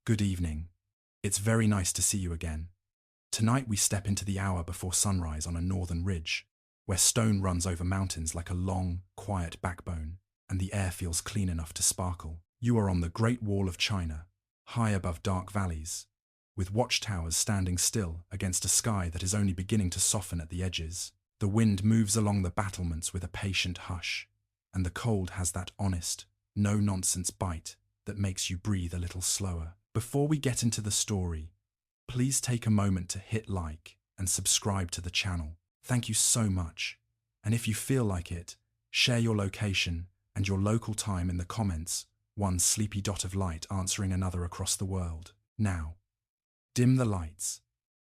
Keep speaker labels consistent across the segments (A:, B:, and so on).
A: Good evening. It's very nice to see you again. Tonight we step into the hour before sunrise on a northern ridge, where stone runs over mountains like a long, quiet backbone, and the air feels clean enough to sparkle. You are on the Great Wall of China, high above dark valleys, with watchtowers standing still against a sky that is only beginning to soften at the edges. The wind moves along the battlements with a patient hush, and the cold has that honest, no-nonsense bite that makes you breathe a little slower. Before we get into the story, please take a moment to hit like and subscribe to the channel. Thank you so much. And if you feel like it, share your location and your local time in the comments, one sleepy dot of light answering another across the world. Now, dim the lights,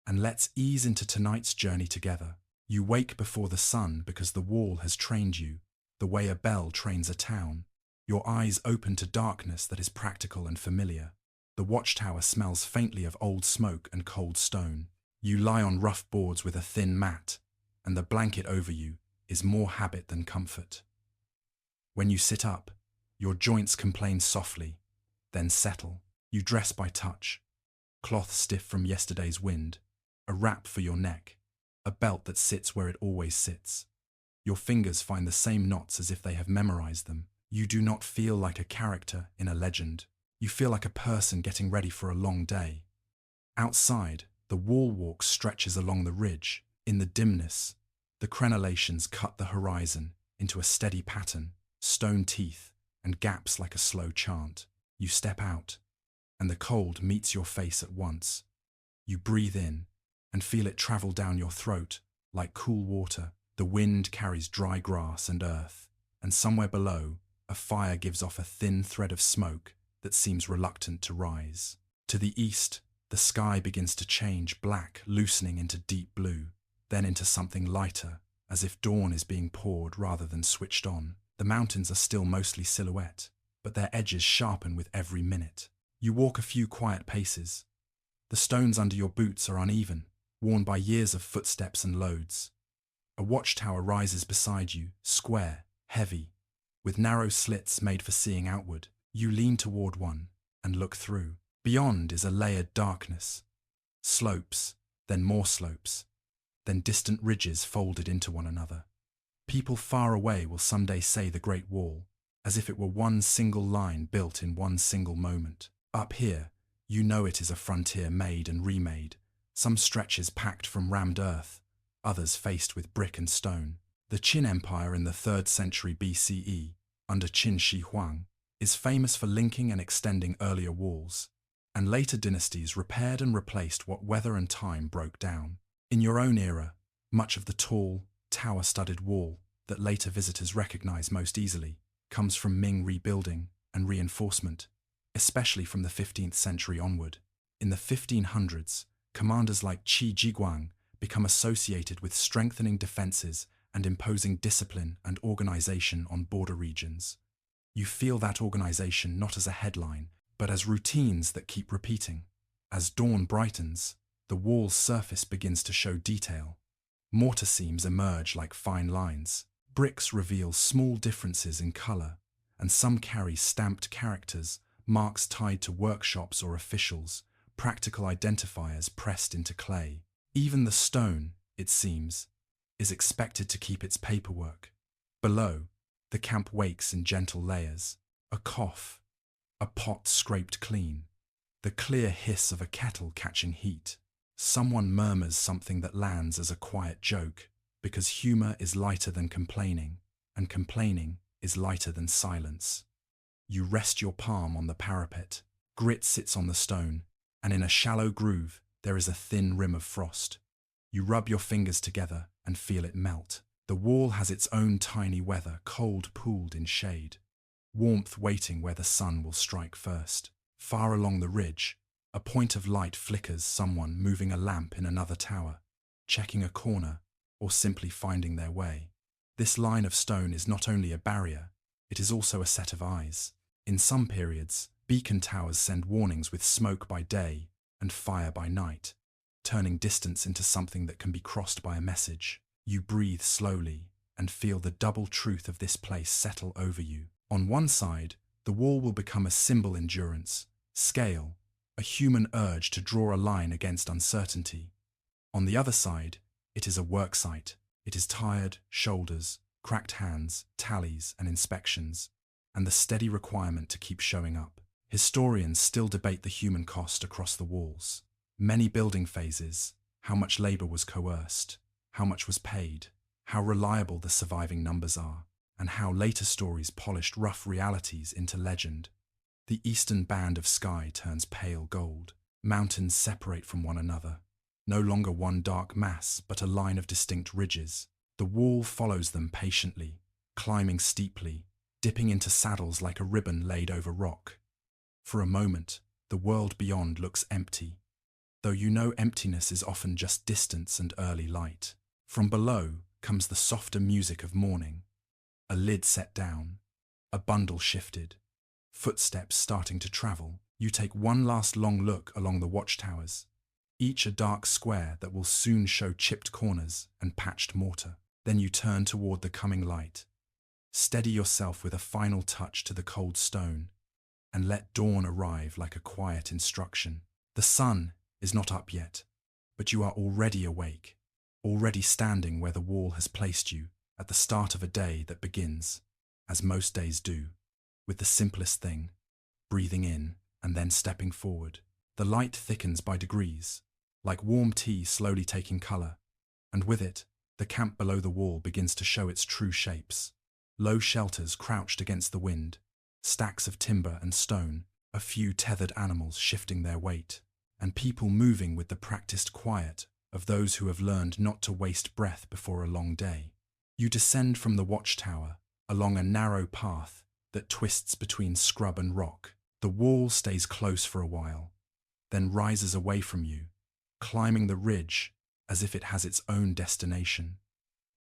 A: and let's ease into tonight's journey together. You wake before the sun because the wall has trained you, the way a bell trains a town. Your eyes open to darkness that is practical and familiar. The watchtower smells faintly of old smoke and cold stone. You lie on rough boards with a thin mat, and the blanket over you is more habit than comfort. When you sit up, your joints complain softly, then settle. You dress by touch, cloth stiff from yesterday's wind, a wrap for your neck, a belt that sits where it always sits. Your fingers find the same knots as if they have memorized them. You do not feel like a character in a legend. You feel like a person getting ready for a long day. Outside, the wall walk stretches along the ridge. In the dimness, the crenellations cut the horizon into a steady pattern, stone teeth and gaps like a slow chant. You step out, and the cold meets your face at once. You breathe in and feel it travel down your throat like cool water. The wind carries dry grass and earth, and somewhere below, a fire gives off a thin thread of smoke that seems reluctant to rise. To the east, the sky begins to change black, loosening into deep blue, then into something lighter, as if dawn is being poured rather than switched on. The mountains are still mostly silhouette, but their edges sharpen with every minute. You walk a few quiet paces. The stones under your boots are uneven, worn by years of footsteps and loads. A watchtower rises beside you, square, heavy, with narrow slits made for seeing outward. You lean toward one and look through. Beyond is a layered darkness. Slopes, then more slopes, then distant ridges folded into one another. People far away will someday say the Great Wall, as if it were one single line built in one single moment. Up here, you know it is a frontier made and remade, some stretches packed from rammed earth, others faced with brick and stone. The Qin Empire in the 3rd century BCE, under Qin Shi Huang, is famous for linking and extending earlier walls, and later dynasties repaired and replaced what weather and time broke down. In your own era, much of the tall, tower-studded wall that later visitors recognize most easily comes from Ming rebuilding and reinforcement, especially from the 15th century onward. In the 1500s, commanders like Qi Jiguang become associated with strengthening defenses and imposing discipline and organization on border regions. You feel that organization not as a headline, but as routines that keep repeating. As dawn brightens, the wall's surface begins to show detail. Mortar seams emerge like fine lines. Bricks reveal small differences in color, and some carry stamped characters, marks tied to workshops or officials, practical identifiers pressed into clay. Even the stone, it seems, is expected to keep its paperwork. Below, the camp wakes in gentle layers. A cough, a pot scraped clean, the clear hiss of a kettle catching heat. Someone murmurs something that lands as a quiet joke, because humor is lighter than complaining, and complaining is lighter than silence. You rest your palm on the parapet. Grit sits on the stone, and in a shallow groove there is a thin rim of frost. You rub your fingers together and feel it melt. The wall has its own tiny weather, cold pooled in shade, warmth waiting where the sun will strike first. Far along the ridge, a point of light flickers, someone moving a lamp in another tower, checking a corner, or simply finding their way. This line of stone is not only a barrier, it is also a set of eyes. In some periods, beacon towers send warnings with smoke by day and fire by night, turning distance into something that can be crossed by a message. You breathe slowly and feel the double truth of this place settle over you. On one side, the wall will become a symbol endurance, scale, a human urge to draw a line against uncertainty. On the other side, it is a worksite. It is tired shoulders, cracked hands, tallies, and inspections, and the steady requirement to keep showing up. Historians still debate the human cost across the walls. Many building phases, how much labor was coerced, how much was paid, how reliable the surviving numbers are, and how later stories polished rough realities into legend. The eastern band of sky turns pale gold. Mountains separate from one another, no longer one dark mass, but a line of distinct ridges. The wall follows them patiently, climbing steeply, dipping into saddles like a ribbon laid over rock. For a moment, the world beyond looks empty, though you know emptiness is often just distance and early light. From below comes the softer music of morning. A lid set down, a bundle shifted, footsteps starting to travel. You take one last long look along the watchtowers, each a dark square that will soon show chipped corners and patched mortar. Then you turn toward the coming light. Steady yourself with a final touch to the cold stone, and let dawn arrive like a quiet instruction. The sun is not up yet, but you are already awake, already standing where the wall has placed you, at the start of a day that begins, as most days do, with the simplest thing, breathing in and then stepping forward. The light thickens by degrees, like warm tea slowly taking color, and with it, the camp below the wall begins to show its true shapes. Low shelters crouched against the wind, stacks of timber and stone, a few tethered animals shifting their weight, and people moving with the practiced quiet of those who have learned not to waste breath before a long day. You descend from the watchtower along a narrow path that twists between scrub and rock. The wall stays close for a while, then rises away from you, climbing the ridge as if it has its own destination.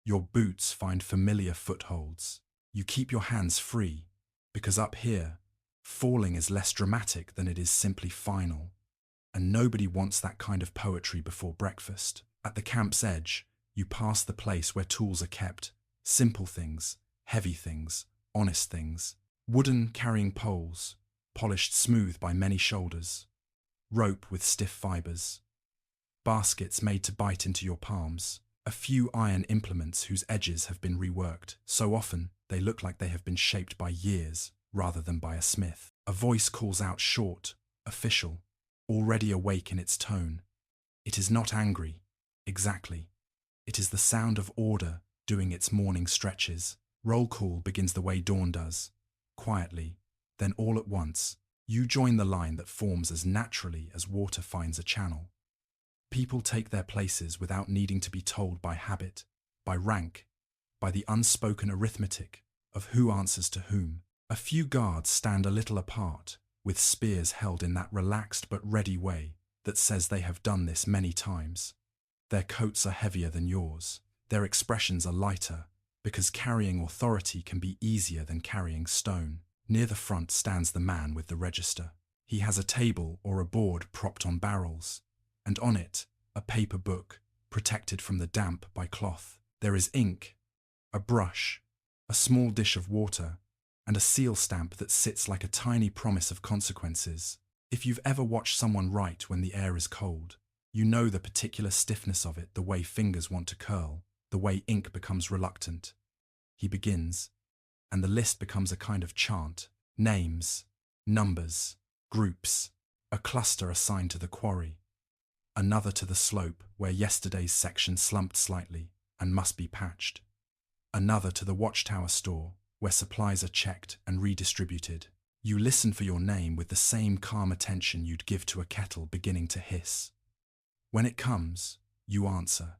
A: Your boots find familiar footholds. You keep your hands free, because up here, falling is less dramatic than it is simply final, and nobody wants that kind of poetry before breakfast. At the camp's edge, you pass the place where tools are kept, simple things, heavy things, honest things, wooden carrying poles, polished smooth by many shoulders, rope with stiff fibers, baskets made to bite into your palms, a few iron implements whose edges have been reworked. So often, they look like they have been shaped by years rather than by a smith. A voice calls out short, official, already awake in its tone. It is not angry, exactly. It is the sound of order doing its morning stretches. Roll call begins the way dawn does, quietly, then all at once, you join the line that forms as naturally as water finds a channel. People take their places without needing to be told by habit, by rank, by the unspoken arithmetic of who answers to whom. A few guards stand a little apart, with spears held in that relaxed but ready way that says they have done this many times. Their coats are heavier than yours. Their expressions are lighter, because carrying authority can be easier than carrying stone. Near the front stands the man with the register. He has a table or a board propped on barrels, and on it, a paper book, protected from the damp by cloth. There is ink, a brush, a small dish of water, and a seal stamp that sits like a tiny promise of consequences. If you've ever watched someone write when the air is cold, you know the particular stiffness of it, the way fingers want to curl, the way ink becomes reluctant. He begins, and the list becomes a kind of chant. Names, numbers, groups, a cluster assigned to the quarry, another to the slope where yesterday's section slumped slightly and must be patched, another to the watchtower store where supplies are checked and redistributed. You listen for your name with the same calm attention you'd give to a kettle beginning to hiss. When it comes, you answer,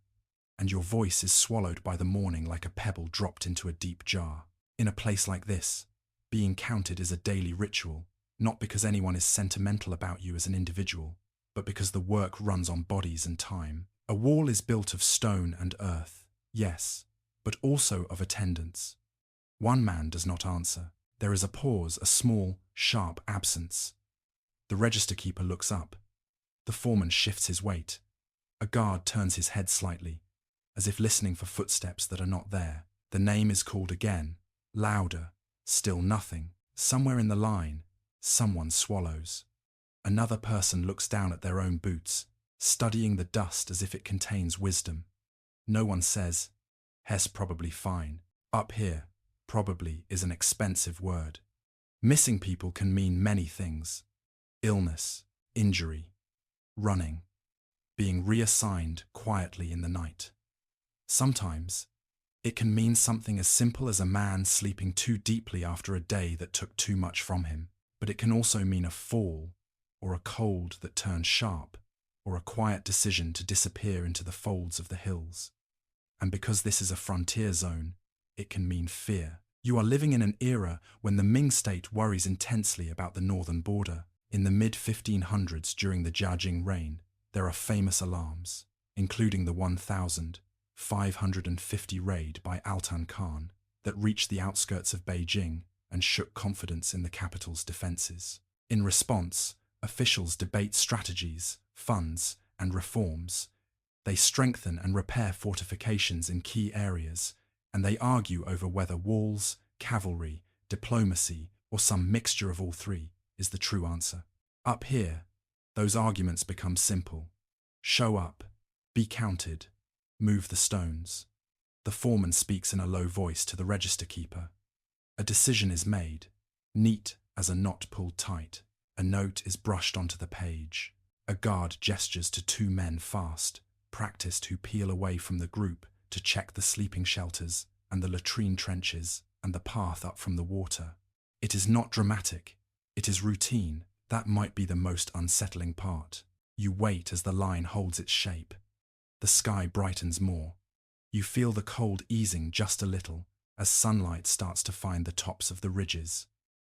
A: and your voice is swallowed by the morning like a pebble dropped into a deep jar. In a place like this, being counted is a daily ritual, not because anyone is sentimental about you as an individual, but because the work runs on bodies and time. A wall is built of stone and earth, yes, but also of attendance. One man does not answer. There is a pause, a small, sharp absence. The register keeper looks up. The foreman shifts his weight. A guard turns his head slightly, as if listening for footsteps that are not there. The name is called again, louder, still nothing. Somewhere in the line, someone swallows. Another person looks down at their own boots, studying the dust as if it contains wisdom. No one says, "Hess probably fine." Up here, probably is an expensive word. Missing people can mean many things: illness, injury, running, being reassigned quietly in the night. Sometimes, it can mean something as simple as a man sleeping too deeply after a day that took too much from him, but it can also mean a fall, or a cold that turned sharp, or a quiet decision to disappear into the folds of the hills. And because this is a frontier zone, it can mean fear. You are living in an era when the Ming state worries intensely about the northern border. In the mid-1500s, during the Jiajing reign, there are famous alarms, including the 1550 raid by Altan Khan that reached the outskirts of Beijing and shook confidence in the capital's defenses. In response, officials debate strategies, funds, and reforms. They strengthen and repair fortifications in key areas, and they argue over whether walls, cavalry, diplomacy, or some mixture of all three is the true answer. Up here, those arguments become simple. Show up, be counted, move the stones. The foreman speaks in a low voice to the register keeper. A decision is made, neat as a knot pulled tight. A note is brushed onto the page. A guard gestures to two men fast, practiced, who peel away from the group to check the sleeping shelters and the latrine trenches and the path up from the water. It is not dramatic. It is routine. That might be the most unsettling part. You wait as the line holds its shape. The sky brightens more. You feel the cold easing just a little as sunlight starts to find the tops of the ridges.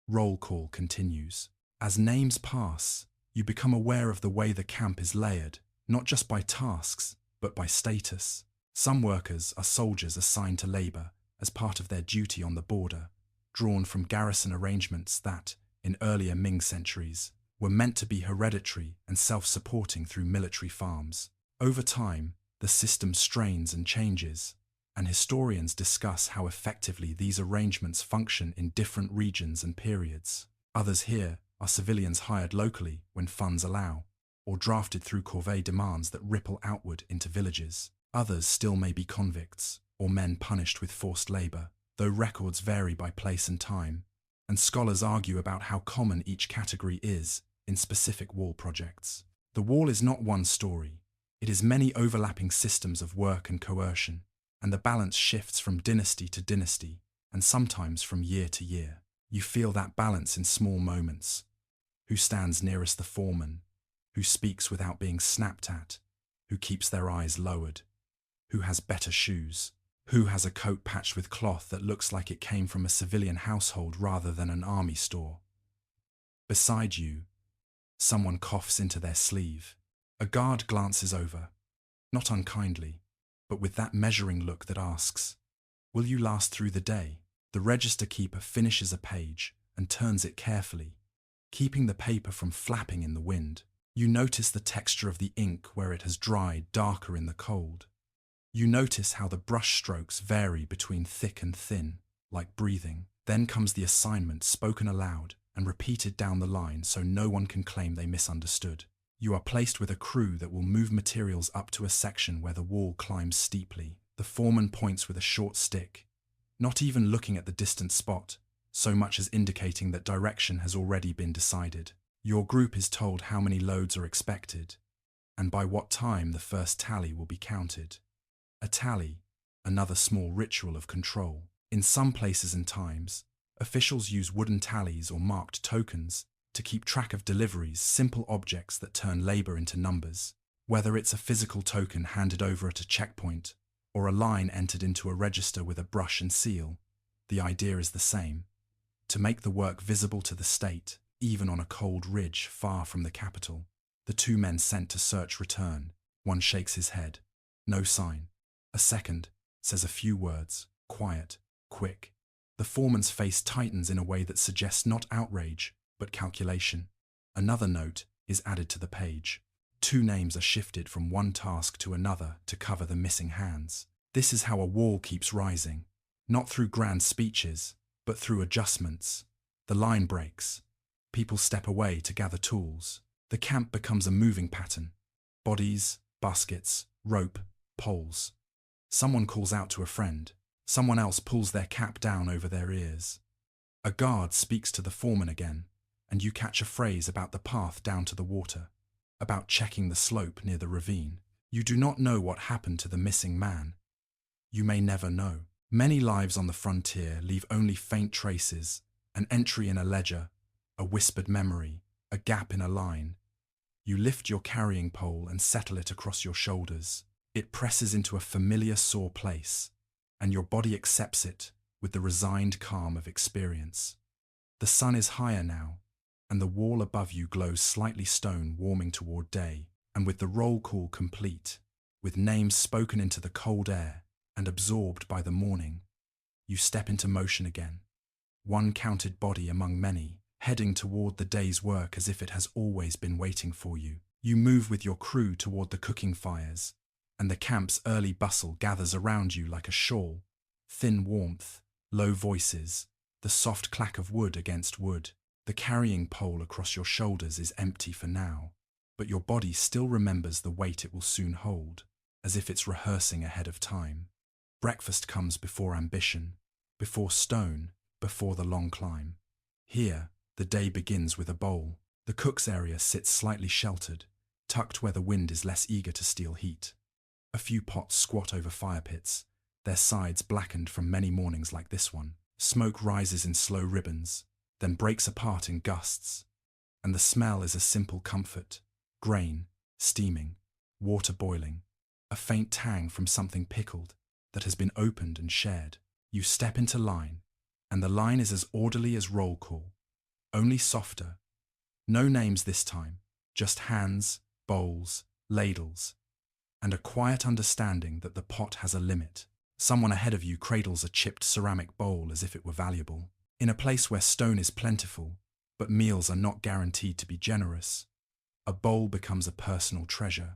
A: Roll call continues. As names pass, you become aware of the way the camp is layered, not just by tasks, but by status. Some workers are soldiers assigned to labor as part of their duty on the border, drawn from garrison arrangements that, in earlier Ming centuries, were meant to be hereditary and self-supporting through military farms. Over time, the system strains and changes, and historians discuss how effectively these arrangements function in different regions and periods. Others here are civilians hired locally when funds allow, or drafted through corvée demands that ripple outward into villages. Others still may be convicts, or men punished with forced labor, though records vary by place and time, and scholars argue about how common each category is in specific wall projects. The wall is not one story. It is many overlapping systems of work and coercion, and the balance shifts from dynasty to dynasty, and sometimes from year to year. You feel that balance in small moments. Who stands nearest the foreman? Who speaks without being snapped at? Who keeps their eyes lowered? Who has better shoes? Who has a coat patched with cloth that looks like it came from a civilian household rather than an army store? Beside you, someone coughs into their sleeve. A guard glances over, not unkindly, but with that measuring look that asks, "Will you last through the day?" The register keeper finishes a page and turns it carefully, keeping the paper from flapping in the wind. You notice the texture of the ink where it has dried darker in the cold. You notice how the brush strokes vary between thick and thin, like breathing. Then comes the assignment, spoken aloud and repeated down the line so no one can claim they misunderstood. You are placed with a crew that will move materials up to a section where the wall climbs steeply. The foreman points with a short stick, not even looking at the distant spot, so much as indicating that direction has already been decided. Your group is told how many loads are expected, and by what time the first tally will be counted. A tally, another small ritual of control. In some places and times, officials use wooden tallies or marked tokens to keep track of deliveries, simple objects that turn labor into numbers. Whether it's a physical token handed over at a checkpoint or a line entered into a register with a brush and seal, the idea is the same: to make the work visible to the state, even on a cold ridge far from the capital. The two men sent to search return. One shakes his head. No sign. A second says a few words, quiet, quick. The foreman's face tightens in a way that suggests not outrage, but calculation. Another note is added to the page. Two names are shifted from one task to another to cover the missing hands. This is how a wall keeps rising, not through grand speeches, but through adjustments. The line breaks. People step away to gather tools. The camp becomes a moving pattern. Bodies, baskets, rope, poles. Someone calls out to a friend. Someone else pulls their cap down over their ears. A guard speaks to the foreman again, and you catch a phrase about the path down to the water, about checking the slope near the ravine. You do not know what happened to the missing man. You may never know. Many lives on the frontier leave only faint traces, an entry in a ledger, a whispered memory, a gap in a line. You lift your carrying pole and settle it across your shoulders. It presses into a familiar sore place, and your body accepts it with the resigned calm of experience. The sun is higher now, and the wall above you glows slightly stone warming toward day, and with the roll call complete, with names spoken into the cold air and absorbed by the morning, you step into motion again, one counted body among many, heading toward the day's work as if it has always been waiting for you. You move with your crew toward the cooking fires, and the camp's early bustle gathers around you like a shawl. Thin warmth, low voices, the soft clack of wood against wood. The carrying pole across your shoulders is empty for now, but your body still remembers the weight it will soon hold, as if it's rehearsing ahead of time. Breakfast comes before ambition, before stone, before the long climb. Here, the day begins with a bowl. The cook's area sits slightly sheltered, tucked where the wind is less eager to steal heat. A few pots squat over fire pits, their sides blackened from many mornings like this one. Smoke rises in slow ribbons, then breaks apart in gusts, and the smell is a simple comfort: grain, steaming, water boiling, a faint tang from something pickled that has been opened and shared. You step into line, and the line is as orderly as roll call, only softer. No names this time, just hands, bowls, ladles, and a quiet understanding that the pot has a limit. Someone ahead of you cradles a chipped ceramic bowl as if it were valuable. In a place where stone is plentiful, but meals are not guaranteed to be generous, a bowl becomes a personal treasure.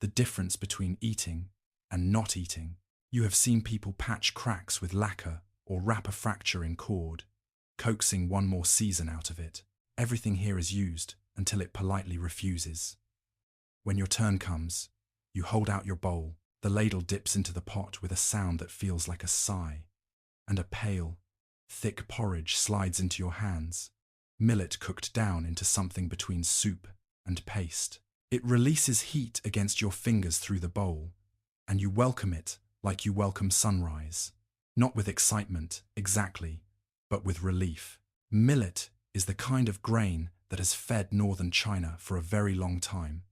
A: The difference between eating and not eating. You have seen people patch cracks with lacquer or wrap a fracture in cord, coaxing one more season out of it. Everything here is used until it politely refuses. When your turn comes, you hold out your bowl. The ladle dips into the pot with a sound that feels like a sigh, and a pale, thick porridge slides into your hands, millet cooked down into something between soup and paste. It releases heat against your fingers through the bowl, and you welcome it like you welcome sunrise. Not with excitement, exactly, but with relief. Millet is the kind of grain that has fed northern China for a very long time,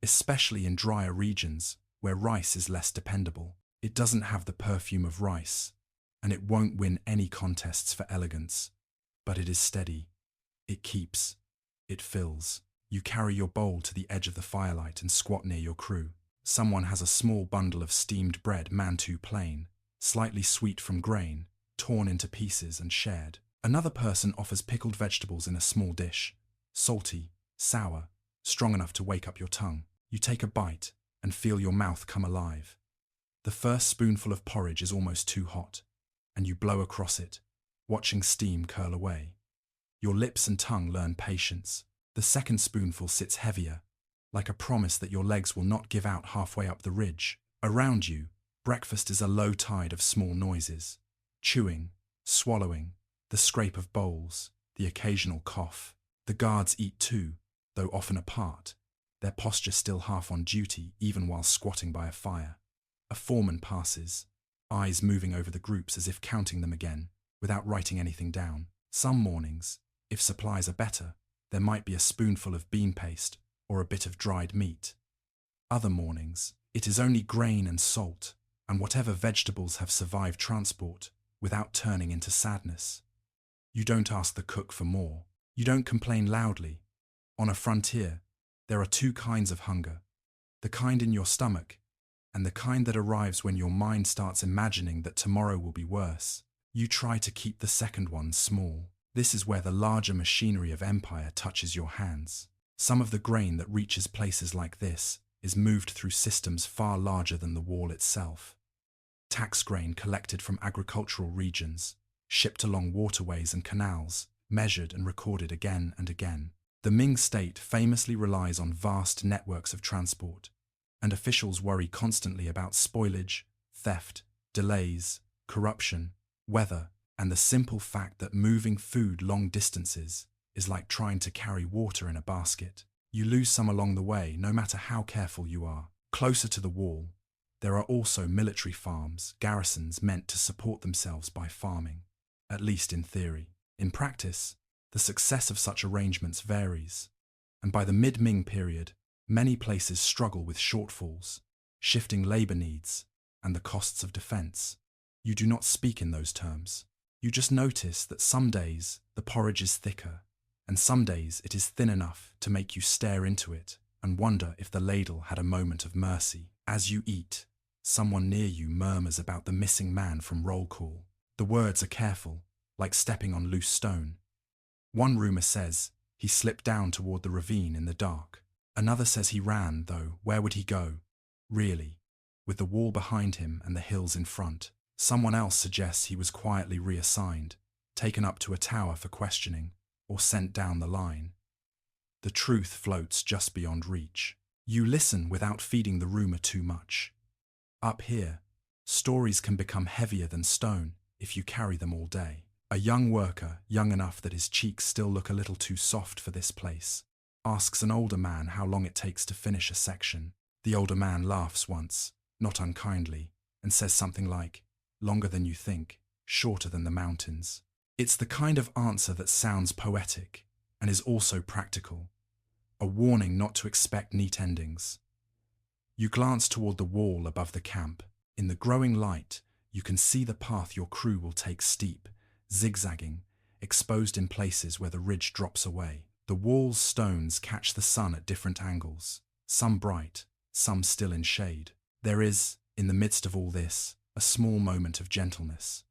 A: especially in drier regions where rice is less dependable. It doesn't have the perfume of rice, and it won't win any contests for elegance, but it is steady. It keeps. It fills. You carry your bowl to the edge of the firelight and squat near your crew. Someone has a small bundle of steamed bread, mantou plain, slightly sweet from grain, torn into pieces and shared. Another person offers pickled vegetables in a small dish, salty, sour, strong enough to wake up your tongue. You take a bite and feel your mouth come alive. The first spoonful of porridge is almost too hot, and you blow across it, watching steam curl away. Your lips and tongue learn patience. The second spoonful sits heavier, like a promise that your legs will not give out halfway up the ridge. Around you, breakfast is a low tide of small noises: chewing, swallowing, the scrape of bowls, the occasional cough. The guards eat too, though often apart, their posture still half on duty even while squatting by a fire. A foreman passes, eyes moving over the groups as if counting them again, without writing anything down. Some mornings, if supplies are better, there might be a spoonful of bean paste or a bit of dried meat. Other mornings, it is only grain and salt, and whatever vegetables have survived transport without turning into sadness. You don't ask the cook for more. You don't complain loudly. On a frontier, there are two kinds of hunger: the kind in your stomach, and the kind that arrives when your mind starts imagining that tomorrow will be worse. You try to keep the second one small. This is where the larger machinery of empire touches your hands. Some of the grain that reaches places like this is moved through systems far larger than the wall itself. Tax grain collected from agricultural regions, shipped along waterways and canals, measured and recorded again and again. The Ming state famously relies on vast networks of transport, and officials worry constantly about spoilage, theft, delays, corruption, weather, and the simple fact that moving food long distances is like trying to carry water in a basket. You lose some along the way, no matter how careful you are. Closer to the wall, there are also military farms, garrisons meant to support themselves by farming, at least in theory. In practice, the success of such arrangements varies, and by the mid-Ming period, many places struggle with shortfalls, shifting labor needs, and the costs of defense. You do not speak in those terms. You just notice that some days the porridge is thicker, and some days it is thin enough to make you stare into it and wonder if the ladle had a moment of mercy. As you eat, someone near you murmurs about the missing man from roll call. The words are careful, like stepping on loose stone. One rumor says he slipped down toward the ravine in the dark. Another says he ran, though where would he go? Really, with the wall behind him and the hills in front. Someone else suggests he was quietly reassigned, taken up to a tower for questioning, or sent down the line. The truth floats just beyond reach. You listen without feeding the rumor too much. Up here, stories can become heavier than stone if you carry them all day. A young worker, young enough that his cheeks still look a little too soft for this place, asks an older man how long it takes to finish a section. The older man laughs once, not unkindly, and says something like, "Longer than you think, shorter than the mountains." It's the kind of answer that sounds poetic and is also practical, a warning not to expect neat endings. You glance toward the wall above the camp. In the growing light, you can see the path your crew will take steep, zigzagging, exposed in places where the ridge drops away. The wall's stones catch the sun at different angles, some bright, some still in shade. There is, in the midst of all this, a small moment of gentleness.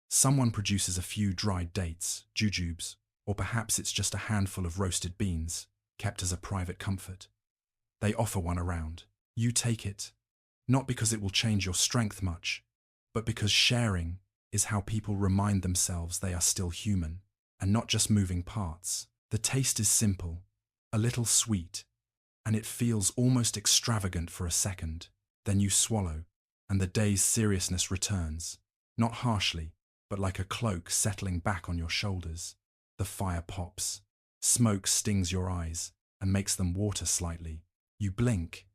A: Someone produces a few dried dates, jujubes, or perhaps it's just a handful of roasted beans, kept as a private comfort. They offer one around. You take it, not because it will change your strength much, but because sharing is how people remind themselves they are still human, and not just moving parts. The taste is simple, a little sweet, and it feels almost extravagant for a second. Then you swallow, and the day's seriousness returns, not harshly, but like a cloak settling back on your shoulders. The fire pops. Smoke stings your eyes and makes them water slightly. You blink,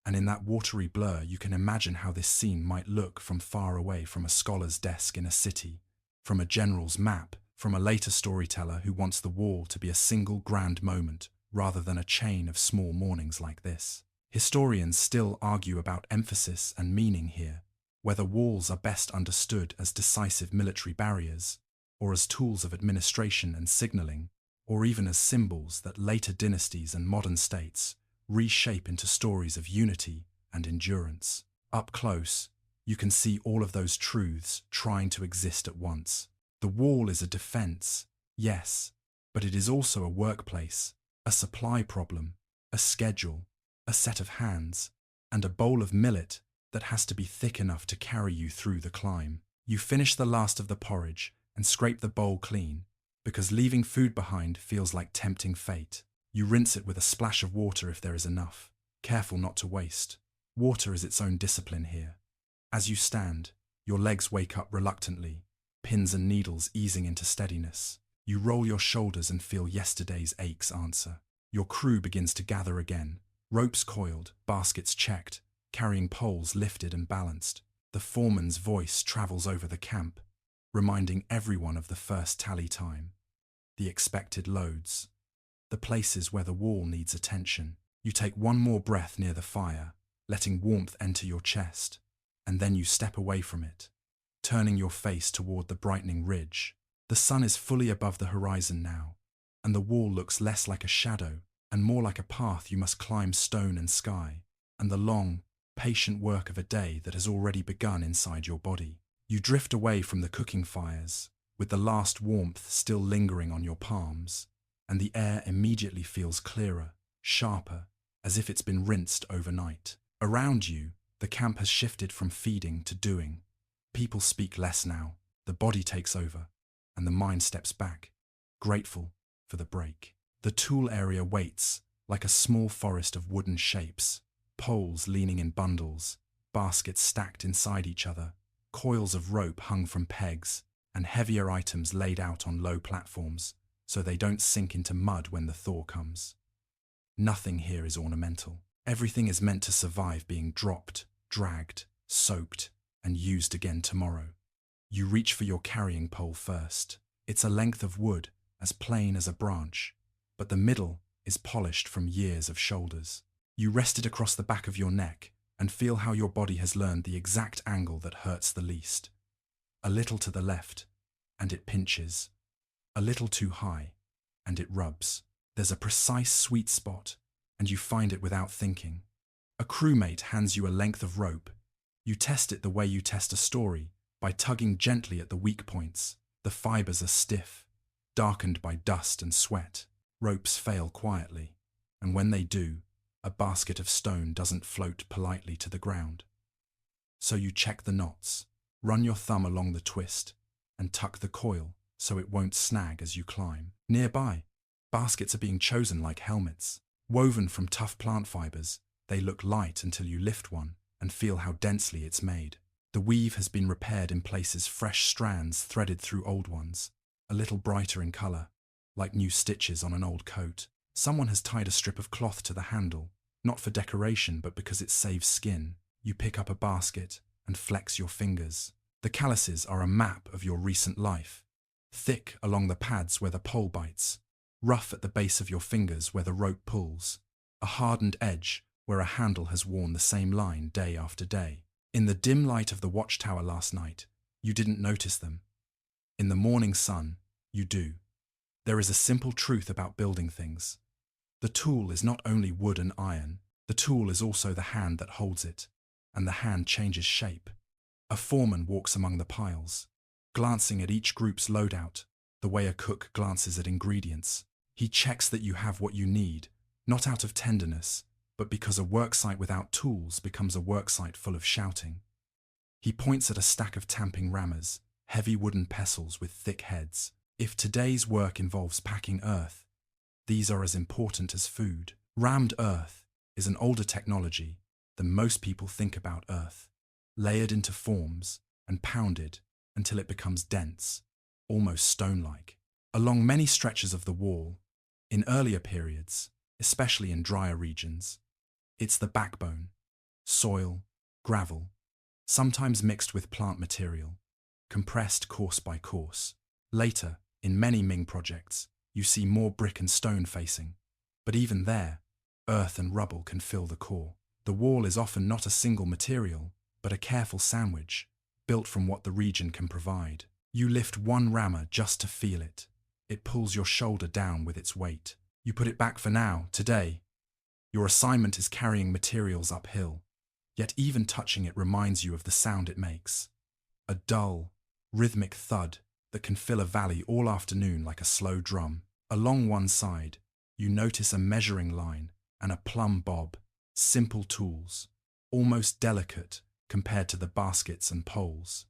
A: and in that watery blur you can imagine how this scene might look from far away, from a scholar's desk in a city, from a general's map, from a later storyteller who wants the wall to be a single grand moment rather than a chain of small mornings like this. Historians still argue about emphasis and meaning here, whether walls are best understood as decisive military barriers, or as tools of administration and signaling, or even as symbols that later dynasties and modern states reshape into stories of unity and endurance. Up close, you can see all of those truths trying to exist at once. The wall is a defense, yes, but it is also a workplace, a supply problem, a schedule, a set of hands, and a bowl of millet that has to be thick enough to carry you through the climb. You finish the last of the porridge and scrape the bowl clean, because leaving food behind feels like tempting fate. You rinse it with a splash of water if there is enough, careful not to waste. Water is its own discipline here. As you stand, your legs wake up reluctantly, pins and needles easing into steadiness. You roll your shoulders and feel yesterday's aches answer. Your crew begins to gather again, ropes coiled, baskets checked, carrying poles lifted and balanced. The foreman's voice travels over the camp, reminding everyone of the first tally time, the expected loads, the places where the wall needs attention. You take one more breath near the fire, letting warmth enter your chest, and then you step away from it, turning your face toward the brightening ridge. The sun is fully above the horizon now, and the wall looks less like a shadow and more like a path you must climb stone and sky, and the long, patient work of a day that has already begun inside your body. You drift away from the cooking fires, with the last warmth still lingering on your palms, and the air immediately feels clearer, sharper, as if it's been rinsed overnight. Around you, the camp has shifted from feeding to doing. People speak less now, the body takes over, and the mind steps back, grateful for the break. The tool area waits, like a small forest of wooden shapes, poles leaning in bundles, baskets stacked inside each other, coils of rope hung from pegs, and heavier items laid out on low platforms, so they don't sink into mud when the thaw comes. Nothing here is ornamental. Everything is meant to survive being dropped, dragged, soaked, and used again tomorrow. You reach for your carrying pole first. It's a length of wood, as plain as a branch, but the middle is polished from years of shoulders. You rest it across the back of your neck and feel how your body has learned the exact angle that hurts the least. A little to the left, and it pinches. A little too high, and it rubs. There's a precise sweet spot, and you find it without thinking. A crewmate hands you a length of rope. You test it the way you test a story, by tugging gently at the weak points. The fibers are stiff, darkened by dust and sweat. Ropes fail quietly, and when they do, a basket of stone doesn't float politely to the ground. So you check the knots, run your thumb along the twist, and tuck the coil so it won't snag as you climb. Nearby, baskets are being chosen like helmets. Woven from tough plant fibers, they look light until you lift one and feel how densely it's made. The weave has been repaired in places, fresh strands threaded through old ones, a little brighter in colour, like new stitches on an old coat. Someone has tied a strip of cloth to the handle, not for decoration but because it saves skin. You pick up a basket and flex your fingers. The calluses are a map of your recent life, thick along the pads where the pole bites, rough at the base of your fingers where the rope pulls, a hardened edge where a handle has worn the same line day after day. In the dim light of the watchtower last night, you didn't notice them. In the morning sun, you do. There is a simple truth about building things. The tool is not only wood and iron, the tool is also the hand that holds it, and the hand changes shape. A foreman walks among the piles, glancing at each group's loadout, the way a cook glances at ingredients. He checks that you have what you need, not out of tenderness, but because a worksite without tools becomes a worksite full of shouting. He points at a stack of tamping rammers, heavy wooden pestles with thick heads. If today's work involves packing earth, these are as important as food. Rammed earth is an older technology than most people think about earth, layered into forms and pounded until it becomes dense, almost stone-like. Along many stretches of the wall, in earlier periods, especially in drier regions, it's the backbone, soil, gravel, sometimes mixed with plant material, compressed course by course. Later, in many Ming projects, you see more brick and stone facing, but even there, earth and rubble can fill the core. The wall is often not a single material, but a careful sandwich, built from what the region can provide. You lift one rammer just to feel it. It pulls your shoulder down with its weight. You put it back for now, today. Your assignment is carrying materials uphill, yet even touching it reminds you of the sound it makes. A dull, rhythmic thud that can fill a valley all afternoon like a slow drum. Along one side, you notice a measuring line and a plumb bob, simple tools, almost delicate compared to the baskets and poles.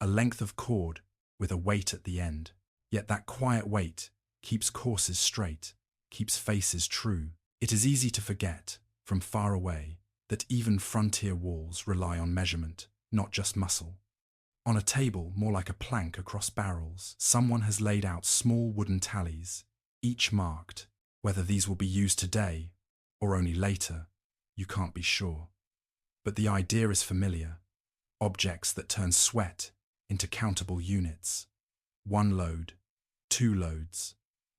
A: A length of cord with a weight at the end. Yet that quiet weight keeps courses straight, keeps faces true. It is easy to forget, from far away, that even frontier walls rely on measurement, not just muscle. On a table, more like a plank across barrels, someone has laid out small wooden tallies, each marked. Whether these will be used today or only later, you can't be sure. But the idea is familiar. Objects that turn sweat into countable units. 1 load, 2 loads,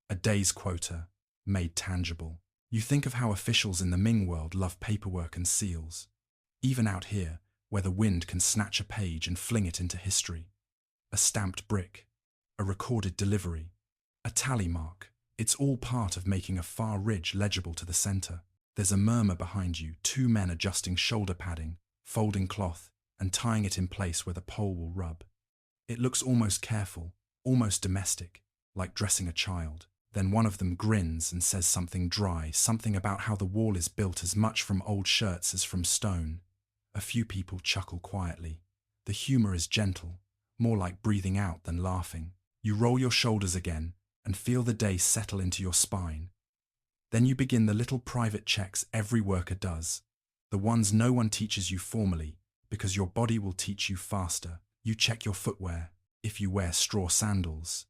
A: a day's quota, made tangible. You think of how officials in the Ming world love paperwork and seals. Even out here, where the wind can snatch a page and fling it into history. A stamped brick, a recorded delivery, a tally mark. It's all part of making a far ridge legible to the center. There's a murmur behind you, 2 men adjusting shoulder padding, folding cloth, and tying it in place where the pole will rub. It looks almost careful, almost domestic, like dressing a child. Then one of them grins and says something dry, something about how the wall is built as much from old shirts as from stone. A few people chuckle quietly. The humor is gentle, more like breathing out than laughing. You roll your shoulders again and feel the day settle into your spine. Then you begin the little private checks every worker does, the ones no one teaches you formally, because your body will teach you faster. You check your footwear, if you wear straw sandals.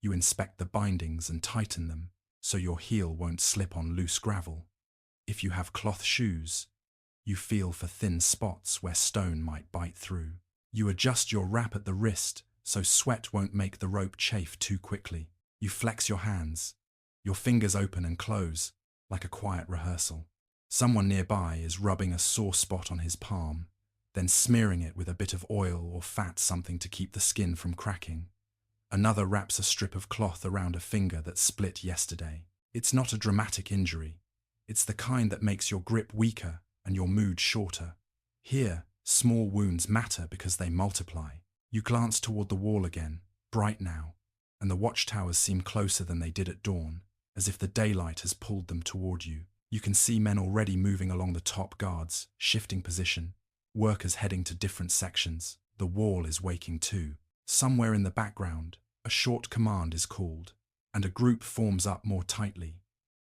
A: You inspect the bindings and tighten them, so your heel won't slip on loose gravel. If you have cloth shoes, you feel for thin spots where stone might bite through. You adjust your wrap at the wrist, so sweat won't make the rope chafe too quickly. You flex your hands. Your fingers open and close, like a quiet rehearsal. Someone nearby is rubbing a sore spot on his palm, then smearing it with a bit of oil or fat something to keep the skin from cracking. Another wraps a strip of cloth around a finger that split yesterday. It's not a dramatic injury. It's the kind that makes your grip weaker and your mood shorter. Here, small wounds matter because they multiply. You glance toward the wall again, bright now, and the watchtowers seem closer than they did at dawn, as if the daylight has pulled them toward you. You can see men already moving along the top guards, shifting position, workers heading to different sections. The wall is waking too. Somewhere in the background, a short command is called, and a group forms up more tightly.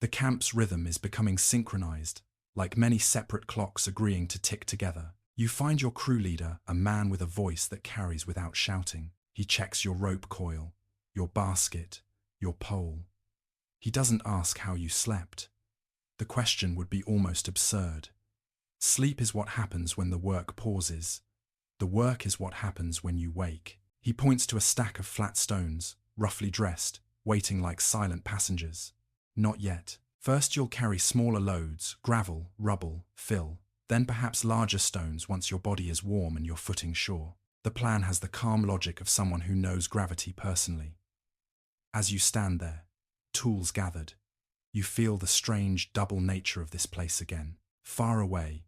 A: The camp's rhythm is becoming synchronized, like many separate clocks agreeing to tick together. You find your crew leader, a man with a voice that carries without shouting. He checks your rope coil, your basket, your pole. He doesn't ask how you slept. The question would be almost absurd. Sleep is what happens when the work pauses. The work is what happens when you wake. He points to a stack of flat stones, roughly dressed, waiting like silent passengers. Not yet. First you'll carry smaller loads, gravel, rubble, fill, then perhaps larger stones once your body is warm and your footing sure. The plan has the calm logic of someone who knows gravity personally. As you stand there, tools gathered, you feel the strange double nature of this place again. Far away,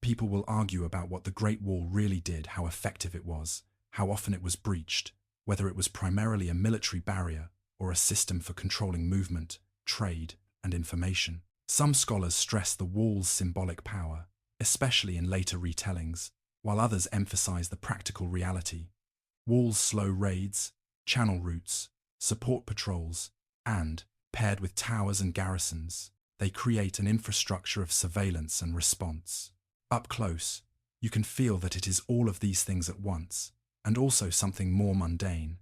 A: people will argue about what the Great Wall really did, how effective it was, how often it was breached, whether it was primarily a military barrier or a system for controlling movement, trade, and information. Some scholars stress the wall's symbolic power, especially in later retellings, while others emphasize the practical reality. Walls slow raids, channel routes, support patrols, and, paired with towers and garrisons, they create an infrastructure of surveillance and response. Up close, you can feel that it is all of these things at once, and also something more mundane.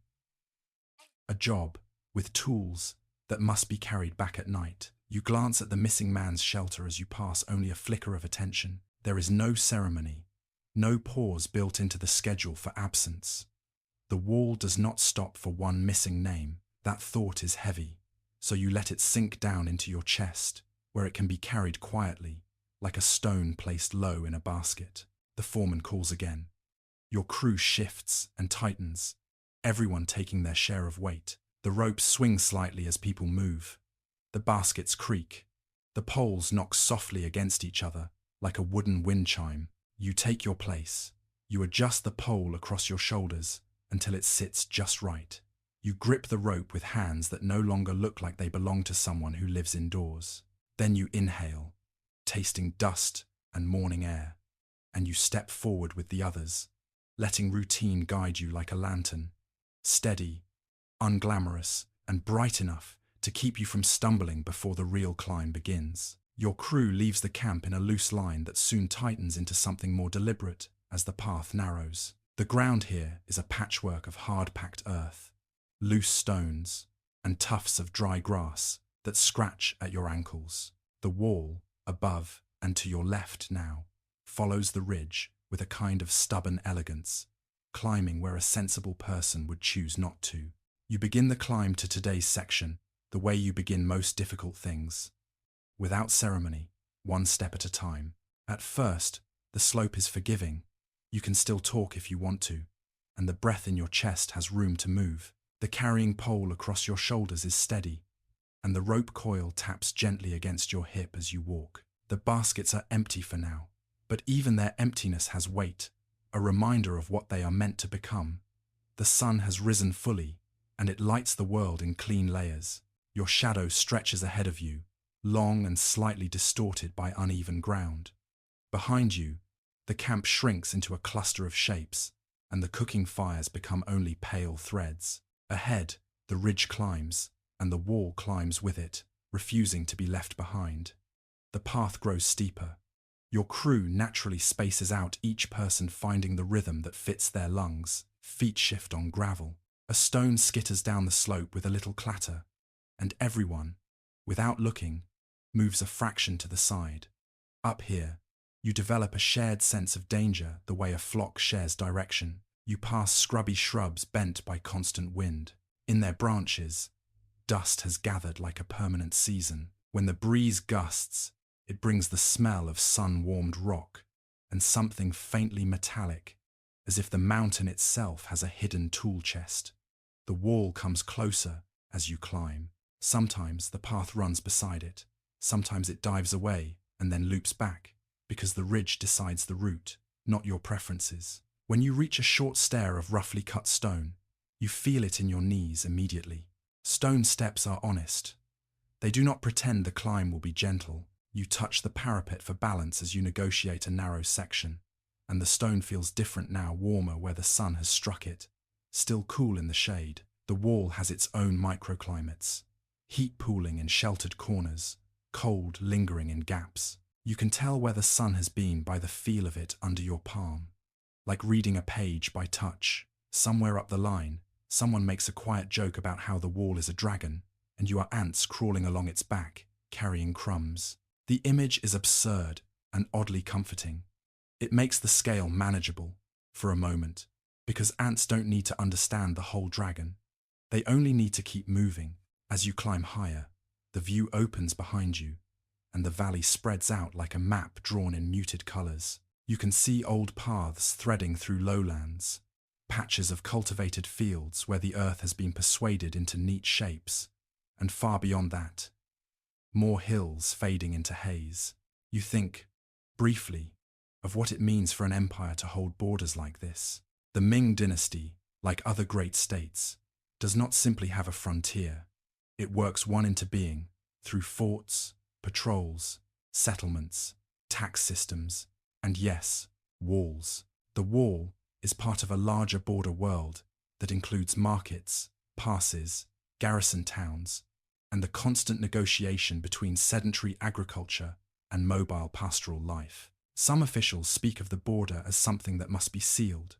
A: A job, with tools, that must be carried back at night. You glance at the missing man's shelter as you pass, only a flicker of attention. There is no ceremony, no pause built into the schedule for absence. The wall does not stop for one missing name. That thought is heavy, so you let it sink down into your chest, where it can be carried quietly, like a stone placed low in a basket. The foreman calls again. Your crew shifts and tightens, everyone taking their share of weight. The ropes swing slightly as people move. The baskets creak. The poles knock softly against each other, like a wooden wind chime. You take your place. You adjust the pole across your shoulders until it sits just right. You grip the rope with hands that no longer look like they belong to someone who lives indoors. Then you inhale, tasting dust and morning air, and you step forward with the others, letting routine guide you like a lantern, steady, unglamorous, and bright enough to keep you from stumbling before the real climb begins. Your crew leaves the camp in a loose line that soon tightens into something more deliberate as the path narrows. The ground here is a patchwork of hard-packed earth, loose stones, and tufts of dry grass that scratch at your ankles. The wall, above and to your left now, follows the ridge with a kind of stubborn elegance, climbing where a sensible person would choose not to. You begin the climb to today's section, the way you begin most difficult things. Without ceremony, one step at a time. At first, the slope is forgiving. You can still talk if you want to, and the breath in your chest has room to move. The carrying pole across your shoulders is steady, and the rope coil taps gently against your hip as you walk. The baskets are empty for now, but even their emptiness has weight, a reminder of what they are meant to become. The sun has risen fully, and it lights the world in clean layers. Your shadow stretches ahead of you, long and slightly distorted by uneven ground. Behind you, the camp shrinks into a cluster of shapes, and the cooking fires become only pale threads. Ahead, the ridge climbs, and the wall climbs with it, refusing to be left behind. The path grows steeper. Your crew naturally spaces out, each person finding the rhythm that fits their lungs. Feet shift on gravel. A stone skitters down the slope with a little clatter, and everyone, without looking, moves a fraction to the side. Up here, you develop a shared sense of danger the way a flock shares direction. You pass scrubby shrubs bent by constant wind. In their branches, dust has gathered like a permanent season. When the breeze gusts, it brings the smell of sun-warmed rock and something faintly metallic, as if the mountain itself has a hidden tool chest. The wall comes closer as you climb. Sometimes the path runs beside it. Sometimes it dives away and then loops back, because the ridge decides the route, not your preferences. When you reach a short stair of roughly cut stone, you feel it in your knees immediately. Stone steps are honest. They do not pretend the climb will be gentle. You touch the parapet for balance as you negotiate a narrow section, and the stone feels different now, warmer where the sun has struck it, still cool in the shade. The wall has its own microclimates, heat pooling in sheltered corners, cold lingering in gaps. You can tell where the sun has been by the feel of it under your palm, like reading a page by touch. Somewhere up the line, someone makes a quiet joke about how the wall is a dragon, and you are ants crawling along its back, carrying crumbs. The image is absurd and oddly comforting. It makes the scale manageable, for a moment, because ants don't need to understand the whole dragon. They only need to keep moving. As you climb higher, the view opens behind you, and the valley spreads out like a map drawn in muted colors. You can see old paths threading through lowlands, patches of cultivated fields where the earth has been persuaded into neat shapes, and far beyond that, more hills fading into haze. You think, briefly, of what it means for an empire to hold borders like this. The Ming dynasty, like other great states, does not simply have a frontier. It works one into being through forts, patrols, settlements, tax systems, and yes, walls. The wall is part of a larger border world that includes markets, passes, garrison towns, and the constant negotiation between sedentary agriculture and mobile pastoral life. Some officials speak of the border as something that must be sealed.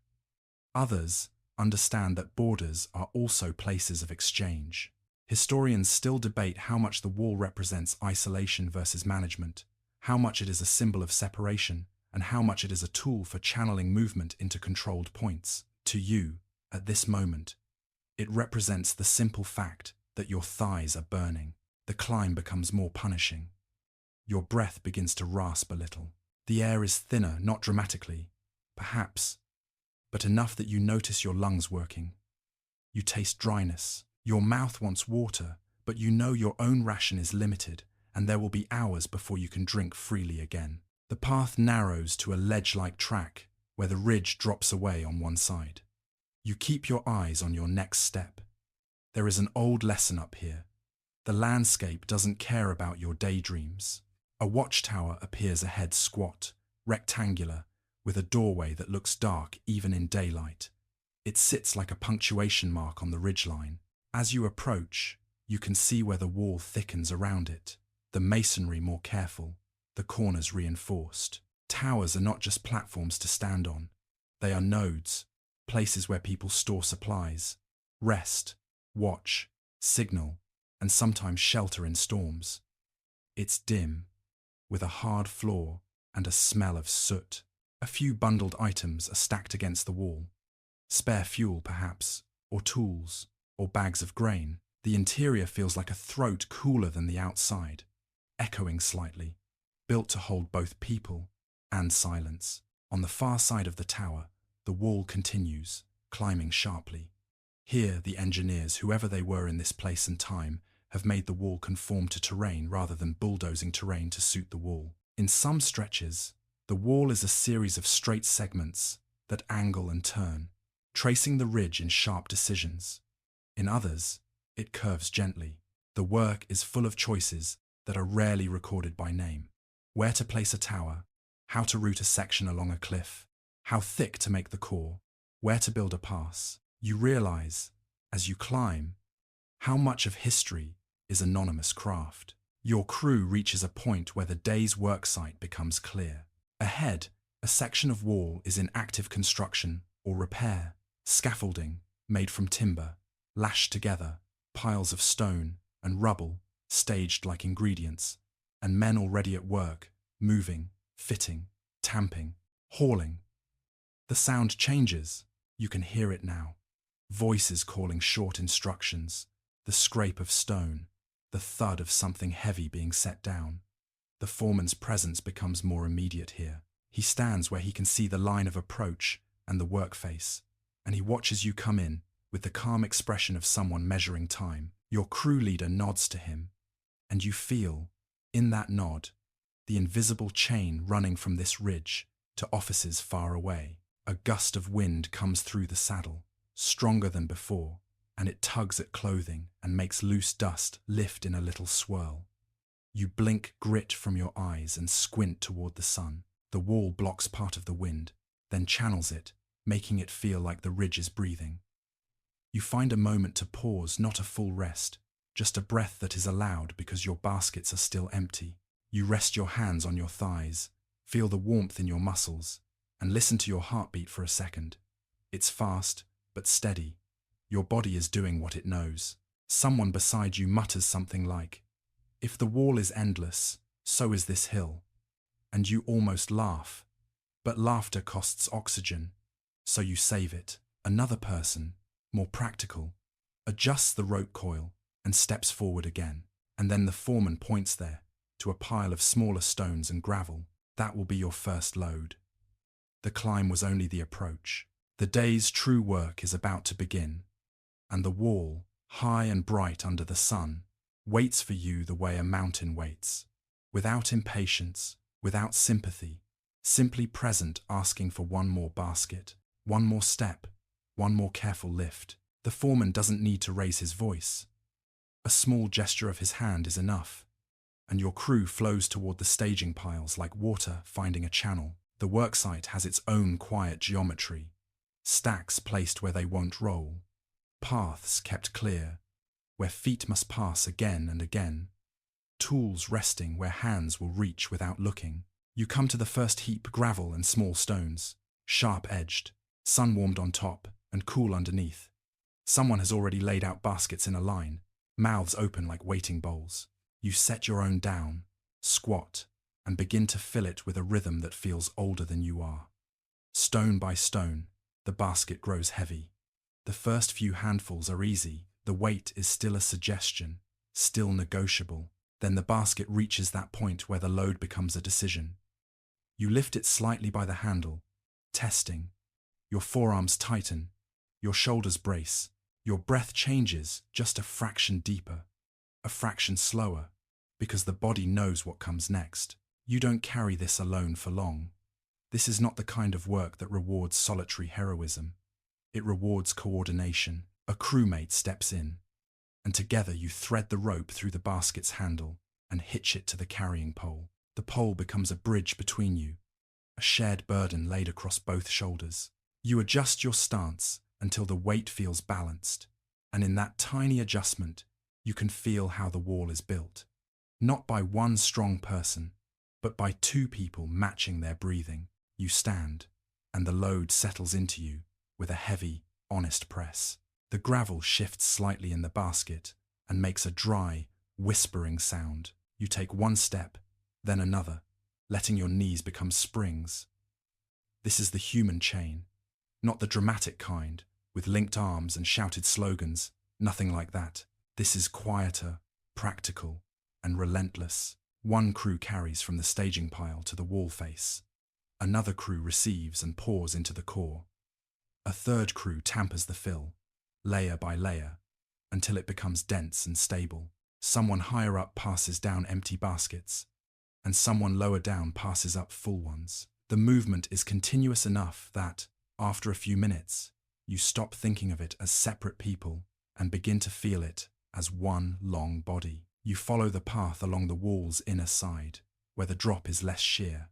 A: Others understand that borders are also places of exchange. Historians still debate how much the wall represents isolation versus management, how much it is a symbol of separation, and how much it is a tool for channeling movement into controlled points. To you, at this moment, it represents the simple fact that your thighs are burning. The climb becomes more punishing. Your breath begins to rasp a little. The air is thinner, not dramatically, perhaps, but enough that you notice your lungs working. You taste dryness. Your mouth wants water, but you know your own ration is limited, and there will be hours before you can drink freely again. The path narrows to a ledge-like track where the ridge drops away on one side. You keep your eyes on your next step. There is an old lesson up here. The landscape doesn't care about your daydreams. A watchtower appears ahead, squat, rectangular, with a doorway that looks dark even in daylight. It sits like a punctuation mark on the ridgeline. As you approach, you can see where the wall thickens around it, the masonry more careful, the corners reinforced. Towers are not just platforms to stand on. They are nodes, places where people store supplies, rest, watch, signal, and sometimes shelter in storms. It's dim, with a hard floor and a smell of soot. A few bundled items are stacked against the wall. Spare fuel, perhaps, or tools, or bags of grain. The interior feels like a throat cooler than the outside, echoing slightly, built to hold both people and silence. On the far side of the tower, the wall continues, climbing sharply. Here, the engineers, whoever they were in this place and time, have made the wall conform to terrain rather than bulldozing terrain to suit the wall. In some stretches, the wall is a series of straight segments that angle and turn, tracing the ridge in sharp decisions. In others, it curves gently. The work is full of choices that are rarely recorded by name. Where to place a tower, how to route a section along a cliff, how thick to make the core, where to build a pass. You realize, as you climb, how much of history is anonymous craft. Your crew reaches a point where the day's worksite becomes clear. Ahead, a section of wall is in active construction or repair. Scaffolding, made from timber, lashed together, piles of stone and rubble, staged like ingredients, and men already at work, moving, fitting, tamping, hauling. The sound changes. You can hear it now. Voices calling short instructions, the scrape of stone, the thud of something heavy being set down. The foreman's presence becomes more immediate here. He stands where he can see the line of approach and the work face, and he watches you come in with the calm expression of someone measuring time. Your crew leader nods to him, and you feel, in that nod, the invisible chain running from this ridge to offices far away. A gust of wind comes through the saddle, stronger than before, and it tugs at clothing and makes loose dust lift in a little swirl. You blink grit from your eyes and squint toward the sun. The wall blocks part of the wind, then channels it, making it feel like the ridge is breathing. You find a moment to pause, not a full rest, just a breath that is allowed because your baskets are still empty. You rest your hands on your thighs, feel the warmth in your muscles, and listen to your heartbeat for a second. It's fast, but steady. Your body is doing what it knows. Someone beside you mutters something like, "If the wall is endless, so is this hill." And you almost laugh. But laughter costs oxygen, so you save it. Another person, more practical, adjusts the rope coil and steps forward again. And then the foreman points there, to a pile of smaller stones and gravel. That will be your first load. The climb was only the approach. The day's true work is about to begin, and the wall, high and bright under the sun, waits for you the way a mountain waits, without impatience, without sympathy, simply present, asking for one more basket, one more step, one more careful lift. The foreman doesn't need to raise his voice. A small gesture of his hand is enough, and your crew flows toward the staging piles like water finding a channel. The worksite has its own quiet geometry, stacks placed where they won't roll, paths kept clear, where feet must pass again and again, tools resting where hands will reach without looking. You come to the first heap: gravel and small stones, sharp-edged, sun-warmed on top and cool underneath. Someone has already laid out baskets in a line, mouths open like waiting bowls. You set your own down, squat, and begin to fill it with a rhythm that feels older than you are. Stone by stone, the basket grows heavy. The first few handfuls are easy. The weight is still a suggestion, still negotiable. Then the basket reaches that point where the load becomes a decision. You lift it slightly by the handle, testing. Your forearms tighten, your shoulders brace, your breath changes just a fraction deeper, a fraction slower, because the body knows what comes next. You don't carry this alone for long. This is not the kind of work that rewards solitary heroism. It rewards coordination. A crewmate steps in, and together you thread the rope through the basket's handle and hitch it to the carrying pole. The pole becomes a bridge between you, a shared burden laid across both shoulders. You adjust your stance until the weight feels balanced, and in that tiny adjustment, you can feel how the wall is built. Not by one strong person, but by two people matching their breathing. You stand, and the load settles into you with a heavy, honest press. The gravel shifts slightly in the basket and makes a dry, whispering sound. You take one step, then another, letting your knees become springs. This is the human chain, not the dramatic kind, with linked arms and shouted slogans. Nothing like that. This is quieter, practical, and relentless. One crew carries from the staging pile to the wall face. Another crew receives and pours into the core. A third crew tampers the fill, layer by layer, until it becomes dense and stable. Someone higher up passes down empty baskets, and someone lower down passes up full ones. The movement is continuous enough that, after a few minutes, you stop thinking of it as separate people and begin to feel it as one long body. You follow the path along the wall's inner side, where the drop is less sheer.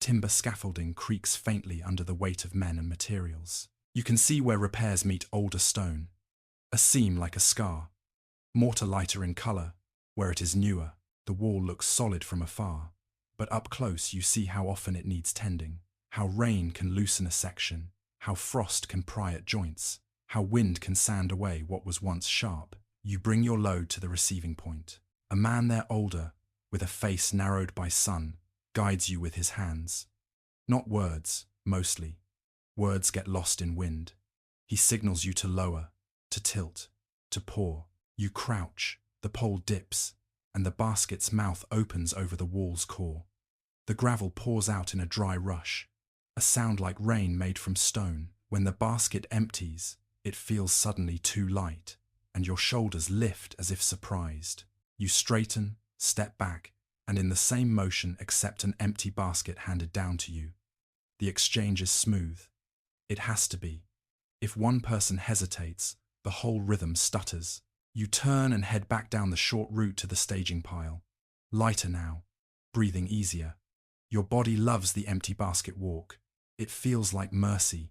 A: Timber scaffolding creaks faintly under the weight of men and materials. You can see where repairs meet older stone, a seam like a scar, mortar lighter in colour where it is newer. The wall looks solid from afar, but up close you see how often it needs tending, how rain can loosen a section, how frost can pry at joints, how wind can sand away what was once sharp. You bring your load to the receiving point. A man there older, with a face narrowed by sun, guides you with his hands. Not words, mostly. Words get lost in wind. He signals you to lower, to tilt, to pour. You crouch, the pole dips, and the basket's mouth opens over the wall's core. The gravel pours out in a dry rush, a sound like rain made from stone. When the basket empties, it feels suddenly too light, and your shoulders lift as if surprised. You straighten, step back, and in the same motion accept an empty basket handed down to you. The exchange is smooth. It has to be. If one person hesitates, the whole rhythm stutters. You turn and head back down the short route to the staging pile. Lighter now, breathing easier. Your body loves the empty basket walk. It feels like mercy,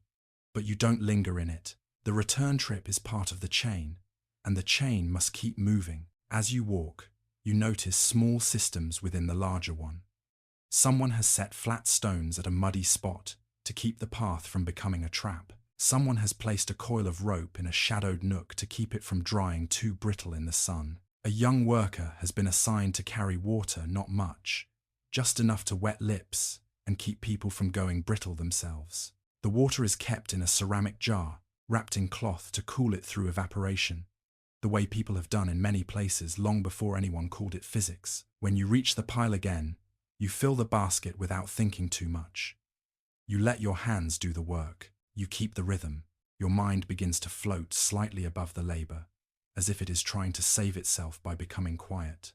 A: but you don't linger in it. The return trip is part of the chain, and the chain must keep moving. As you walk, you notice small systems within the larger one. Someone has set flat stones at a muddy spot to keep the path from becoming a trap. Someone has placed a coil of rope in a shadowed nook to keep it from drying too brittle in the sun. A young worker has been assigned to carry water, not much, just enough to wet lips and keep people from going brittle themselves. The water is kept in a ceramic jar, wrapped in cloth to cool it through evaporation, the way people have done in many places long before anyone called it physics. When you reach the pile again, you fill the basket without thinking too much. You let your hands do the work. You keep the rhythm. Your mind begins to float slightly above the labor, as if it is trying to save itself by becoming quiet.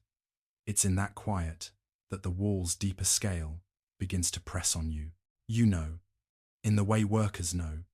A: It's in that quiet that the wall's deeper scale begins to press on you. You know, in the way workers know,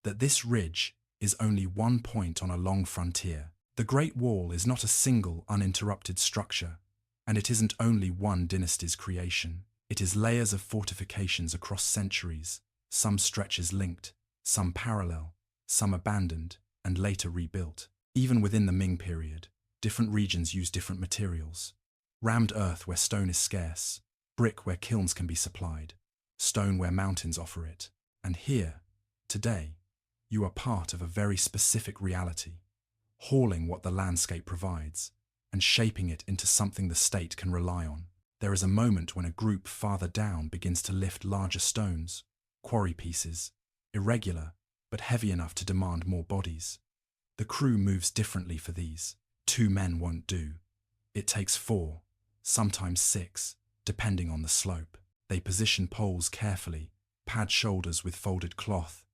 A: that this ridge is only one point on a long frontier. The Great Wall is not a single, uninterrupted structure, and it isn't only one dynasty's creation. It is layers of fortifications across centuries, some stretches linked, some parallel, some abandoned, and later rebuilt. Even within the Ming period, different regions use different materials. Rammed earth where stone is scarce, brick where kilns can be supplied, stone where mountains offer it. And here, today, you are part of a very specific reality, hauling what the landscape provides and shaping it into something the state can rely on. There is a moment when a group farther down begins to lift larger stones, quarry pieces, irregular but heavy enough to demand more bodies. The crew moves differently for these. 2 men won't do. It takes 4, sometimes 6, depending on the slope. They position poles carefully, pad shoulders with folded cloth,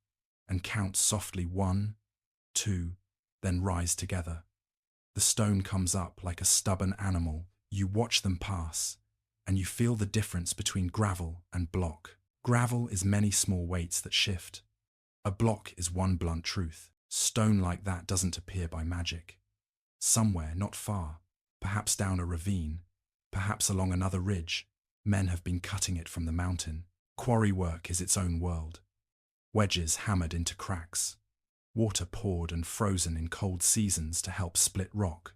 A: and count softly 1, 2, then rise together. The stone comes up like a stubborn animal. You watch them pass, and you feel the difference between gravel and block. Gravel is many small weights that shift. A block is one blunt truth. Stone like that doesn't appear by magic. Somewhere, not far, perhaps down a ravine, perhaps along another ridge, men have been cutting it from the mountain. Quarry work is its own world. Wedges hammered into cracks, water poured and frozen in cold seasons to help split rock,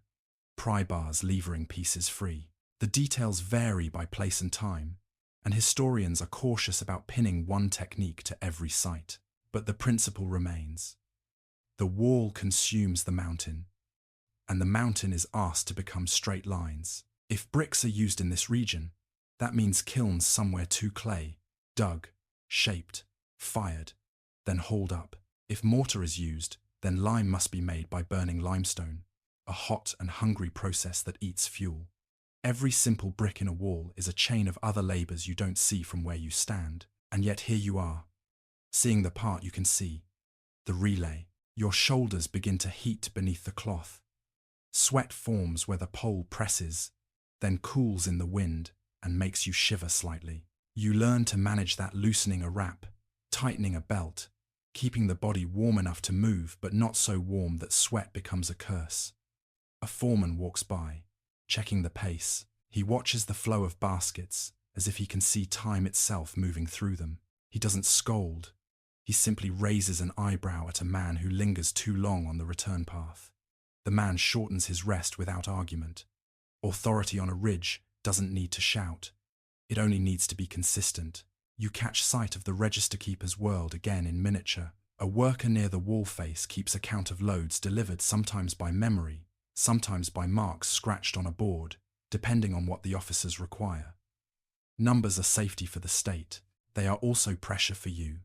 A: pry bars levering pieces free. The details vary by place and time, and historians are cautious about pinning one technique to every site. But the principle remains. The wall consumes the mountain, and the mountain is asked to become straight lines. If bricks are used in this region, that means kilns somewhere to clay, dug, shaped, fired, then hauled up. If mortar is used, then lime must be made by burning limestone, a hot and hungry process that eats fuel. Every simple brick in a wall is a chain of other labors you don't see from where you stand, and yet here you are, seeing the part you can see, the relay. Your shoulders begin to heat beneath the cloth. Sweat forms where the pole presses, then cools in the wind and makes you shiver slightly. You learn to manage that, loosening a wrap, tightening a belt, keeping the body warm enough to move but not so warm that sweat becomes a curse. A foreman walks by, checking the pace. He watches the flow of baskets as if he can see time itself moving through them. He doesn't scold. He simply raises an eyebrow at a man who lingers too long on the return path. The man shortens his rest without argument. Authority on a ridge doesn't need to shout. It only needs to be consistent. You catch sight of the register keeper's world again in miniature. A worker near the wall face keeps account of loads delivered, sometimes by memory, sometimes by marks scratched on a board, depending on what the officers require. Numbers are safety for the state. They are also pressure for you.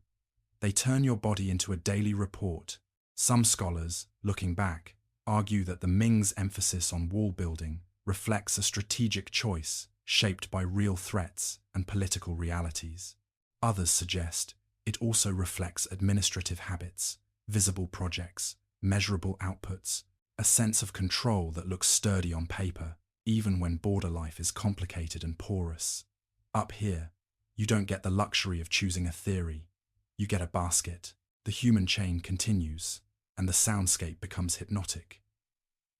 A: They turn your body into a daily report. Some scholars, looking back, argue that the Ming's emphasis on wall building reflects a strategic choice shaped by real threats and political realities. Others suggest it also reflects administrative habits, visible projects, measurable outputs, a sense of control that looks sturdy on paper, even when border life is complicated and porous. Up here, you don't get the luxury of choosing a theory. You get a basket. The human chain continues, and the soundscape becomes hypnotic.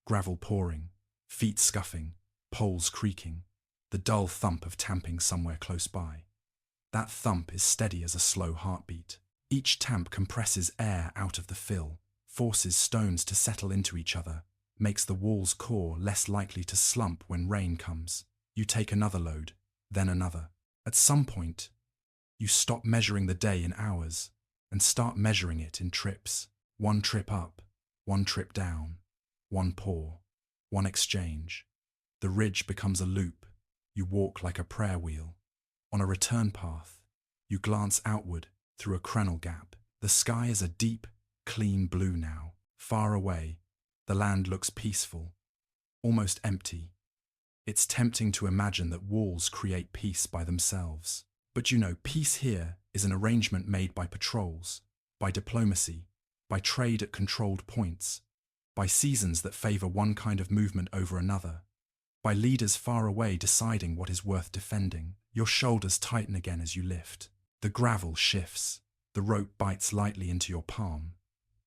A: Gravel pouring, feet scuffing, poles creaking, the dull thump of tamping somewhere close by. That thump is steady as a slow heartbeat. Each tamp compresses air out of the fill, forces stones to settle into each other, makes the wall's core less likely to slump when rain comes. You take another load, then another. At some point, you stop measuring the day in hours and start measuring it in trips. One trip up, one trip down, one pour, one exchange. The ridge becomes a loop. You walk like a prayer wheel. On a return path, you glance outward through a crenel gap. The sky is a deep, clean blue now. Far away, the land looks peaceful, almost empty. It's tempting to imagine that walls create peace by themselves. But you know, peace here is an arrangement made by patrols, by diplomacy, by trade at controlled points, by seasons that favor one kind of movement over another, by leaders far away deciding what is worth defending. Your shoulders tighten again as you lift. The gravel shifts. The rope bites lightly into your palm.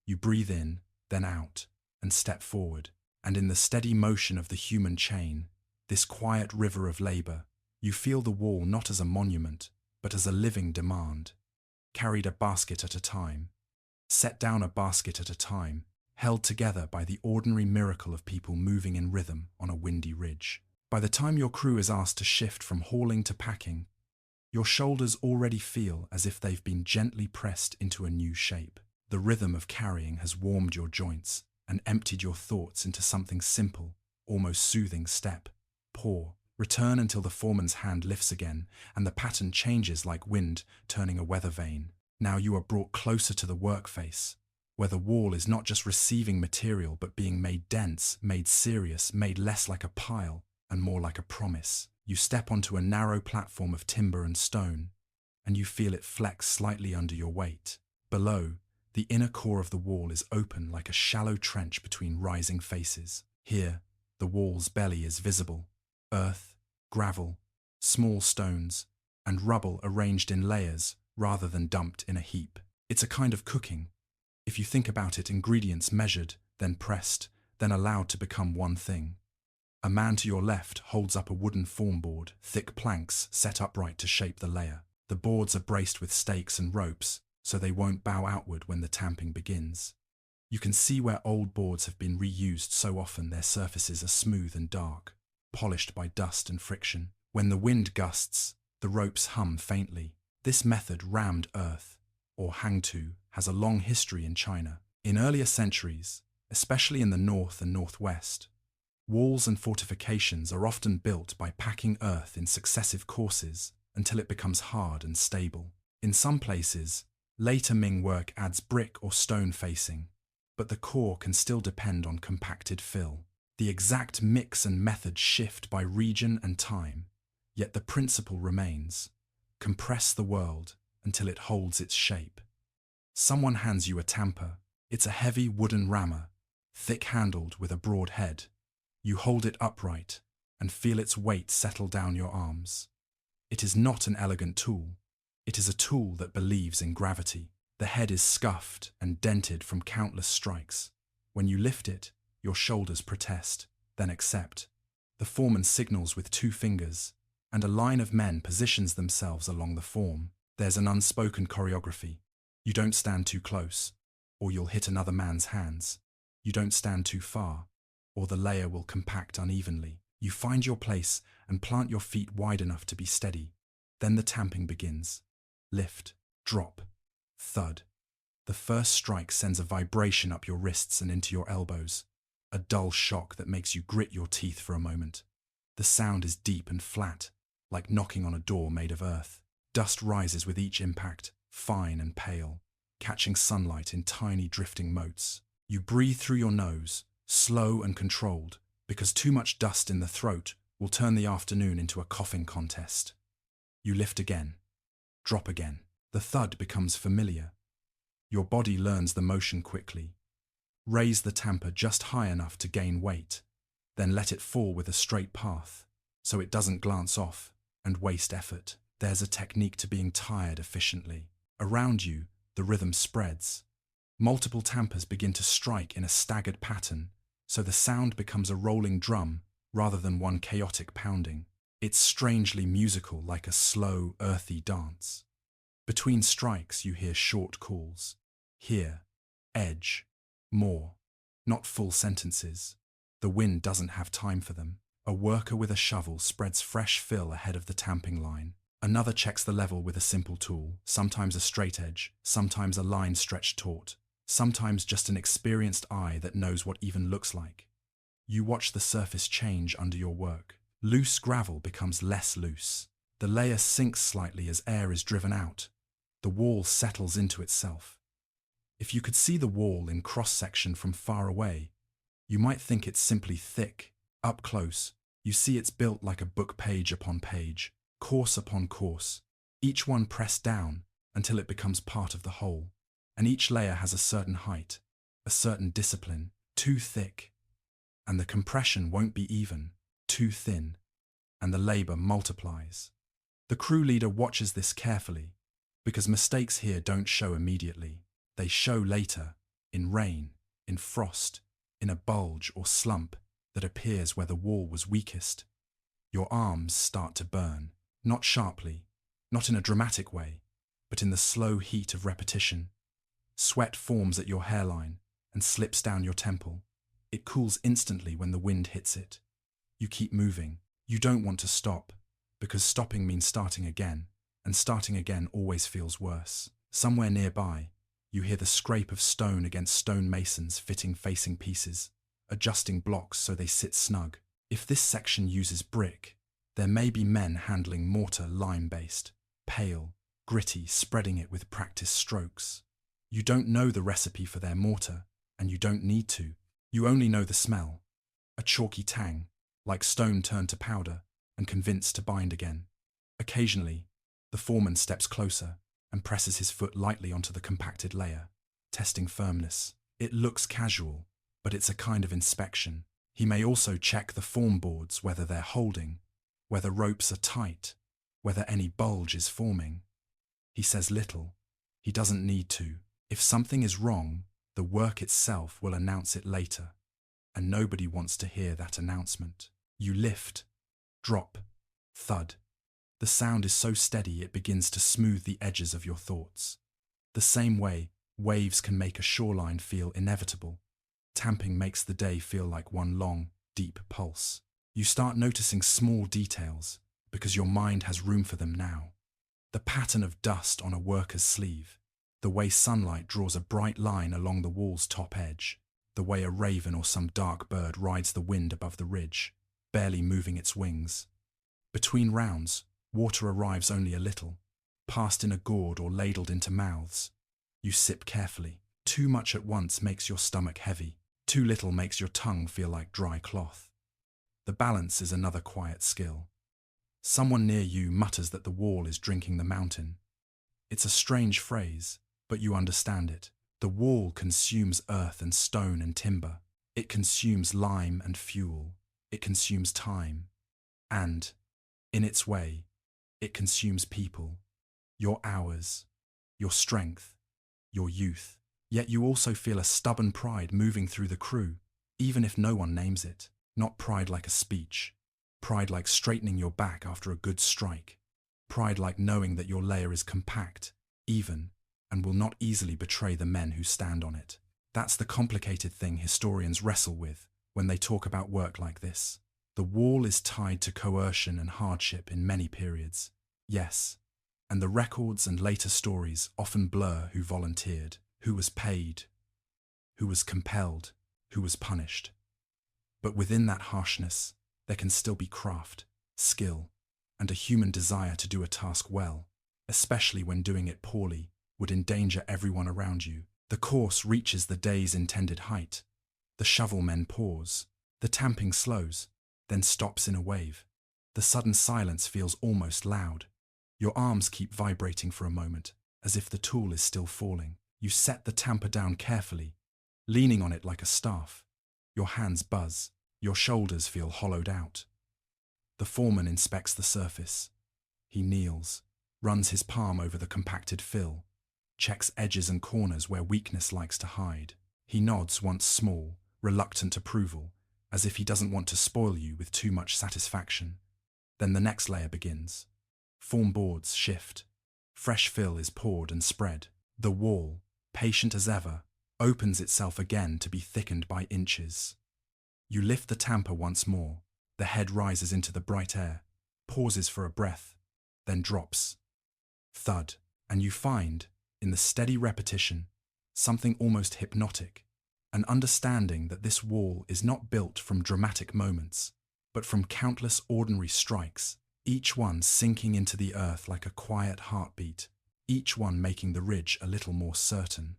A: You breathe in, then out, and step forward. And in the steady motion of the human chain, this quiet river of labor, you feel the wall not as a monument, but as a living demand. Carried a basket at a time. Set down a basket at a time, held together by the ordinary miracle of people moving in rhythm on a windy ridge. By the time your crew is asked to shift from hauling to packing, your shoulders already feel as if they've been gently pressed into a new shape. The rhythm of carrying has warmed your joints and emptied your thoughts into something simple, almost soothing. Step, pour, return until the foreman's hand lifts again and the pattern changes like wind turning a weather vane. Now you are brought closer to the work face, where the wall is not just receiving material but being made dense, made serious, made less like a pile and more like a promise. You step onto a narrow platform of timber and stone, and you feel it flex slightly under your weight. Below, the inner core of the wall is open like a shallow trench between rising faces. Here, the wall's belly is visible. Earth, gravel, small stones, and rubble arranged in layers rather than dumped in a heap. It's a kind of cooking. If you think about it, ingredients measured, then pressed, then allowed to become one thing. A man to your left holds up a wooden form board, thick planks set upright to shape the layer. The boards are braced with stakes and ropes, so they won't bow outward when the tamping begins. You can see where old boards have been reused so often their surfaces are smooth and dark, polished by dust and friction. When the wind gusts, the ropes hum faintly. This method, rammed earth, or hangtu, has a long history in China. In earlier centuries, especially in the north and northwest, walls and fortifications are often built by packing earth in successive courses until it becomes hard and stable. In some places, later Ming work adds brick or stone facing, but the core can still depend on compacted fill. The exact mix and method shift by region and time, yet the principle remains: compress the world until it holds its shape. Someone hands you a tamper. It's a heavy wooden rammer, thick-handled with a broad head. You hold it upright and feel its weight settle down your arms. It is not an elegant tool. It is a tool that believes in gravity. The head is scuffed and dented from countless strikes. When you lift it, your shoulders protest, then accept. The foreman signals with 2 fingers, and a line of men positions themselves along the form. There's an unspoken choreography. You don't stand too close, or you'll hit another man's hands. You don't stand too far, or the layer will compact unevenly. You find your place and plant your feet wide enough to be steady. Then the tamping begins. Lift, drop, thud. The first strike sends a vibration up your wrists and into your elbows, a dull shock that makes you grit your teeth for a moment. The sound is deep and flat, like knocking on a door made of earth. Dust rises with each impact, fine and pale, catching sunlight in tiny drifting motes. You breathe through your nose, slow and controlled, because too much dust in the throat will turn the afternoon into a coughing contest. You lift again, drop again. The thud becomes familiar. Your body learns the motion quickly. Raise the tamper just high enough to gain weight, then let it fall with a straight path, so it doesn't glance off and waste effort. There's a technique to being tired efficiently. Around you, the rhythm spreads. Multiple tampers begin to strike in a staggered pattern, so the sound becomes a rolling drum rather than one chaotic pounding. It's strangely musical, like a slow, earthy dance. Between strikes, you hear short calls. Here, edge, more. Not full sentences. The wind doesn't have time for them. A worker with a shovel spreads fresh fill ahead of the tamping line. Another checks the level with a simple tool, sometimes a straight edge, sometimes a line stretched taut, sometimes just an experienced eye that knows what even looks like. You watch the surface change under your work. Loose gravel becomes less loose. The layer sinks slightly as air is driven out. The wall settles into itself. If you could see the wall in cross-section from far away, you might think it's simply thick. Up close, you see it's built like a book, page upon page, course upon course, each one pressed down until it becomes part of the whole. And each layer has a certain height, a certain discipline. Too thick, and the compression won't be even. Too thin, and the labor multiplies. The crew leader watches this carefully, because mistakes here don't show immediately. They show later, in rain, in frost, in a bulge or slump that appears where the wall was weakest. Your arms start to burn, not sharply, not in a dramatic way, but in the slow heat of repetition. Sweat forms at your hairline and slips down your temple. It cools instantly when the wind hits it. You keep moving. You don't want to stop, because stopping means starting again, and starting again always feels worse. Somewhere nearby, you hear the scrape of stone against stone masons fitting facing pieces, adjusting blocks so they sit snug. If this section uses brick, there may be men handling mortar lime-based, pale, gritty, spreading it with practiced strokes. You don't know the recipe for their mortar, and you don't need to. You only know the smell, a chalky tang, like stone turned to powder and convinced to bind again. Occasionally, the foreman steps closer and presses his foot lightly onto the compacted layer, testing firmness. It looks casual, but it's a kind of inspection. He may also check the form boards, whether they're holding, whether ropes are tight, whether any bulge is forming. He says little. He doesn't need to. If something is wrong, the work itself will announce it later, and nobody wants to hear that announcement. You lift, drop, thud. The sound is so steady it begins to smooth the edges of your thoughts. The same way waves can make a shoreline feel inevitable, tamping makes the day feel like one long, deep pulse. You start noticing small details because your mind has room for them now. The pattern of dust on a worker's sleeve, the way sunlight draws a bright line along the wall's top edge, the way a raven or some dark bird rides the wind above the ridge, barely moving its wings. Between rounds, water arrives only a little, passed in a gourd or ladled into mouths. You sip carefully. Too much at once makes your stomach heavy. Too little makes your tongue feel like dry cloth. The balance is another quiet skill. Someone near you mutters that the wall is drinking the mountain. It's a strange phrase, but you understand it. The wall consumes earth and stone and timber. It consumes lime and fuel. It consumes time. And, in its way, it consumes people, your hours, your strength, your youth. Yet you also feel a stubborn pride moving through the crew, even if no one names it. Not pride like a speech. Pride like straightening your back after a good strike. Pride like knowing that your layer is compact, even, and will not easily betray the men who stand on it. That's the complicated thing historians wrestle with when they talk about work like this. The wall is tied to coercion and hardship in many periods. Yes, and the records and later stories often blur who volunteered, who was paid, who was compelled, who was punished. But within that harshness, there can still be craft, skill, and a human desire to do a task well, especially when doing it poorly would endanger everyone around you. The course reaches the day's intended height. The shovel men pause. The tamping slows, then stops in a wave. The sudden silence feels almost loud. Your arms keep vibrating for a moment, as if the tool is still falling. You set the tamper down carefully, leaning on it like a staff. Your hands buzz. Your shoulders feel hollowed out. The foreman inspects the surface. He kneels, runs his palm over the compacted fill, checks edges and corners where weakness likes to hide. He nods once small, reluctant approval, as if he doesn't want to spoil you with too much satisfaction. Then the next layer begins. Form boards shift. Fresh fill is poured and spread. The wall, patient as ever, opens itself again to be thickened by inches. You lift the tamper once more. The head rises into the bright air, pauses for a breath, then drops. Thud, and you find, in the steady repetition, something almost hypnotic, an understanding that this wall is not built from dramatic moments, but from countless ordinary strikes, each one sinking into the earth like a quiet heartbeat, each one making the ridge a little more certain.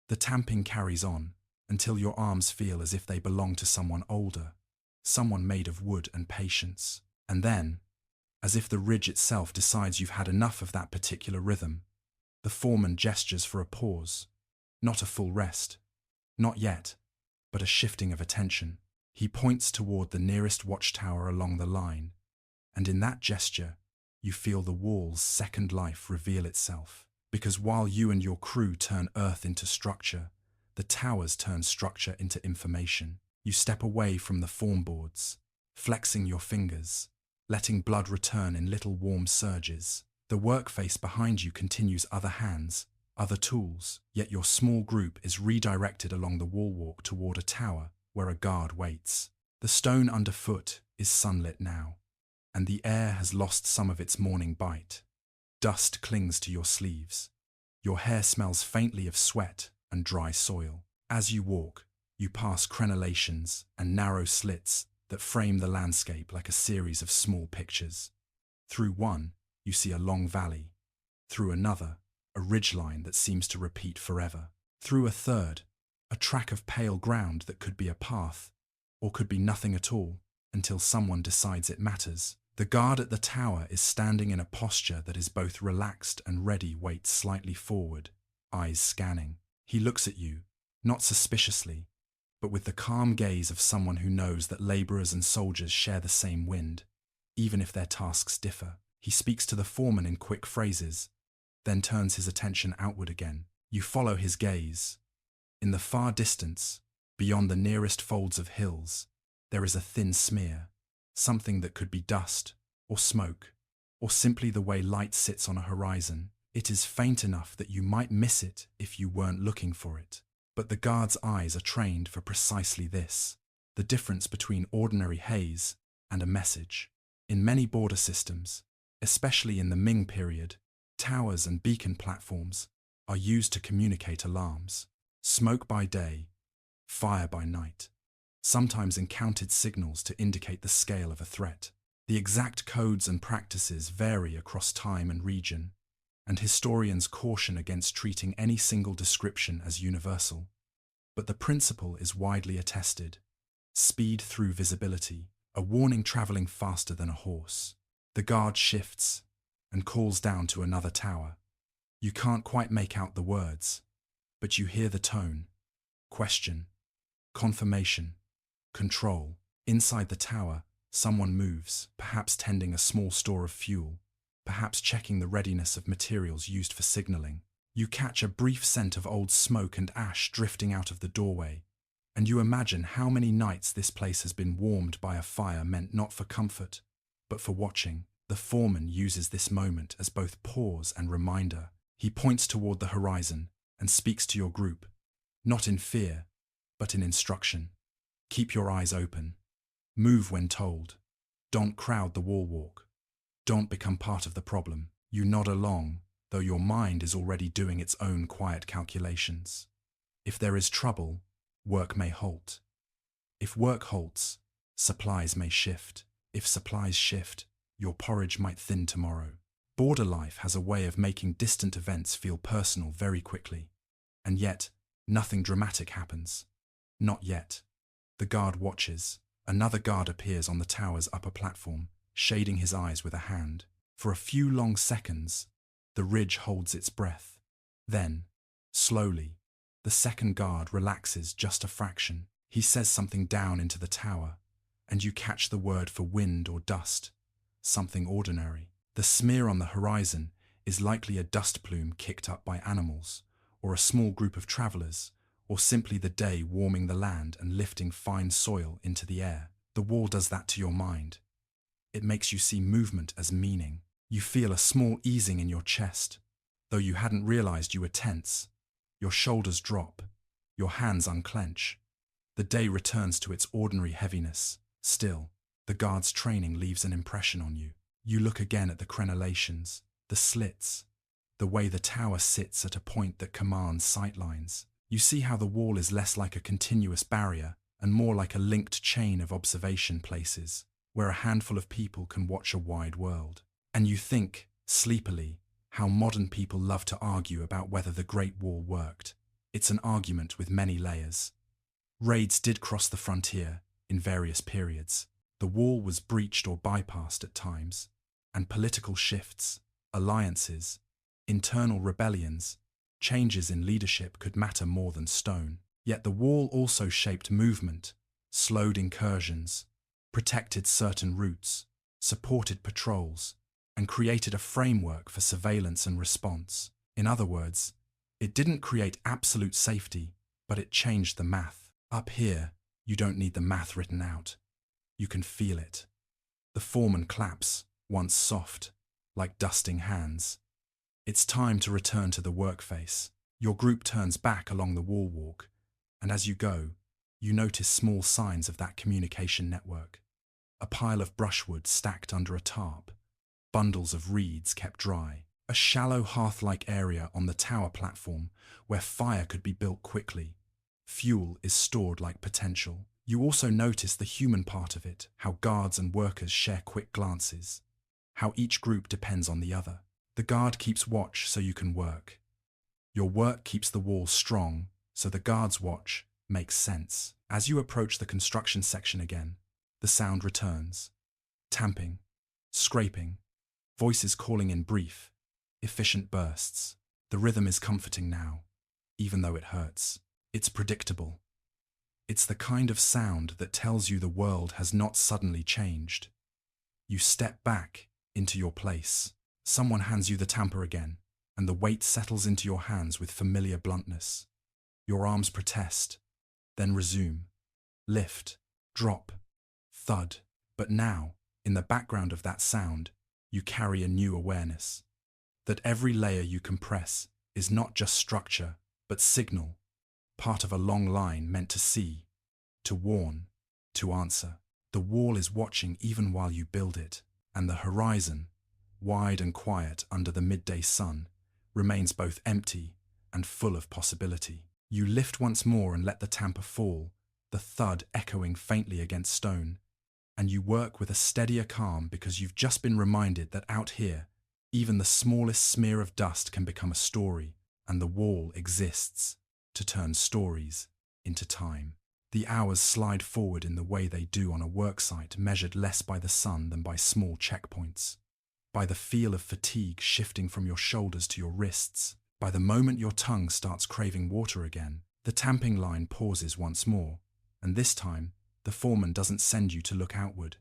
A: The tamping carries on, until your arms feel as if they belong to someone older, someone made of wood and patience. And then, as if the ridge itself decides you've had enough of that particular rhythm, the foreman gestures for a pause, not a full rest, not yet, but a shifting of attention. He points toward the nearest watchtower along the line, and in that gesture, you feel the wall's second life reveal itself. Because while you and your crew turn earth into structure, the towers turn structure into information. You step away from the form boards, flexing your fingers, letting blood return in little warm surges. The work face behind you continues, other hands, other tools, yet your small group is redirected along the wall walk toward a tower where a guard waits. The stone underfoot is sunlit now, and the air has lost some of its morning bite. Dust clings to your sleeves. Your hair smells faintly of sweat and dry soil. As you walk, you pass crenellations and narrow slits that frame the landscape like a series of small pictures. Through one, you see a long valley. Through another, a ridgeline that seems to repeat forever. Through a third, a track of pale ground that could be a path, or could be nothing at all, until someone decides it matters. The guard at the tower is standing in a posture that is both relaxed and ready, weight slightly forward, eyes scanning. He looks at you, not suspiciously, but with the calm gaze of someone who knows that laborers and soldiers share the same wind, even if their tasks differ. He speaks to the foreman in quick phrases, then turns his attention outward again. You follow his gaze. In the far distance, beyond the nearest folds of hills, there is a thin smear, something that could be dust, or smoke, or simply the way light sits on a horizon. It is faint enough that you might miss it if you weren't looking for it. But the guard's eyes are trained for precisely this, the difference between ordinary haze and a message. In many border systems, especially in the Ming period, towers and beacon platforms are used to communicate alarms. Smoke by day, fire by night, sometimes encountered signals to indicate the scale of a threat. The exact codes and practices vary across time and region, and historians caution against treating any single description as universal. But the principle is widely attested. Speed through visibility, a warning traveling faster than a horse. The guard shifts and calls down to another tower. You can't quite make out the words, but you hear the tone. Question, confirmation, control. Inside the tower, someone moves, perhaps tending a small store of fuel, perhaps checking the readiness of materials used for signaling. You catch a brief scent of old smoke and ash drifting out of the doorway, and you imagine how many nights this place has been warmed by a fire meant not for comfort, but for watching. The foreman uses this moment as both pause and reminder. He points toward the horizon and speaks to your group, not in fear, but in instruction. Keep your eyes open. Move when told. Don't crowd the wall walk. Don't become part of the problem. You nod along, though your mind is already doing its own quiet calculations. If there is trouble, work may halt. If work halts, supplies may shift. If supplies shift, your porridge might thin tomorrow. Border life has a way of making distant events feel personal very quickly. And yet, nothing dramatic happens. Not yet. The guard watches. Another guard appears on the tower's upper platform, shading his eyes with a hand. For a few long seconds, the ridge holds its breath. Then, slowly, the second guard relaxes just a fraction. He says something down into the tower, and you catch the word for wind or dust, something ordinary. The smear on the horizon is likely a dust plume kicked up by animals, or a small group of travelers, or simply the day warming the land and lifting fine soil into the air. The wall does that to your mind. It makes you see movement as meaning. You feel a small easing in your chest, though you hadn't realized you were tense. Your shoulders drop, your hands unclench. The day returns to its ordinary heaviness. Still, the guard's training leaves an impression on you. You look again at the crenellations, the slits, the way the tower sits at a point that commands sightlines. You see how the wall is less like a continuous barrier and more like a linked chain of observation places, where a handful of people can watch a wide world. And you think, sleepily, how modern people love to argue about whether the Great Wall worked. It's an argument with many layers. Raids did cross the frontier in various periods. The wall was breached or bypassed at times, and political shifts, alliances, internal rebellions, changes in leadership could matter more than stone. Yet the wall also shaped movement, slowed incursions, protected certain routes, supported patrols, and created a framework for surveillance and response. In other words, it didn't create absolute safety, but it changed the math. Up here, you don't need the math written out. You can feel it. The foreman claps, once soft, like dusting hands. It's time to return to the work face. Your group turns back along the wall walk, and as you go, you notice small signs of that communication network. A pile of brushwood stacked under a tarp, bundles of reeds kept dry, a shallow hearth-like area on the tower platform where fire could be built quickly. Fuel is stored like potential. You also notice the human part of it, how guards and workers share quick glances, how each group depends on the other. The guard keeps watch so you can work. Your work keeps the wall strong, so the guard's watch makes sense. As you approach the construction section again, the sound returns. Tamping, scraping, voices calling in brief, efficient bursts. The rhythm is comforting now, even though it hurts. It's predictable. It's the kind of sound that tells you the world has not suddenly changed. You step back into your place. Someone hands you the tamper again, and the weight settles into your hands with familiar bluntness. Your arms protest, then resume. Lift, drop, thud. But now, in the background of that sound, you carry a new awareness. That every layer you compress is not just structure, but signal, part of a long line meant to see, to warn, to answer. The wall is watching even while you build it, and the horizon, wide and quiet under the midday sun, remains both empty and full of possibility. You lift once more and let the tamper fall, the thud echoing faintly against stone, and you work with a steadier calm because you've just been reminded that out here, even the smallest smear of dust can become a story, and the wall exists to turn stories into time. The hours slide forward in the way they do on a worksite measured less by the sun than by small checkpoints, by the feel of fatigue shifting from your shoulders to your wrists. By the moment your tongue starts craving water again, the tamping line pauses once more, and this time, the foreman doesn't send you to look outward.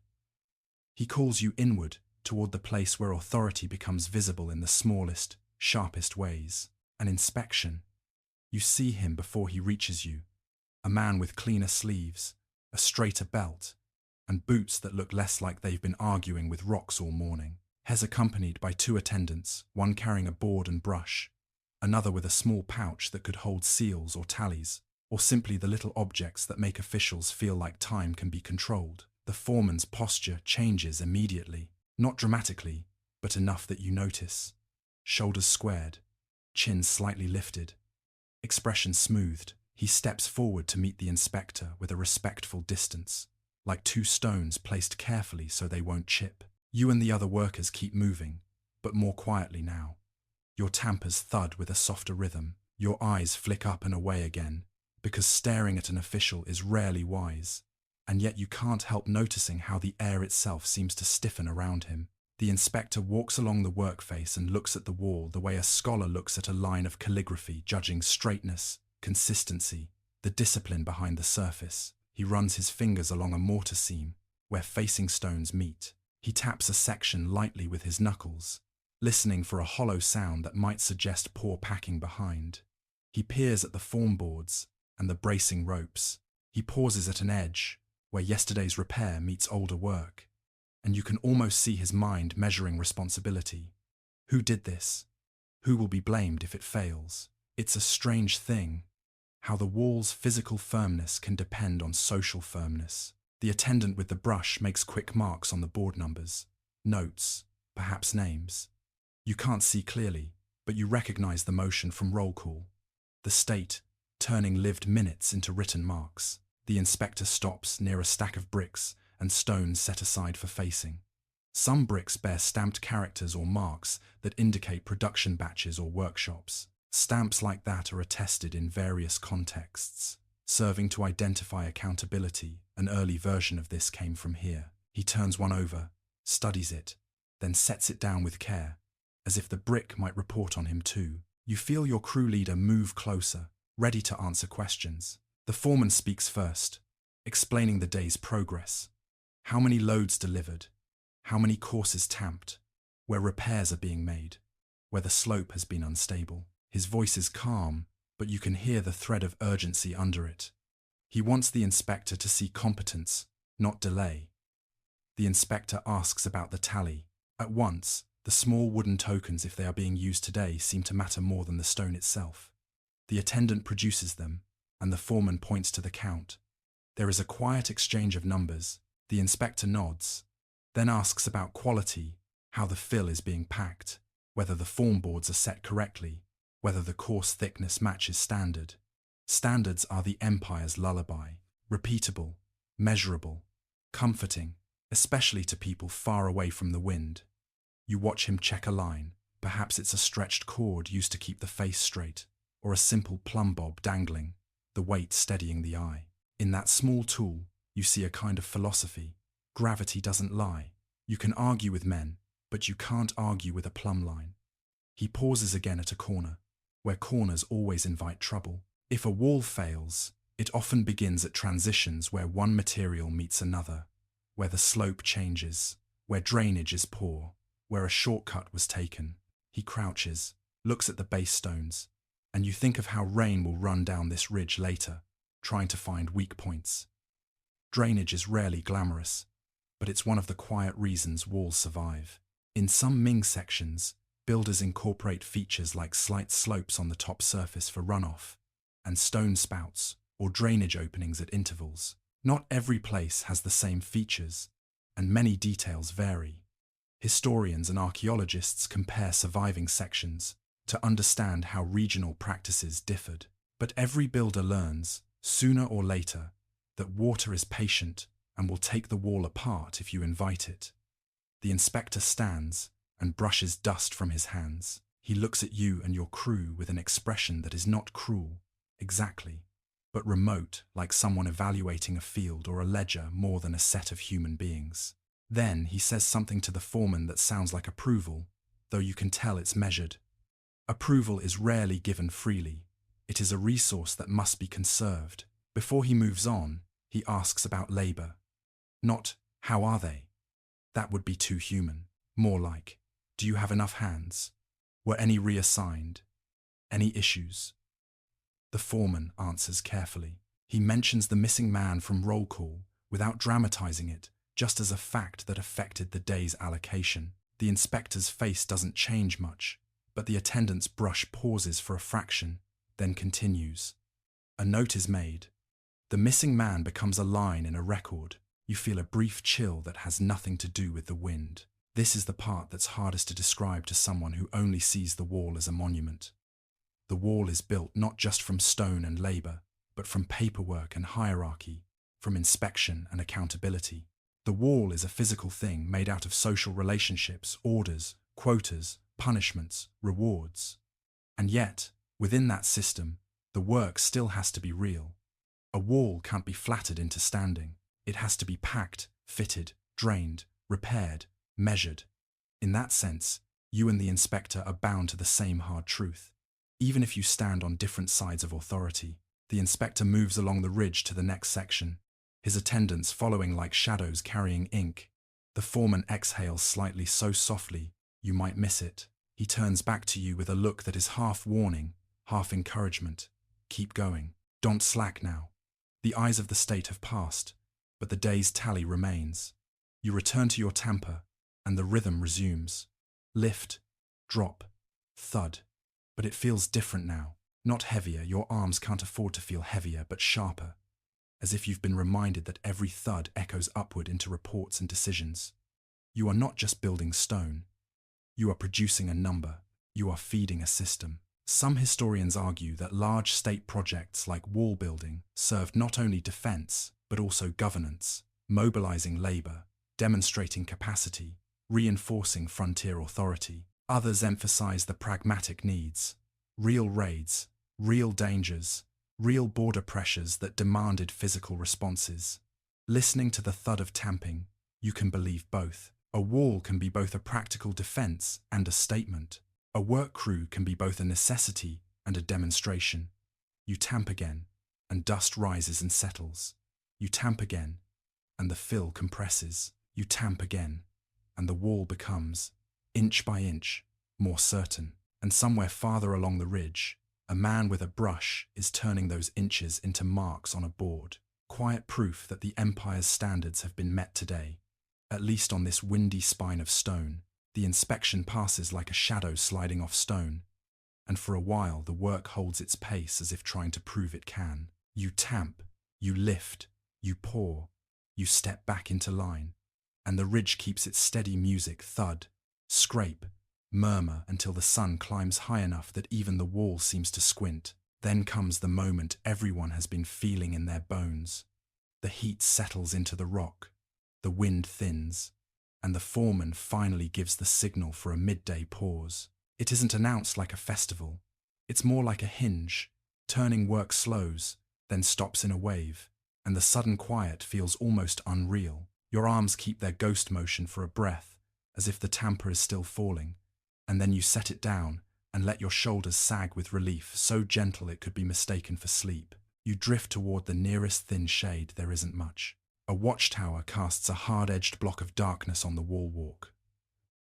A: He calls you inward, toward the place where authority becomes visible in the smallest, sharpest ways. An inspection. You see him before he reaches you, a man with cleaner sleeves, a straighter belt, and boots that look less like they've been arguing with rocks all morning. He's accompanied by two attendants, one carrying a board and brush, another with a small pouch that could hold seals or tallies, or simply the little objects that make officials feel like time can be controlled. The foreman's posture changes immediately, not dramatically, but enough that you notice. Shoulders squared, chin slightly lifted, expression smoothed. He steps forward to meet the inspector with a respectful distance, like two stones placed carefully so they won't chip. You and the other workers keep moving, but more quietly now. Your tampers thud with a softer rhythm. Your eyes flick up and away again, because staring at an official is rarely wise. And yet you can't help noticing how the air itself seems to stiffen around him. The inspector walks along the workface and looks at the wall the way a scholar looks at a line of calligraphy, judging straightness, consistency, the discipline behind the surface. He runs his fingers along a mortar seam, where facing stones meet. He taps a section lightly with his knuckles, listening for a hollow sound that might suggest poor packing behind. He peers at the form boards and the bracing ropes. He pauses at an edge, where yesterday's repair meets older work, and you can almost see his mind measuring responsibility. Who did this? Who will be blamed if it fails? It's a strange thing, how the wall's physical firmness can depend on social firmness. The attendant with the brush makes quick marks on the board numbers, notes, perhaps names. You can't see clearly, but you recognize the motion from roll call. The state, turning lived minutes into written marks. The inspector stops near a stack of bricks and stones set aside for facing. Some bricks bear stamped characters or marks that indicate production batches or workshops. Stamps like that are attested in various contexts, serving to identify accountability. An early version of this came from here. He turns one over, studies it, then sets it down with care, as if the brick might report on him too. You feel your crew leader move closer, ready to answer questions. The foreman speaks first, explaining the day's progress. How many loads delivered? How many courses tamped? Where repairs are being made? Where the slope has been unstable? His voice is calm, but you can hear the thread of urgency under it. He wants the inspector to see competence, not delay. The inspector asks about the tally. At once, the small wooden tokens, if they are being used today, seem to matter more than the stone itself. The attendant produces them, and the foreman points to the count. There is a quiet exchange of numbers. The inspector nods, then asks about quality, how the fill is being packed, whether the form boards are set correctly, whether the course thickness matches standard. Standards are the empire's lullaby, repeatable, measurable, comforting, especially to people far away from the wind. You watch him check a line. Perhaps it's a stretched cord used to keep the face straight, or a simple plumb bob dangling, the weight steadying the eye. In that small tool, you see a kind of philosophy. Gravity doesn't lie. You can argue with men, but you can't argue with a plumb line. He pauses again at a corner, where corners always invite trouble. If a wall fails, it often begins at transitions where one material meets another, where the slope changes, where drainage is poor, where a shortcut was taken. He crouches, looks at the base stones, and you think of how rain will run down this ridge later, trying to find weak points. Drainage is rarely glamorous, but it's one of the quiet reasons walls survive. In some Ming sections, builders incorporate features like slight slopes on the top surface for runoff, and stone spouts or drainage openings at intervals. Not every place has the same features, and many details vary. Historians and archaeologists compare surviving sections to understand how regional practices differed. But every builder learns, sooner or later, that water is patient and will take the wall apart if you invite it. The inspector stands and brushes dust from his hands. He looks at you and your crew with an expression that is not cruel, exactly, but remote, like someone evaluating a field or a ledger more than a set of human beings. Then he says something to the foreman that sounds like approval, though you can tell it's measured. Approval is rarely given freely. It is a resource that must be conserved. Before he moves on, he asks about labor. Not, how are they? That would be too human. More like, do you have enough hands? Were any reassigned? Any issues? The foreman answers carefully. He mentions the missing man from roll call without dramatizing it, just as a fact that affected the day's allocation. The inspector's face doesn't change much, but the attendant's brush pauses for a fraction, then continues. A note is made. The missing man becomes a line in a record. You feel a brief chill that has nothing to do with the wind. This is the part that's hardest to describe to someone who only sees the wall as a monument. The wall is built not just from stone and labor, but from paperwork and hierarchy, from inspection and accountability. The wall is a physical thing made out of social relationships, orders, quotas, punishments, rewards. And yet, within that system, the work still has to be real. A wall can't be flattered into standing. It has to be packed, fitted, drained, repaired, measured. In that sense, you and the inspector are bound to the same hard truth. Even if you stand on different sides of authority, the inspector moves along the ridge to the next section, his attendants following like shadows carrying ink. The foreman exhales slightly, so softly you might miss it. He turns back to you with a look that is half warning, half encouragement. Keep going. Don't slack now. The eyes of the state have passed, but the day's tally remains. You return to your tamper, and the rhythm resumes. Lift, drop, thud. But it feels different now. Not heavier, your arms can't afford to feel heavier, but sharper. As if you've been reminded that every thud echoes upward into reports and decisions. You are not just building stone. You are producing a number. You are feeding a system. Some historians argue that large state projects like wall building served not only defense, but also governance, mobilizing labor, demonstrating capacity, reinforcing frontier authority. Others emphasize the pragmatic needs, real raids, real dangers, real border pressures that demanded physical responses. Listening to the thud of tamping, you can believe both. A wall can be both a practical defense and a statement. A work crew can be both a necessity and a demonstration. You tamp again, and dust rises and settles. You tamp again, and the fill compresses. You tamp again, and the wall becomes, inch by inch, more certain. And somewhere farther along the ridge, a man with a brush is turning those inches into marks on a board. Quiet proof that the Empire's standards have been met today, at least on this windy spine of stone. The inspection passes like a shadow sliding off stone, and for a while the work holds its pace as if trying to prove it can. You tamp, you lift, you pour, you step back into line, and the ridge keeps its steady music thud, scrape, murmur until the sun climbs high enough that even the wall seems to squint. Then comes the moment everyone has been feeling in their bones. The heat settles into the rock, the wind thins, and the foreman finally gives the signal for a midday pause. It isn't announced like a festival. It's more like a hinge. Turning work slows, then stops in a wave, and the sudden quiet feels almost unreal. Your arms keep their ghost motion for a breath, as if the tamper is still falling, and then you set it down and let your shoulders sag with relief, so gentle it could be mistaken for sleep. You drift toward the nearest thin shade. There isn't much. A watchtower casts a hard-edged block of darkness on the wall walk.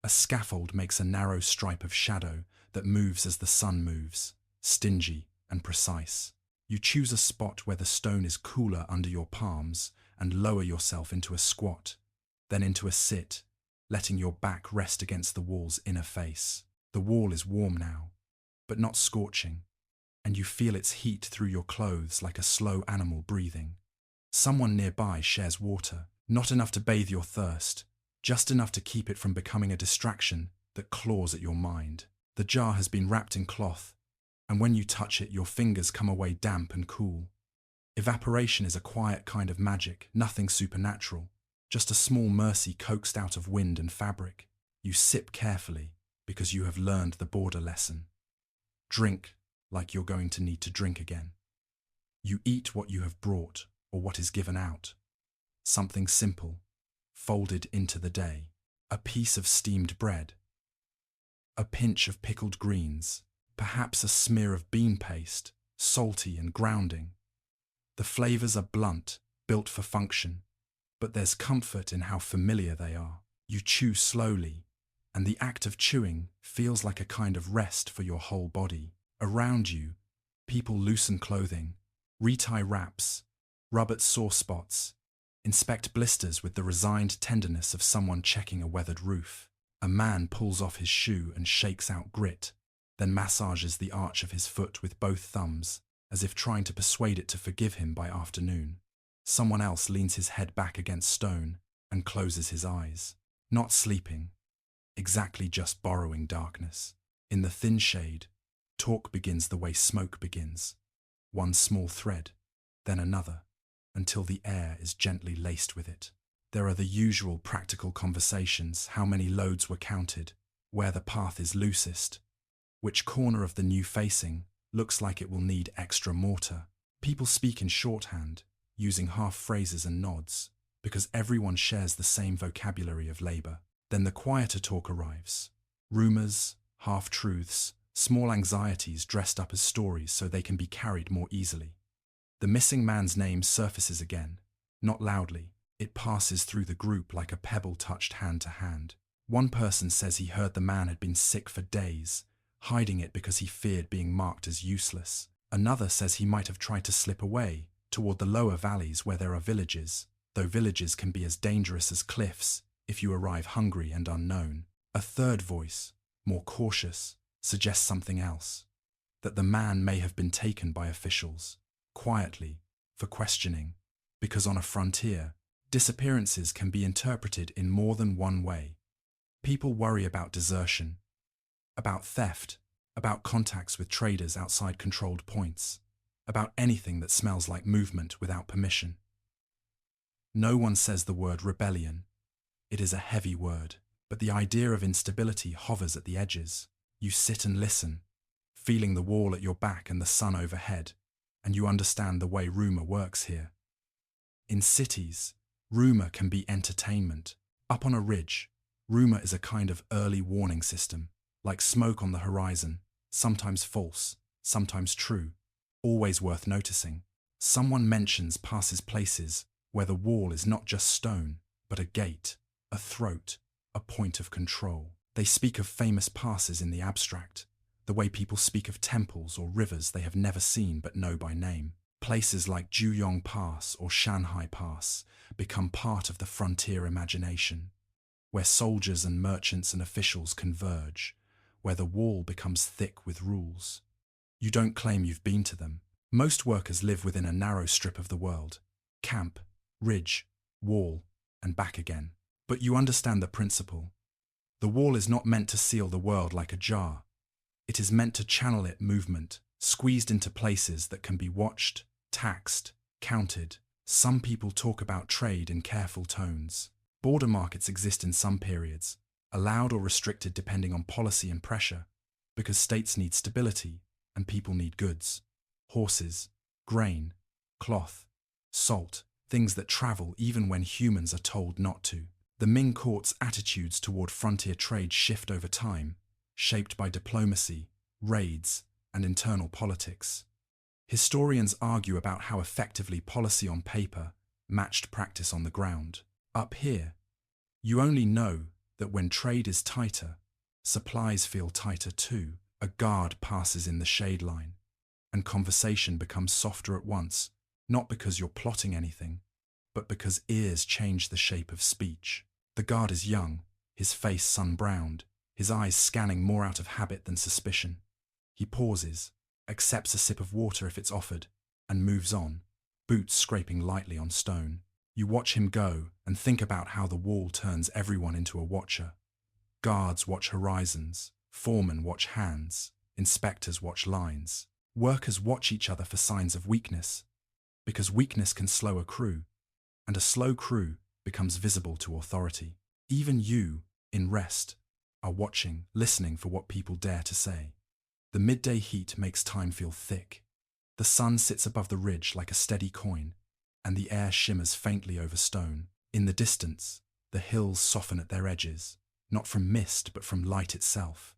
A: A scaffold makes a narrow stripe of shadow that moves as the sun moves, stingy and precise. You choose a spot where the stone is cooler under your palms and lower yourself into a squat, then into a sit, letting your back rest against the wall's inner face. The wall is warm now, but not scorching, and you feel its heat through your clothes like a slow animal breathing. Someone nearby shares water, not enough to bathe your thirst, just enough to keep it from becoming a distraction that claws at your mind. The jar has been wrapped in cloth, and when you touch it, your fingers come away damp and cool. Evaporation is a quiet kind of magic, nothing supernatural, just a small mercy coaxed out of wind and fabric. You sip carefully, because you have learned the border lesson. Drink like you're going to need to drink again. You eat what you have brought, or what is given out. Something simple, folded into the day. A piece of steamed bread. A pinch of pickled greens, perhaps a smear of bean paste, salty and grounding. The flavors are blunt, built for function, but there's comfort in how familiar they are. You chew slowly, and the act of chewing feels like a kind of rest for your whole body. Around you, people loosen clothing, retie wraps, rub at sore spots, inspect blisters with the resigned tenderness of someone checking a weathered roof. A man pulls off his shoe and shakes out grit, then massages the arch of his foot with both thumbs, as if trying to persuade it to forgive him by afternoon. Someone else leans his head back against stone and closes his eyes. Not sleeping, exactly just borrowing darkness. In the thin shade, talk begins the way smoke begins. One small thread, then another, until the air is gently laced with it. There are the usual practical conversations: how many loads were counted, where the path is loosest, which corner of the new facing looks like it will need extra mortar. People speak in shorthand, using half phrases and nods, because everyone shares the same vocabulary of labor. Then the quieter talk arrives. Rumors, half-truths, small anxieties dressed up as stories so they can be carried more easily. The missing man's name surfaces again, not loudly. It passes through the group like a pebble touched hand to hand. One person says he heard the man had been sick for days, hiding it because he feared being marked as useless. Another says he might have tried to slip away, toward the lower valleys where there are villages, though villages can be as dangerous as cliffs if you arrive hungry and unknown. A third voice, more cautious, suggests something else, that the man may have been taken by officials, quietly, for questioning, because on a frontier, disappearances can be interpreted in more than one way. People worry about desertion, about theft, about contacts with traders outside controlled points, about anything that smells like movement without permission. No one says the word rebellion. It is a heavy word, but the idea of instability hovers at the edges. You sit and listen, feeling the wall at your back and the sun overhead, and you understand the way rumor works here. In cities, rumor can be entertainment. Up on a ridge, rumor is a kind of early warning system, like smoke on the horizon, sometimes false, sometimes true, always worth noticing. Someone mentions passes places where the wall is not just stone, but a gate, a throat, a point of control. They speak of famous passes in the abstract, the way people speak of temples or rivers they have never seen but know by name. Places like Juyong Pass or Shanhai Pass become part of the frontier imagination, where soldiers and merchants and officials converge, where the wall becomes thick with rules. You don't claim you've been to them. Most workers live within a narrow strip of the world: camp, ridge, wall, and back again. But you understand the principle. The wall is not meant to seal the world like a jar. It is meant to channel it movement, squeezed into places that can be watched, taxed, counted. Some people talk about trade in careful tones. Border markets exist in some periods, allowed or restricted depending on policy and pressure, because states need stability and people need goods. Horses, grain, cloth, salt, things that travel even when humans are told not to. The Ming court's attitudes toward frontier trade shift over time, shaped by diplomacy, raids, and internal politics. Historians argue about how effectively policy on paper matched practice on the ground. Up here, you only know that when trade is tighter, supplies feel tighter too. A guard passes in the shade line, and conversation becomes softer at once, not because you're plotting anything, but because ears change the shape of speech. The guard is young, his face sun-browned, his eyes scanning more out of habit than suspicion. He pauses, accepts a sip of water if it's offered, and moves on, boots scraping lightly on stone. You watch him go and think about how the wall turns everyone into a watcher. Guards watch horizons, foremen watch hands, inspectors watch lines. Workers watch each other for signs of weakness, because weakness can slow a crew, and a slow crew becomes visible to authority. Even you, in rest, are watching, listening for what people dare to say. The midday heat makes time feel thick. The sun sits above the ridge like a steady coin, and the air shimmers faintly over stone. In the distance, the hills soften at their edges, not from mist but from light itself.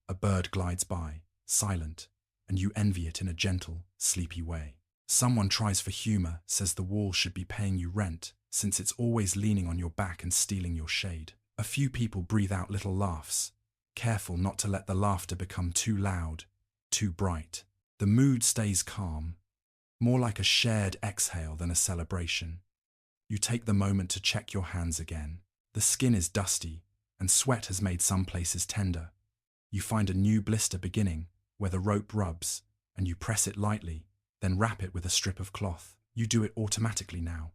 A: A bird glides by, silent, and you envy it in a gentle, sleepy way. Someone tries for humor, says the wall should be paying you rent, since it's always leaning on your back and stealing your shade. A few people breathe out little laughs, careful not to let the laughter become too loud, too bright. The mood stays calm, more like a shared exhale than a celebration. You take the moment to check your hands again. The skin is dusty, and sweat has made some places tender. You find a new blister beginning, where the rope rubs, and you press it lightly, then wrap it with a strip of cloth. You do it automatically now,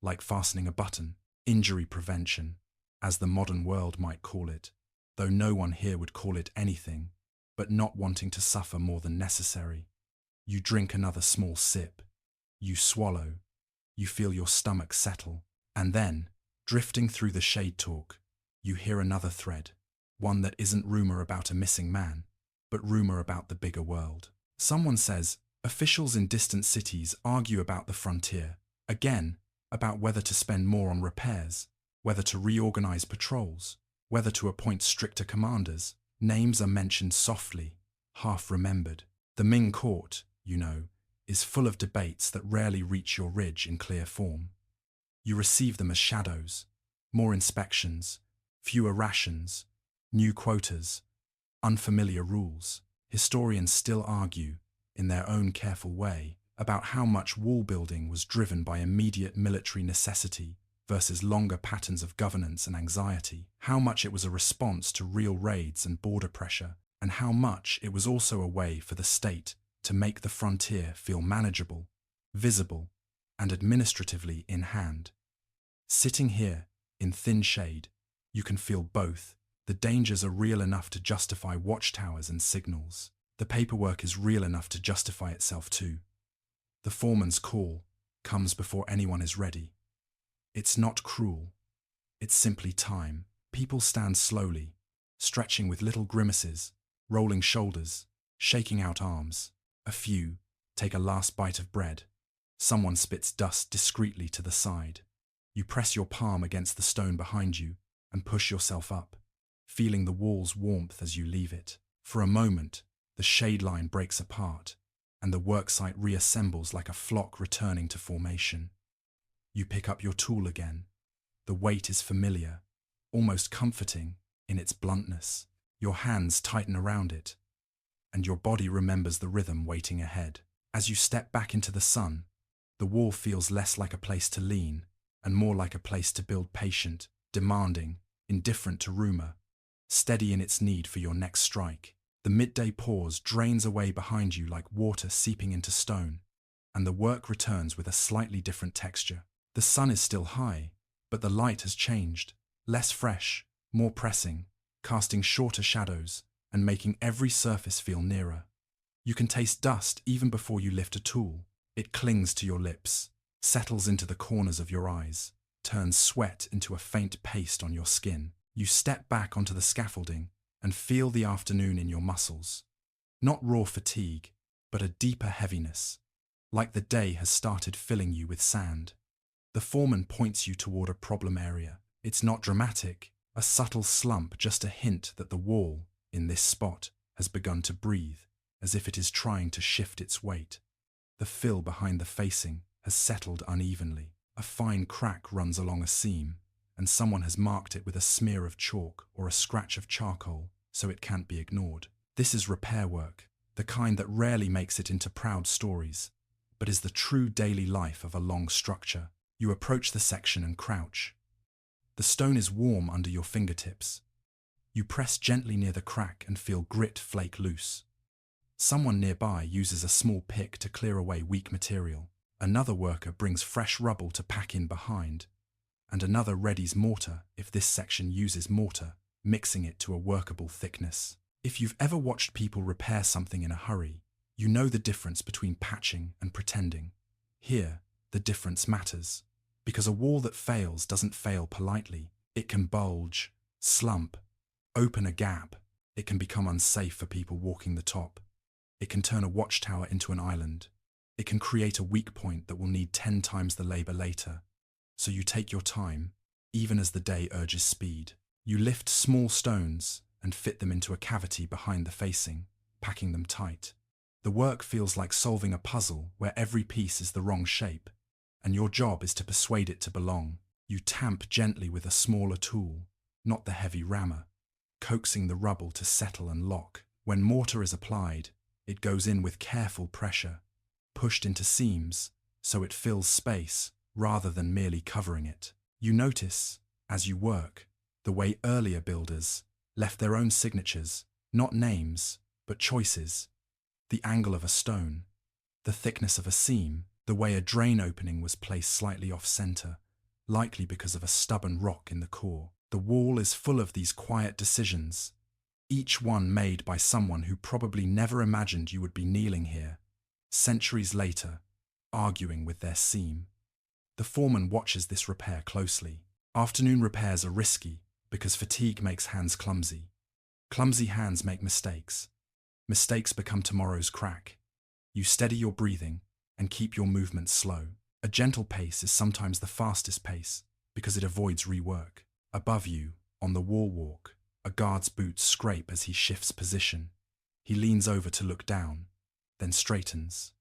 A: like fastening a button, injury prevention, as the modern world might call it, though no one here would call it anything, but not wanting to suffer more than necessary. You drink another small sip. You swallow. You feel your stomach settle. And then, drifting through the shade talk, you hear another thread, one that isn't rumor about a missing man, but rumor about the bigger world. Someone says, officials in distant cities argue about the frontier, again, about whether to spend more on repairs, whether to reorganize patrols, whether to appoint stricter commanders. Names are mentioned softly, half remembered. The Ming court, you know, is full of debates that rarely reach your ridge in clear form. You receive them as shadows, more inspections, fewer rations, new quotas, unfamiliar rules. Historians still argue, in their own careful way, about how much wall building was driven by immediate military necessity versus longer patterns of governance and anxiety, how much it was a response to real raids and border pressure, and how much it was also a way for the state to make the frontier feel manageable, visible, and administratively in hand. Sitting here, in thin shade, you can feel both. The dangers are real enough to justify watchtowers and signals. The paperwork is real enough to justify itself too. The foreman's call comes before anyone is ready. It's not cruel. It's simply time. People stand slowly, stretching with little grimaces, rolling shoulders, shaking out arms. A few take a last bite of bread. Someone spits dust discreetly to the side. You press your palm against the stone behind you and push yourself up, feeling the wall's warmth as you leave it. For a moment, the shade line breaks apart, and the worksite reassembles like a flock returning to formation. You pick up your tool again. The weight is familiar, almost comforting in its bluntness. Your hands tighten around it, and your body remembers the rhythm waiting ahead. As you step back into the sun, the wall feels less like a place to lean and more like a place to build, patient, demanding, indifferent to rumor, steady in its need for your next strike. The midday pause drains away behind you like water seeping into stone, and the work returns with a slightly different texture. The sun is still high, but the light has changed, less fresh, more pressing, casting shorter shadows and making every surface feel nearer. You can taste dust even before you lift a tool. It clings to your lips, settles into the corners of your eyes, turns sweat into a faint paste on your skin. You step back onto the scaffolding and feel the afternoon in your muscles. Not raw fatigue, but a deeper heaviness, like the day has started filling you with sand. The foreman points you toward a problem area. It's not dramatic, a subtle slump, just a hint that the wall, in this spot, has begun to breathe, as if it is trying to shift its weight. The fill behind the facing has settled unevenly. A fine crack runs along a seam, and someone has marked it with a smear of chalk or a scratch of charcoal, so it can't be ignored. This is repair work, the kind that rarely makes it into proud stories, but is the true daily life of a long structure. You approach the section and crouch. The stone is warm under your fingertips. You press gently near the crack and feel grit flake loose. Someone nearby uses a small pick to clear away weak material. Another worker brings fresh rubble to pack in behind, and another readies mortar if this section uses mortar, mixing it to a workable thickness. If you've ever watched people repair something in a hurry, you know the difference between patching and pretending. Here, the difference matters, because a wall that fails doesn't fail politely. It can bulge, slump, open a gap. It can become unsafe for people walking the top. It can turn a watchtower into an island. It can create a weak point that will need 10 times the labor later. So you take your time, even as the day urges speed. You lift small stones and fit them into a cavity behind the facing, packing them tight. The work feels like solving a puzzle where every piece is the wrong shape, and your job is to persuade it to belong. You tamp gently with a smaller tool, not the heavy rammer, coaxing the rubble to settle and lock. When mortar is applied, it goes in with careful pressure, pushed into seams so it fills space rather than merely covering it. You notice, as you work, the way earlier builders left their own signatures, not names, but choices. The angle of a stone, the thickness of a seam, The way a drain opening was placed slightly off-center, likely because of a stubborn rock in the core. The wall is full of these quiet decisions, each one made by someone who probably never imagined you would be kneeling here, centuries later, arguing with their seam. The foreman watches this repair closely. Afternoon repairs are risky because fatigue makes hands clumsy. Clumsy hands make mistakes. Mistakes become tomorrow's crack. You steady your breathing and keep your movements slow. A gentle pace is sometimes the fastest pace because it avoids rework. Above you, on the wall walk, a guard's boots scrape as he shifts position. He leans over to look down, then straightens.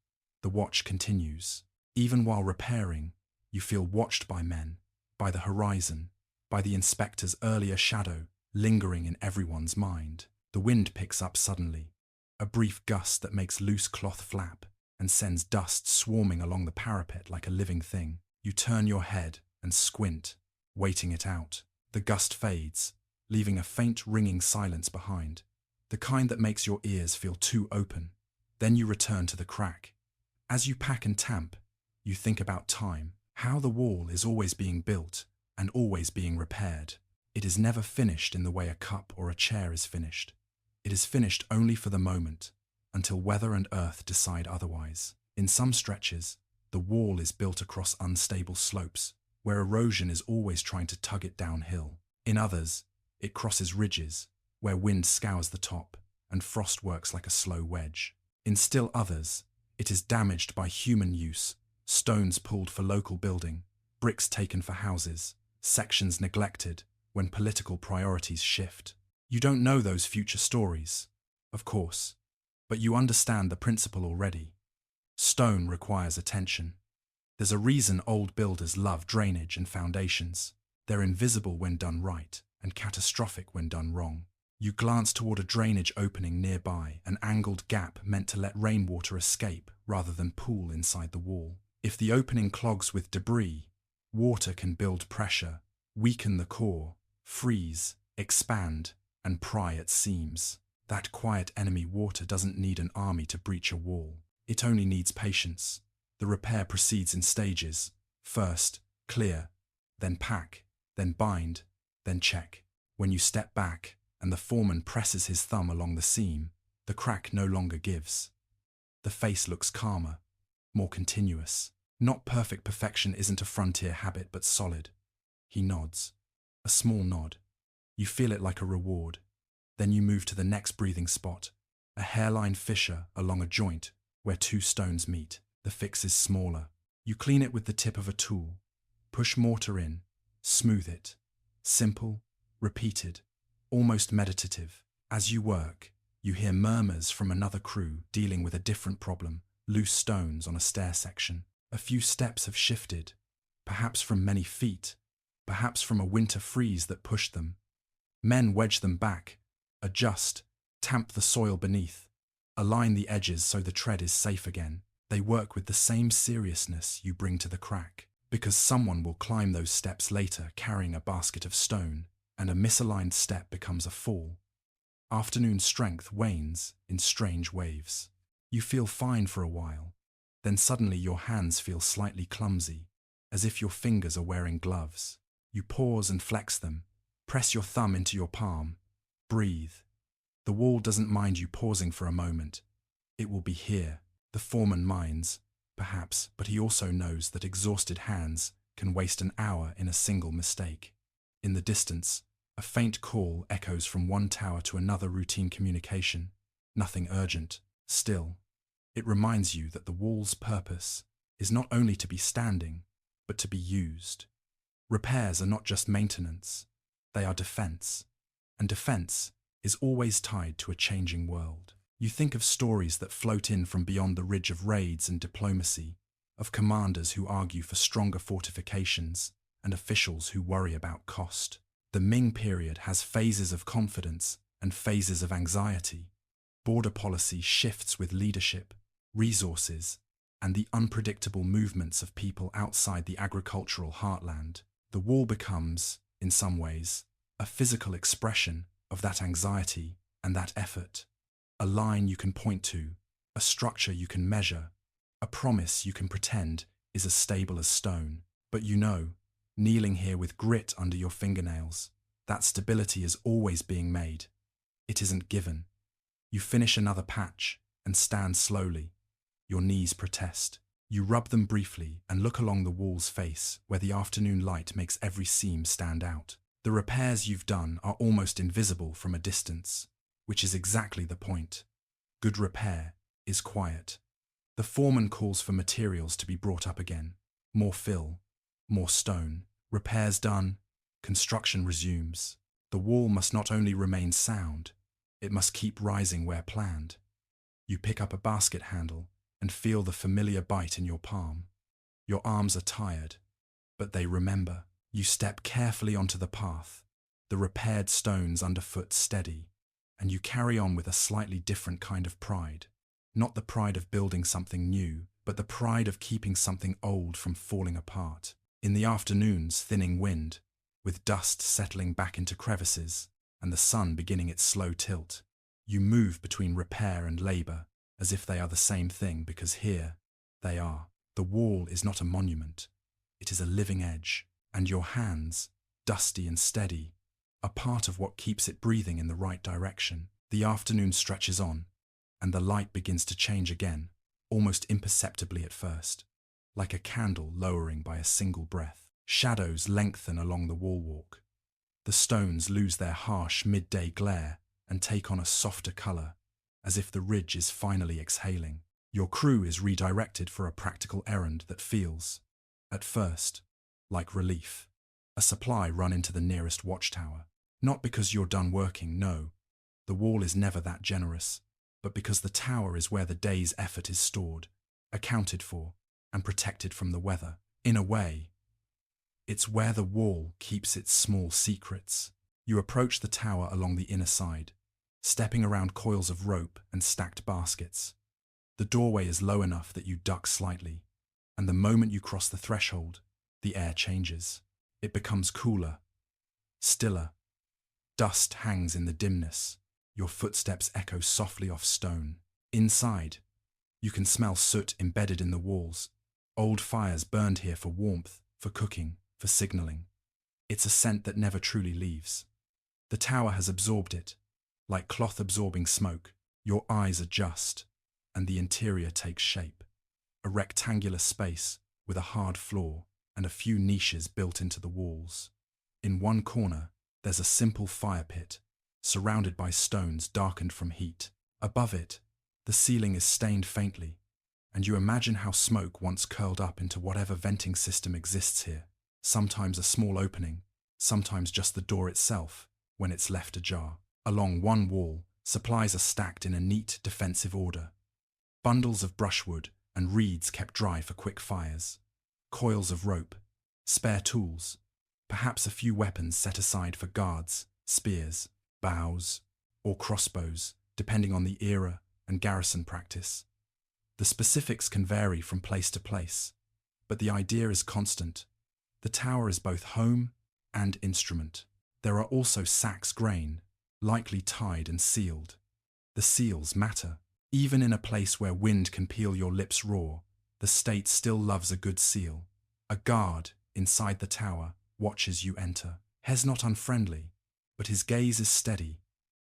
A: The watch continues. Even while repairing, you feel watched by men, by the horizon, by the inspector's earlier shadow lingering in everyone's mind. The wind picks up suddenly, a brief gust that makes loose cloth flap and sends dust swarming along the parapet like a living thing. You turn your head and squint, waiting it out. The gust fades, leaving a faint ringing silence behind, the kind that makes your ears feel too open. Then you return to the crack. As you pack and tamp, you think about time, how the wall is always being built and always being repaired. It is never finished in the way a cup or a chair is finished. It is finished only for the moment, until weather and earth decide otherwise. In some stretches, the wall is built across unstable slopes, where erosion is always trying to tug it downhill. In others, it crosses ridges, where wind scours the top and frost works like a slow wedge. In still others, it is damaged by human use, stones pulled for local building, bricks taken for houses, sections neglected when political priorities shift. You don't know those future stories, of course, but you understand the principle already. Stone requires attention. There's a reason old builders love drainage and foundations. They're invisible when done right and catastrophic when done wrong. You glance toward a drainage opening nearby, an angled gap meant to let rainwater escape rather than pool inside the wall. If the opening clogs with debris, water can build pressure, weaken the core, freeze, expand, and pry at seams. That quiet enemy water doesn't need an army to breach a wall. It only needs patience. The repair proceeds in stages. First, clear, then pack, then bind, then check. When you step back and the foreman presses his thumb along the seam, the crack no longer gives. The face looks calmer, more continuous. Not perfect perfection isn't a frontier habit, but solid. He nods. A small nod. You feel it like a reward. Then you move to the next breathing spot, a hairline fissure along a joint where two stones meet. The fix is smaller. You clean it with the tip of a tool, push mortar in, smooth it. Simple, repeated, almost meditative. As you work, you hear murmurs from another crew dealing with a different problem, loose stones on a stair section. A few steps have shifted, perhaps from many feet, perhaps from a winter freeze that pushed them. Men wedge them back, adjust, tamp the soil beneath, align the edges so the tread is safe again. They work with the same seriousness you bring to the crack, because someone will climb those steps later carrying a basket of stone, and a misaligned step becomes a fall. Afternoon strength wanes in strange waves. You feel fine for a while, then suddenly your hands feel slightly clumsy, as if your fingers are wearing gloves. You pause and flex them, press your thumb into your palm, breathe. The wall doesn't mind you pausing for a moment. It will be here. The foreman minds, perhaps, but he also knows that exhausted hands can waste an hour in a single mistake. In the distance, a faint call echoes from one tower to another, routine communication. Nothing urgent. Still, it reminds you that the wall's purpose is not only to be standing, but to be used. Repairs are not just maintenance, they are defense. And defense is always tied to a changing world. You think of stories that float in from beyond the ridge of raids and diplomacy, of commanders who argue for stronger fortifications, and officials who worry about cost. The Ming period has phases of confidence and phases of anxiety. Border policy shifts with leadership, resources, and the unpredictable movements of people outside the agricultural heartland. The wall becomes, in some ways, a physical expression of that anxiety and that effort. A line you can point to, a structure you can measure, A promise you can pretend is as stable as stone. But you know, kneeling here with grit under your fingernails, that stability is always being made. It isn't given. You finish another patch and stand slowly. Your knees protest. You rub them briefly and look along the wall's face where the afternoon light makes every seam stand out. The repairs you've done are almost invisible from a distance, which is exactly the point. Good repair is quiet. The foreman calls for materials to be brought up again. More fill, more stone. Repairs done, construction resumes. The wall must not only remain sound, it must keep rising where planned. You pick up a basket handle and feel the familiar bite in your palm. Your arms are tired, but they remember. You step carefully onto the path, the repaired stones underfoot steady, and you carry on with a slightly different kind of pride. Not the pride of building something new, but the pride of keeping something old from falling apart. In the afternoon's thinning wind, with dust settling back into crevices and the sun beginning its slow tilt, you move between repair and labour as if they are the same thing, because here they are. The wall is not a monument, it is a living edge, and your hands, dusty and steady, are part of what keeps it breathing in the right direction. The afternoon stretches on, and the light begins to change again, almost imperceptibly at first, like a candle lowering by a single breath. Shadows lengthen along the wall-walk. The stones lose their harsh midday glare and take on a softer colour, as if the ridge is finally exhaling. Your crew is redirected for a practical errand that feels, at first, like relief. A supply run into the nearest watchtower. Not because you're done working, no. The wall is never that generous, but because the tower is where the day's effort is stored, accounted for, and protected from the weather. In a way, it's where the wall keeps its small secrets. You approach the tower along the inner side, stepping around coils of rope and stacked baskets. The doorway is low enough that you duck slightly, and the moment you cross the threshold, the air changes. It becomes cooler, stiller. Dust hangs in the dimness. Your footsteps echo softly off stone. Inside, you can smell soot embedded in the walls. Old fires burned here for warmth, for cooking, for signalling. It's a scent that never truly leaves. The tower has absorbed it, like cloth absorbing smoke. Your eyes adjust, and the interior takes shape. A rectangular space with a hard floor and a few niches built into the walls. In one corner, there's a simple fire pit, surrounded by stones darkened from heat. Above it, the ceiling is stained faintly, and you imagine how smoke once curled up into whatever venting system exists here. Sometimes a small opening, sometimes just the door itself, when it's left ajar. Along one wall, supplies are stacked in a neat defensive order. Bundles of brushwood and reeds kept dry for quick fires. Coils of rope, spare tools, perhaps a few weapons set aside for guards, spears, bows, or crossbows, depending on the era and garrison practice. The specifics can vary from place to place, but the idea is constant. The tower is both home and instrument. There are also sacks grain, lightly tied and sealed. The seals matter. Even in a place where wind can peel your lips raw, the state still loves a good seal. A guard inside the tower watches you enter. He's not unfriendly, but his gaze is steady,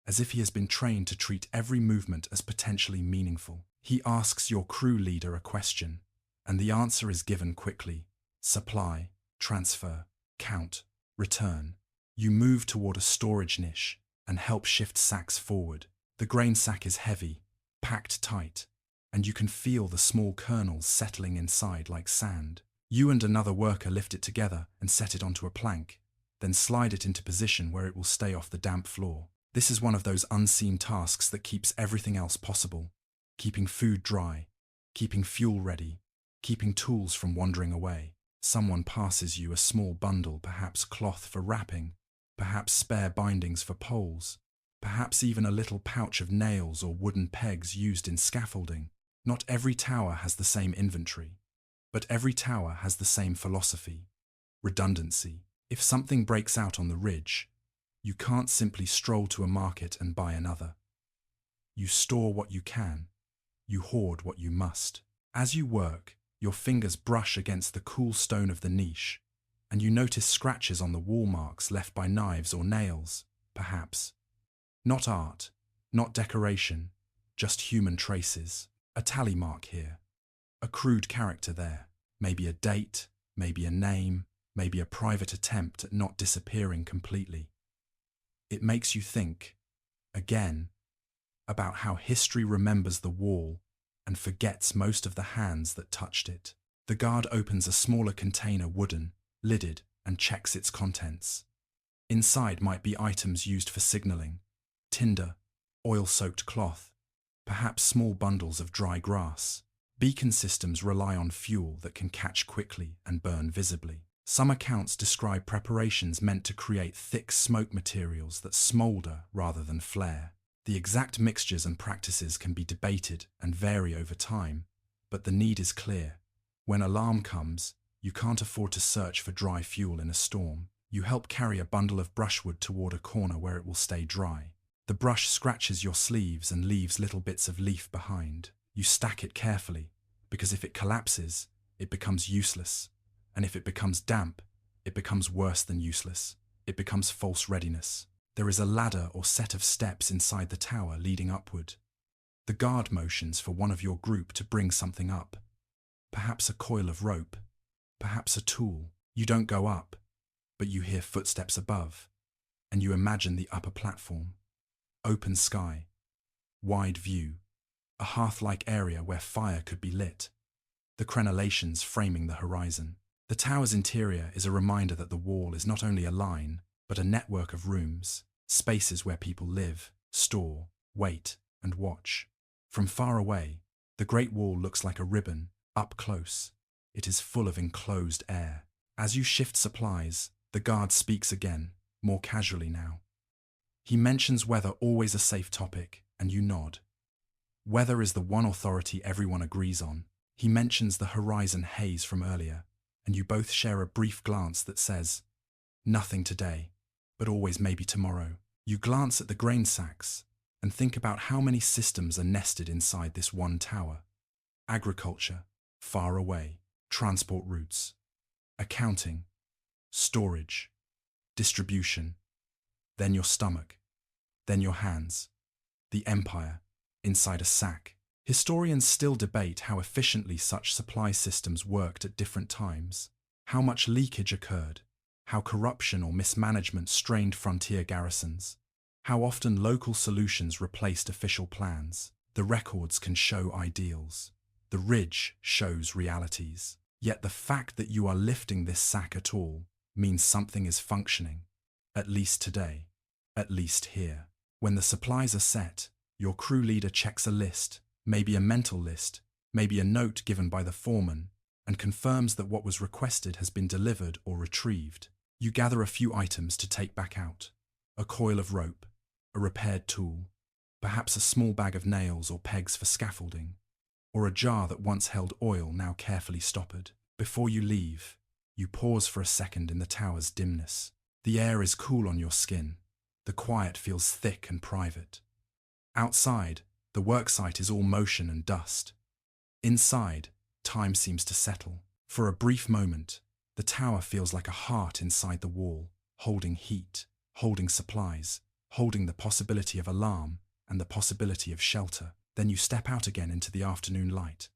A: as if he has been trained to treat every movement as potentially meaningful. He asks your crew leader a question, and the answer is given quickly. Supply, transfer, count, return. You move toward a storage niche and help shift sacks forward. The grain sack is heavy, packed tight, and you can feel the small kernels settling inside like sand. You and another worker lift it together and set it onto a plank, then slide it into position where it will stay off the damp floor. This is one of those unseen tasks that keeps everything else possible. Keeping food dry, keeping fuel ready, keeping tools from wandering away. Someone passes you a small bundle, perhaps cloth for wrapping, perhaps spare bindings for poles, perhaps even a little pouch of nails or wooden pegs used in scaffolding. Not every tower has the same inventory, but every tower has the same philosophy: redundancy. If something breaks out on the ridge, you can't simply stroll to a market and buy another. You store what you can, you hoard what you must. As you work, your fingers brush against the cool stone of the niche, and you notice scratches on the wall marks left by knives or nails, perhaps. Not art, not decoration, just human traces. A tally mark here, a crude character there, maybe a date, maybe a name, maybe a private attempt at not disappearing completely. It makes you think, again, about how history remembers the wall and forgets most of the hands that touched it. The guard opens a smaller container, wooden, lidded, and checks its contents. Inside might be items used for signaling, tinder, oil-soaked cloth, perhaps small bundles of dry grass. Beacon systems rely on fuel that can catch quickly and burn visibly. Some accounts describe preparations meant to create thick smoke materials that smolder rather than flare. The exact mixtures and practices can be debated and vary over time, but the need is clear. When alarm comes, you can't afford to search for dry fuel in a storm. You help carry a bundle of brushwood toward a corner where it will stay dry. The brush scratches your sleeves and leaves little bits of leaf behind. You stack it carefully, because if it collapses, it becomes useless. And if it becomes damp, it becomes worse than useless. It becomes false readiness. There is a ladder or set of steps inside the tower leading upward. The guard motions for one of your group to bring something up. Perhaps a coil of rope, perhaps a tool. You don't go up, but you hear footsteps above, and you imagine the upper platform. Open sky, wide view, a hearth-like area where fire could be lit, the crenellations framing the horizon. The tower's interior is a reminder that the wall is not only a line, but a network of rooms, spaces where people live, store, wait, and watch. From far away, the Great Wall looks like a ribbon. Up close, it is full of enclosed air. As you shift supplies, the guard speaks again, more casually now. He mentions weather, always a safe topic, and you nod. Weather is the one authority everyone agrees on. He mentions the horizon haze from earlier, and you both share a brief glance that says, nothing today, but always maybe tomorrow. You glance at the grain sacks and think about how many systems are nested inside this one tower. Agriculture, far away, transport routes, accounting, storage, distribution, then your stomach, then your hands, the empire, inside a sack. Historians still debate how efficiently such supply systems worked at different times, how much leakage occurred, how corruption or mismanagement strained frontier garrisons, how often local solutions replaced official plans. The records can show ideals. The ridge shows realities. Yet the fact that you are lifting this sack at all means something is functioning, at least today, at least here. When the supplies are set, your crew leader checks a list, maybe a mental list, maybe a note given by the foreman, and confirms that what was requested has been delivered or retrieved. You gather a few items to take back out. A coil of rope, a repaired tool, perhaps a small bag of nails or pegs for scaffolding, or a jar that once held oil now carefully stoppered. Before you leave, you pause for a second in the tower's dimness. The air is cool on your skin. The quiet feels thick and private. Outside, the worksite is all motion and dust. Inside, time seems to settle. For a brief moment, the tower feels like a heart inside the wall, holding heat, holding supplies, holding the possibility of alarm and the possibility of shelter. Then you step out again into the afternoon light,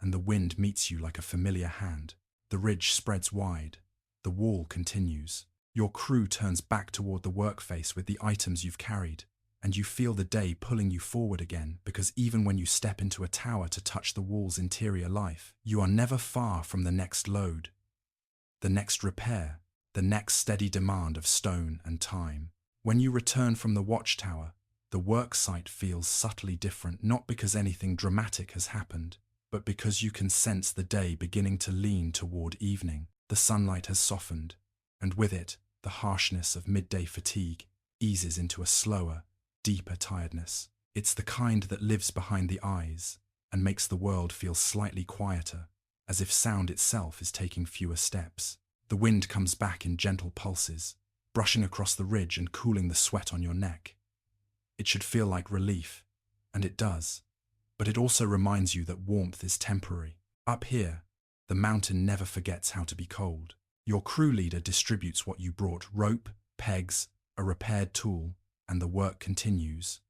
A: and the wind meets you like a familiar hand. The ridge spreads wide. The wall continues. Your crew turns back toward the workface with the items you've carried, and you feel the day pulling you forward again, because even when you step into a tower to touch the wall's interior life, you are never far from the next load, the next repair, the next steady demand of stone and time. When you return from the watchtower, the worksite feels subtly different, not because anything dramatic has happened, but because you can sense the day beginning to lean toward evening. The sunlight has softened, and with it, the harshness of midday fatigue eases into a slower, deeper tiredness. It's the kind that lives behind the eyes and makes the world feel slightly quieter, as if sound itself is taking fewer steps. The wind comes back in gentle pulses, brushing across the ridge and cooling the sweat on your neck. It should feel like relief, and it does, but it also reminds you that warmth is temporary. Up here, the mountain never forgets how to be cold. Your crew leader distributes what you brought: rope, pegs, a repaired tool, and the work continues.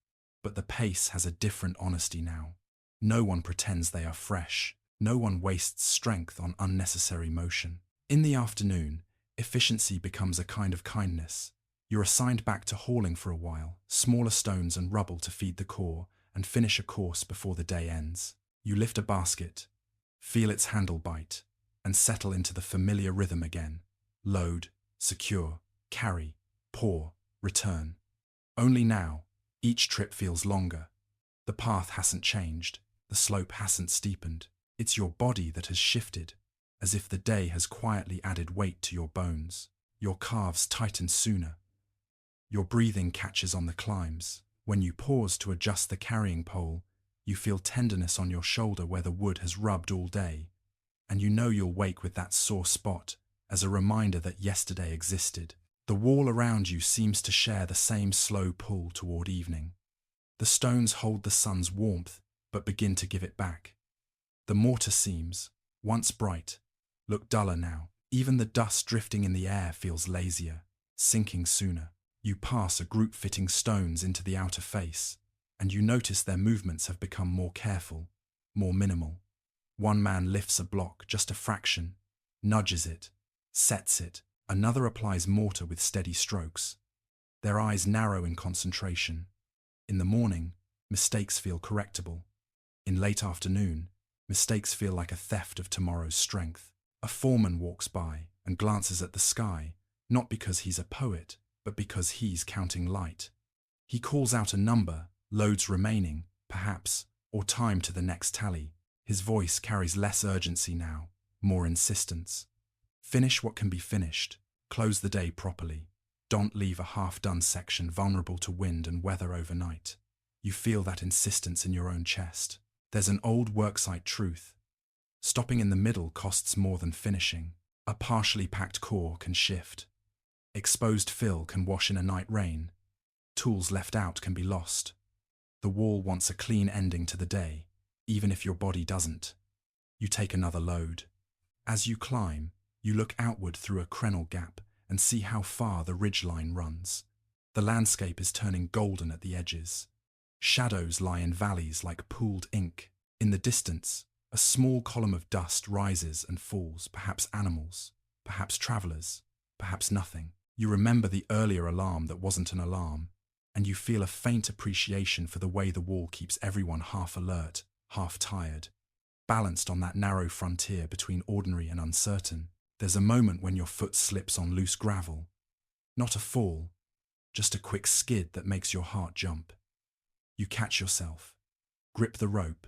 A: But the pace has a different honesty now. No one pretends they are fresh. No one wastes strength on unnecessary motion. In the afternoon, efficiency becomes a kind of kindness. You're assigned back to hauling for a while, smaller stones and rubble to feed the core, and finish a course before the day ends. You lift a basket, feel its handle bite, and settle into the familiar rhythm again. Load, secure, carry, pour, return. Only now, each trip feels longer. The path hasn't changed, the slope hasn't steepened. It's your body that has shifted, as if the day has quietly added weight to your bones. Your calves tighten sooner. Your breathing catches on the climbs. When you pause to adjust the carrying pole, you feel tenderness on your shoulder where the wood has rubbed all day, and you know you'll wake with that sore spot as a reminder that yesterday existed. The wall around you seems to share the same slow pull toward evening. The stones hold the sun's warmth, but begin to give it back. The mortar seams, once bright, look duller now. Even the dust drifting in the air feels lazier, sinking sooner. You pass a group fitting stones into the outer face, and you notice their movements have become more careful, more minimal. One man lifts a block just a fraction, nudges it, sets it. Another applies mortar with steady strokes. Their eyes narrow in concentration. In the morning, mistakes feel correctable. In late afternoon, mistakes feel like a theft of tomorrow's strength. A foreman walks by and glances at the sky, not because he's a poet, but because he's counting light. He calls out a number, loads remaining, perhaps, or time to the next tally. His voice carries less urgency now, more insistence. Finish what can be finished. Close the day properly. Don't leave a half-done section vulnerable to wind and weather overnight. You feel that insistence in your own chest. There's an old worksite truth. Stopping in the middle costs more than finishing. A partially packed core can shift. Exposed fill can wash in a night rain. Tools left out can be lost. The wall wants a clean ending to the day, even if your body doesn't. You take another load. As you climb, you look outward through a crenel gap and see how far the ridgeline runs. The landscape is turning golden at the edges. Shadows lie in valleys like pooled ink. In the distance, a small column of dust rises and falls, perhaps animals, perhaps travelers, perhaps nothing. You remember the earlier alarm that wasn't an alarm, and you feel a faint appreciation for the way the wall keeps everyone half alert, half tired, balanced on that narrow frontier between ordinary and uncertain. There's a moment when your foot slips on loose gravel. Not a fall, just a quick skid that makes your heart jump. You catch yourself, grip the rope,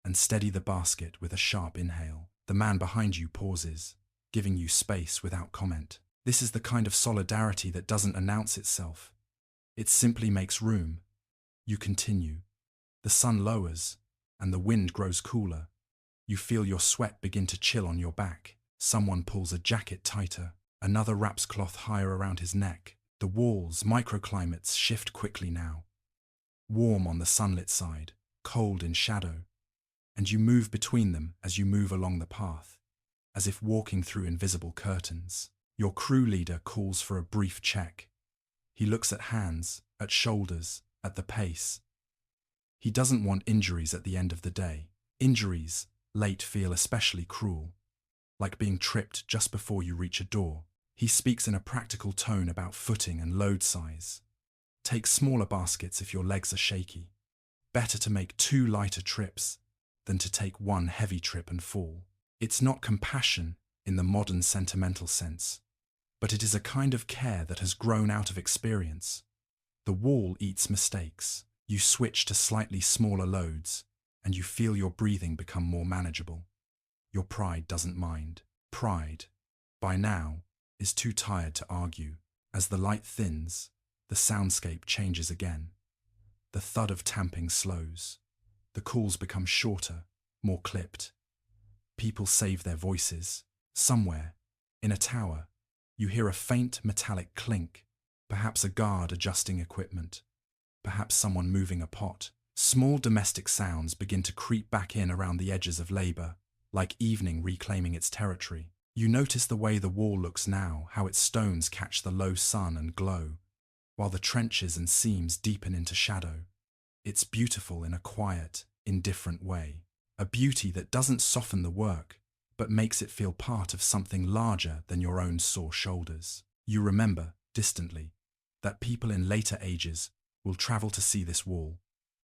A: and steady the basket with a sharp inhale. The man behind you pauses, giving you space without comment. This is the kind of solidarity that doesn't announce itself. It simply makes room. You continue. The sun lowers, and the wind grows cooler. You feel your sweat begin to chill on your back. Someone pulls a jacket tighter. Another wraps cloth higher around his neck. The walls, microclimates, shift quickly now. Warm on the sunlit side, cold in shadow. And you move between them as you move along the path, as if walking through invisible curtains. Your crew leader calls for a brief check. He looks at hands, at shoulders, at the pace. He doesn't want injuries at the end of the day. Injuries, late, feel especially cruel, like being tripped just before you reach a door. He speaks in a practical tone about footing and load size. Take smaller baskets if your legs are shaky. Better to make 2 lighter trips than to take 1 heavy trip and fall. It's not compassion in the modern sentimental sense, but it is a kind of care that has grown out of experience. The wall eats mistakes. You switch to slightly smaller loads, and you feel your breathing become more manageable. Your pride doesn't mind. Pride, by now, is too tired to argue. As the light thins, the soundscape changes again. The thud of tamping slows. The calls become shorter, more clipped. People save their voices. Somewhere, in a tower, you hear a faint metallic clink, perhaps a guard adjusting equipment, perhaps someone moving a pot. Small domestic sounds begin to creep back in around the edges of labor. like evening reclaiming its territory. You notice the way the wall looks now, how its stones catch the low sun and glow, while the trenches and seams deepen into shadow. It's beautiful in a quiet, indifferent way, a beauty that doesn't soften the work, but makes it feel part of something larger than your own sore shoulders. You remember, distantly, that people in later ages will travel to see this wall,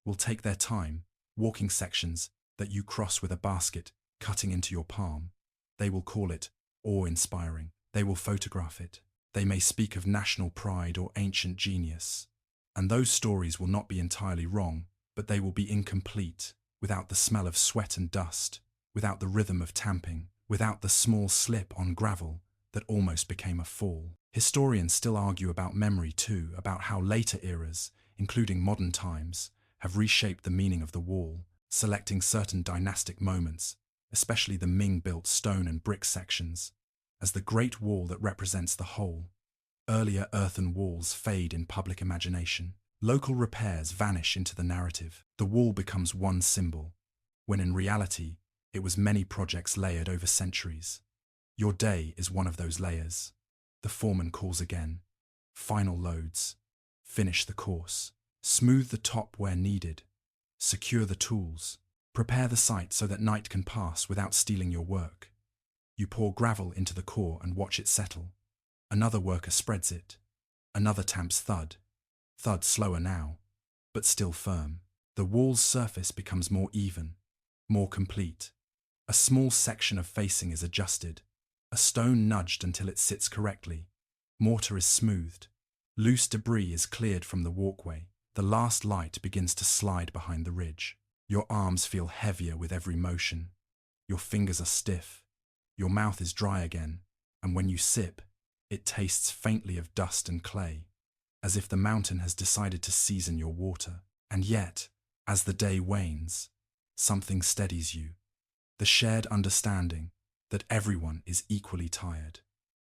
A: will take their time, walking sections that you cross with a basket cutting into your palm. They will call it awe-inspiring. They will photograph it. They may speak of national pride or ancient genius. And those stories will not be entirely wrong, but they will be incomplete, without the smell of sweat and dust, without the rhythm of tamping, without the small slip on gravel that almost became a fall. Historians still argue about memory too, about how later eras, including modern times, have reshaped the meaning of the wall, selecting certain dynastic moments, especially the Ming-built stone and brick sections, as the Great Wall that represents the whole. Earlier earthen walls fade in public imagination. Local repairs vanish into the narrative. The wall becomes one symbol, when in reality, it was many projects layered over centuries. Your day is one of those layers. The foreman calls again. Final loads. Finish the course. Smooth the top where needed. Secure the tools. Prepare the site so that night can pass without stealing your work. You pour gravel into the core and watch it settle. Another worker spreads it. Another tamps thud. Thud slower now, but still firm. The wall's surface becomes more even, more complete. A small section of facing is adjusted. A stone nudged until it sits correctly. Mortar is smoothed. Loose debris is cleared from the walkway. The last light begins to slide behind the ridge. Your arms feel heavier with every motion. Your fingers are stiff. Your mouth is dry again, and when you sip, it tastes faintly of dust and clay, as if the mountain has decided to season your water. And yet, as the day wanes, something steadies you. The shared understanding that everyone is equally tired.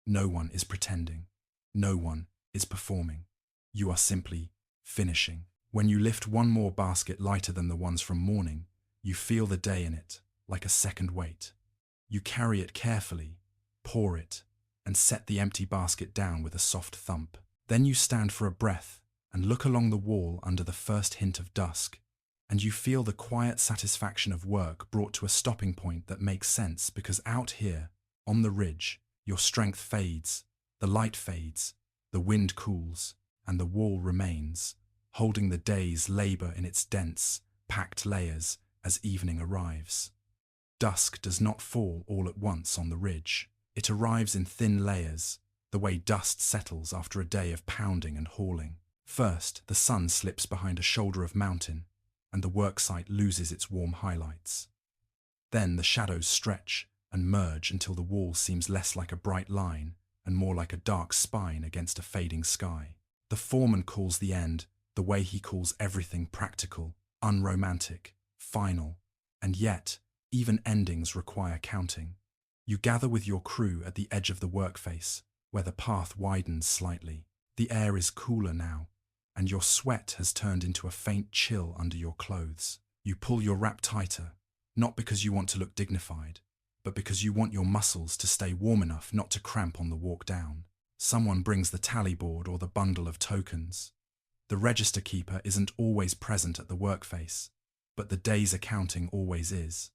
A: No one is pretending. No one is performing. You are simply finishing. When you lift one more basket lighter than the ones from morning, you feel the day in it, like a second weight. You carry it carefully, pour it, and set the empty basket down with a soft thump. Then you stand for a breath and look along the wall under the first hint of dusk, and you feel the quiet satisfaction of work brought to a stopping point that makes sense, because out here, on the ridge, your strength fades, the light fades, the wind cools, and the wall remains, holding the day's labor in its dense, packed layers as evening arrives. Dusk does not fall all at once on the ridge. It arrives in thin layers, the way dust settles after a day of pounding and hauling. First, the sun slips behind a shoulder of mountain, and the worksite loses its warm highlights. Then the shadows stretch and merge until the wall seems less like a bright line and more like a dark spine against a fading sky. The foreman calls the end the way he calls everything: practical, unromantic, final, and yet, even endings require counting. You gather with your crew at the edge of the workface, where the path widens slightly. The air is cooler now, and your sweat has turned into a faint chill under your clothes. You pull your wrap tighter, not because you want to look dignified, but because you want your muscles to stay warm enough not to cramp on the walk down. Someone brings the tally board or the bundle of tokens. The register keeper isn't always present at the workface, but the day's accounting always is.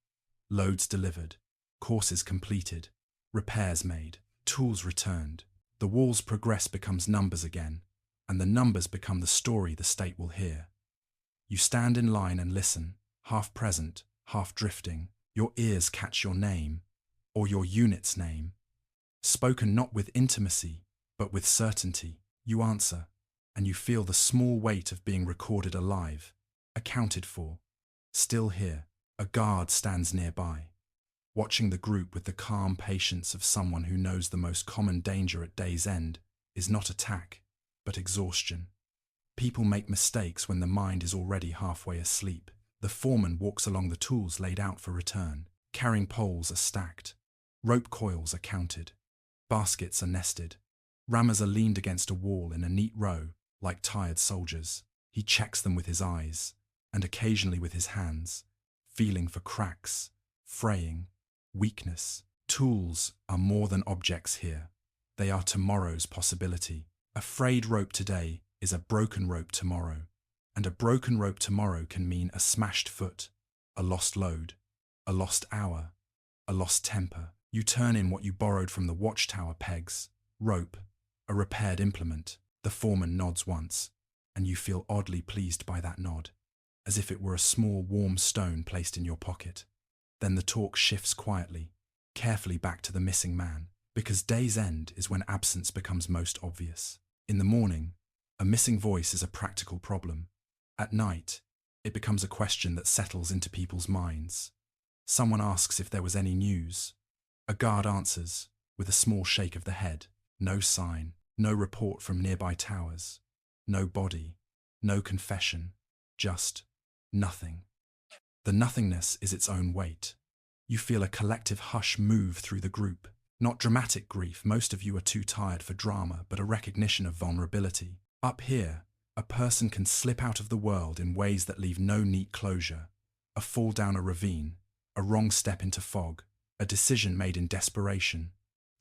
A: Loads delivered, courses completed, repairs made, tools returned. The wall's progress becomes numbers again, and the numbers become the story the state will hear. You stand in line and listen, half present, half drifting. Your ears catch your name, or your unit's name. Spoken not with intimacy, but with certainty. You answer, and you feel the small weight of being recorded alive, accounted for, still here. A guard stands nearby, watching the group with the calm patience of someone who knows the most common danger at day's end is not attack, but exhaustion. People make mistakes when the mind is already halfway asleep. The foreman walks along the tools laid out for return. Carrying poles are stacked. Rope coils are counted. Baskets are nested. Rammers are leaned against a wall in a neat row, like tired soldiers. He checks them with his eyes, and occasionally with his hands, feeling for cracks, fraying, weakness. Tools are more than objects here. They are tomorrow's possibility. A frayed rope today is a broken rope tomorrow. And a broken rope tomorrow can mean a smashed foot, a lost load, a lost hour, a lost temper. You turn in what you borrowed from the watchtower pegs, rope, a repaired implement. The foreman nods once, and you feel oddly pleased by that nod, as if it were a small warm stone placed in your pocket. Then the talk shifts quietly, carefully back to the missing man, because day's end is when absence becomes most obvious. In the morning, a missing voice is a practical problem. At night, it becomes a question that settles into people's minds. Someone asks if there was any news. A guard answers, with a small shake of the head. No sign, no report from nearby towers, no body, no confession, just nothing. The nothingness is its own weight. You feel a collective hush move through the group. Not dramatic grief, most of you are too tired for drama, but a recognition of vulnerability. Up here, a person can slip out of the world in ways that leave no neat closure. A fall down a ravine, a wrong step into fog, a decision made in desperation.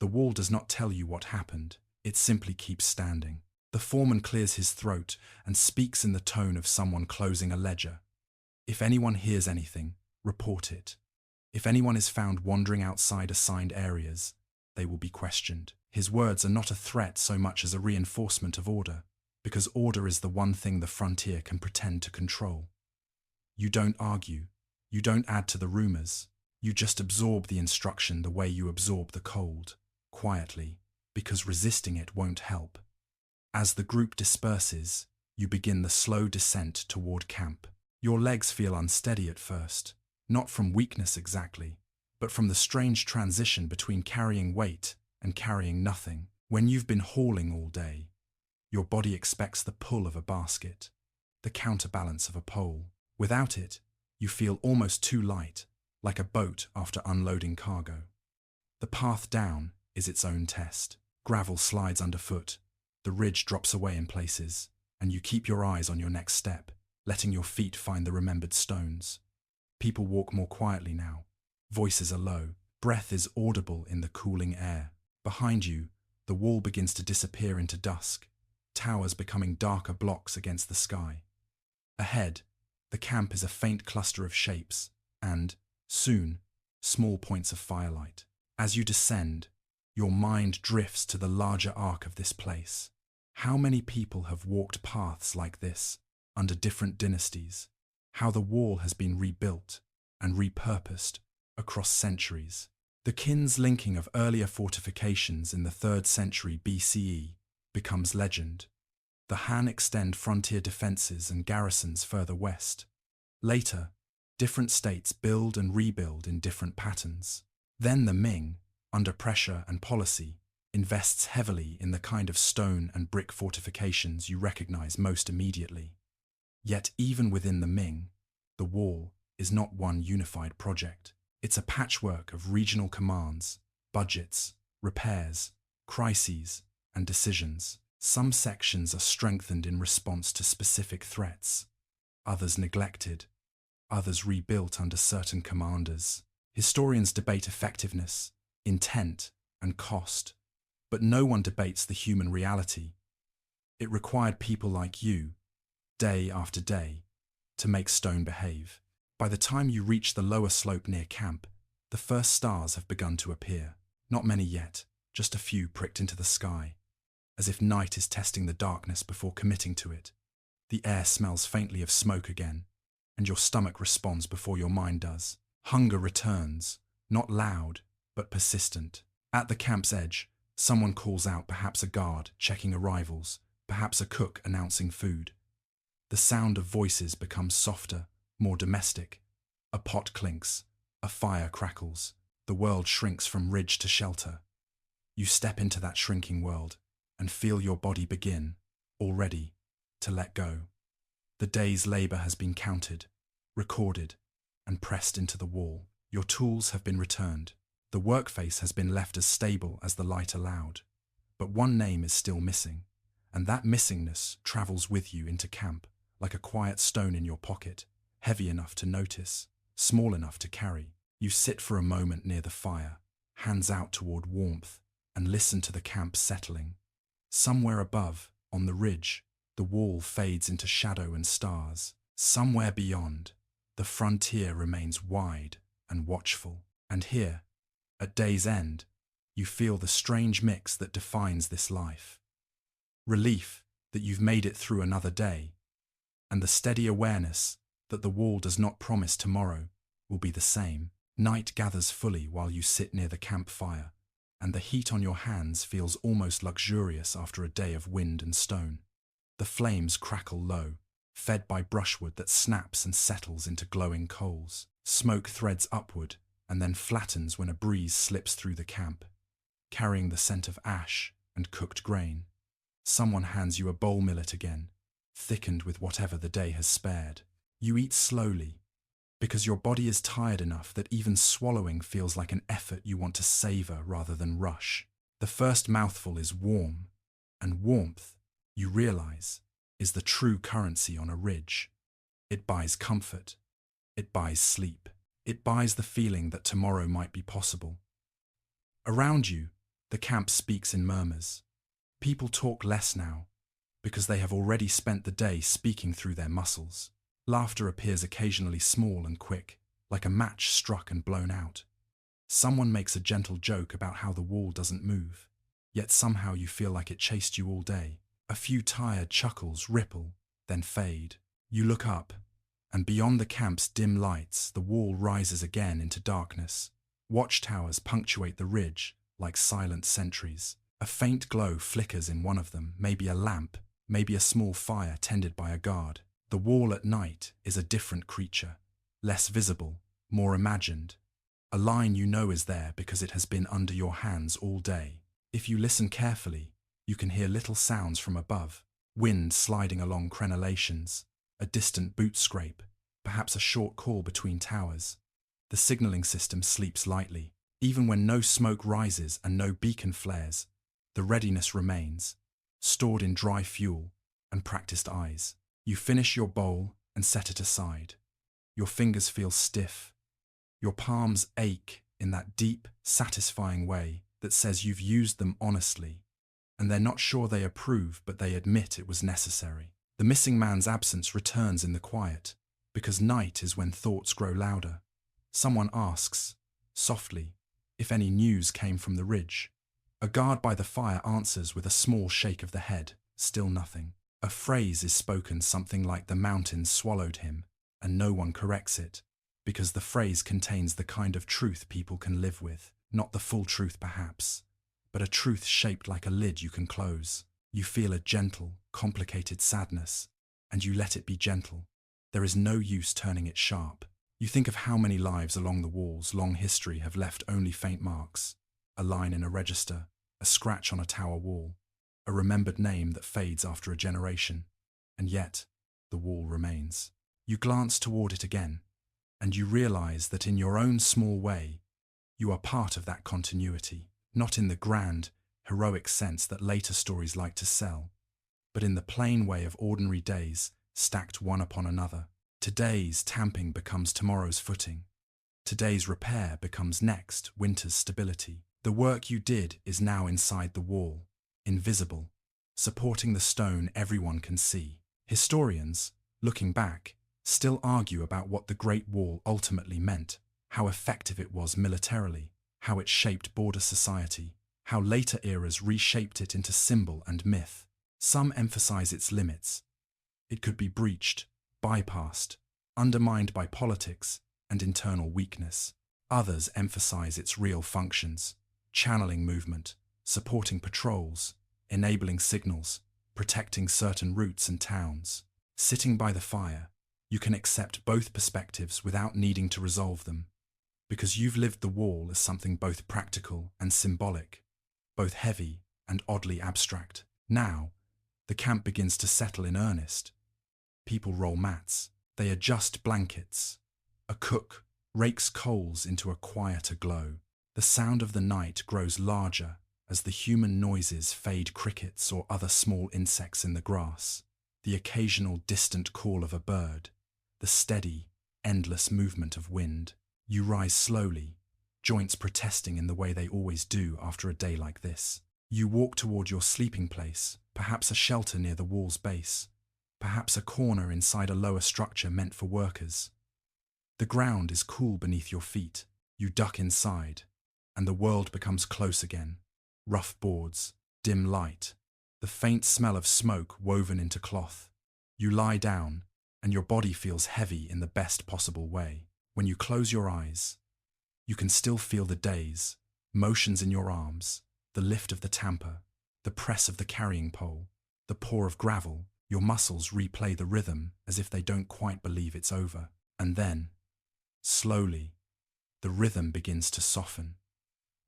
A: The wall does not tell you what happened, it simply keeps standing. The foreman clears his throat and speaks in the tone of someone closing a ledger. If anyone hears anything, report it. If anyone is found wandering outside assigned areas, they will be questioned. His words are not a threat so much as a reinforcement of order, because order is the one thing the frontier can pretend to control. You don't argue, you don't add to the rumors, you just absorb the instruction the way you absorb the cold, quietly, because resisting it won't help. As the group disperses, you begin the slow descent toward camp. Your legs feel unsteady at first, not from weakness exactly, but from the strange transition between carrying weight and carrying nothing. When you've been hauling all day, your body expects the pull of a basket, the counterbalance of a pole. Without it, you feel almost too light, like a boat after unloading cargo. The path down is its own test. Gravel slides underfoot, the ridge drops away in places, and you keep your eyes on your next step, letting your feet find the remembered stones. People walk more quietly now. Voices are low. Breath is audible in the cooling air. Behind you, the wall begins to disappear into dusk, towers becoming darker blocks against the sky. Ahead, the camp is a faint cluster of shapes, and, soon, small points of firelight. As you descend, your mind drifts to the larger arc of this place. How many people have walked paths like this, under different dynasties? How the wall has been rebuilt and repurposed across centuries. The kins linking of earlier fortifications in the 3rd century BCE becomes legend. The Han extend frontier defences and garrisons further west. Later, different states build and rebuild in different patterns. Then the Ming, under pressure and policy, invests heavily in the kind of stone and brick fortifications you recognize most immediately. Yet even within the Ming, the wall is not one unified project. It's a patchwork of regional commands, budgets, repairs, crises, and decisions. Some sections are strengthened in response to specific threats, others neglected, others rebuilt under certain commanders. Historians debate effectiveness, intent, and cost, but no one debates the human reality. It required people like you, day after day, to make stone behave. By the time you reach the lower slope near camp, the first stars have begun to appear. Not many yet, just a few pricked into the sky, as if night is testing the darkness before committing to it. The air smells faintly of smoke again, and your stomach responds before your mind does. Hunger returns, not loud, but persistent. At the camp's edge, someone calls out, perhaps a guard checking arrivals, perhaps a cook announcing food. The sound of voices becomes softer, more domestic. A pot clinks, a fire crackles. The world shrinks from ridge to shelter. You step into that shrinking world and feel your body begin, already, to let go. The day's labour has been counted, recorded, and pressed into the wall. Your tools have been returned. The workface has been left as stable as the light allowed. But one name is still missing, and that missingness travels with you into camp, like a quiet stone in your pocket, heavy enough to notice, small enough to carry. You sit for a moment near the fire, hands out toward warmth, and listen to the camp settling. Somewhere above, on the ridge, the wall fades into shadow and stars. Somewhere beyond, the frontier remains wide and watchful. And here, at day's end, you feel the strange mix that defines this life. Relief that you've made it through another day, and the steady awareness that the wall does not promise tomorrow will be the same. Night gathers fully while you sit near the campfire, and the heat on your hands feels almost luxurious after a day of wind and stone. The flames crackle low, fed by brushwood that snaps and settles into glowing coals. Smoke threads upward and then flattens when a breeze slips through the camp, carrying the scent of ash and cooked grain. Someone hands you a bowl millet again, thickened with whatever the day has spared. You eat slowly, because your body is tired enough that even swallowing feels like an effort you want to savor rather than rush. The first mouthful is warm, and warmth, you realize, is the true currency on a ridge. It buys comfort. It buys sleep. It buys the feeling that tomorrow might be possible. Around you, the camp speaks in murmurs. People talk less now, because they have already spent the day speaking through their muscles. Laughter appears occasionally small and quick, like a match struck and blown out. Someone makes a gentle joke about how the wall doesn't move, yet somehow you feel like it chased you all day. A few tired chuckles ripple, then fade. You look up, and beyond the camp's dim lights, the wall rises again into darkness. Watchtowers punctuate the ridge like silent sentries. A faint glow flickers in one of them, maybe a lamp, maybe a small fire tended by a guard. The wall at night is a different creature, less visible, more imagined. A line you know is there because it has been under your hands all day. If you listen carefully, you can hear little sounds from above, wind sliding along crenellations, a distant boot scrape, perhaps a short call between towers. The signaling system sleeps lightly. Even when no smoke rises and no beacon flares, the readiness remains, stored in dry fuel and practiced eyes. You finish your bowl and set it aside. Your fingers feel stiff. Your palms ache in that deep, satisfying way that says you've used them honestly, and they're not sure they approve, but they admit it was necessary. The missing man's absence returns in the quiet, because night is when thoughts grow louder. Someone asks, softly, if any news came from the ridge. A guard by the fire answers with a small shake of the head, still nothing. A phrase is spoken something like the mountains swallowed him, and no one corrects it, because the phrase contains the kind of truth people can live with. Not the full truth perhaps, but a truth shaped like a lid you can close. You feel a gentle, complicated sadness, and you let it be gentle. There is no use turning it sharp. You think of how many lives along the wall's long history have left only faint marks, a line in a register, a scratch on a tower wall, a remembered name that fades after a generation, and yet the wall remains. You glance toward it again, and you realize that in your own small way, you are part of that continuity, not in the grand, heroic sense that later stories like to sell, but in the plain way of ordinary days stacked one upon another. Today's tamping becomes tomorrow's footing. Today's repair becomes next winter's stability. The work you did is now inside the wall, invisible, supporting the stone everyone can see. Historians, looking back, still argue about what the Great Wall ultimately meant, how effective it was militarily, how it shaped border society, how later eras reshaped it into symbol and myth. Some emphasize its limits. It could be breached, bypassed, undermined by politics and internal weakness. Others emphasize its real functions, channeling movement, supporting patrols, enabling signals, protecting certain routes and towns. Sitting by the fire, you can accept both perspectives without needing to resolve them, because you've lived the wall as something both practical and symbolic, both heavy and oddly abstract. Now, the camp begins to settle in earnest. People roll mats, they adjust blankets. A cook rakes coals into a quieter glow. The sound of the night grows larger as the human noises fade, crickets or other small insects in the grass, the occasional distant call of a bird, the steady, endless movement of wind. You rise slowly, joints protesting in the way they always do after a day like this. You walk toward your sleeping place, perhaps a shelter near the wall's base, perhaps a corner inside a lower structure meant for workers. The ground is cool beneath your feet. You duck inside, and the world becomes close again. Rough boards, dim light, the faint smell of smoke woven into cloth. You lie down, and your body feels heavy in the best possible way. When you close your eyes, you can still feel the days, motions in your arms, the lift of the tamper, the press of the carrying pole, the pour of gravel. Your muscles replay the rhythm as if they don't quite believe it's over. And then, slowly, the rhythm begins to soften.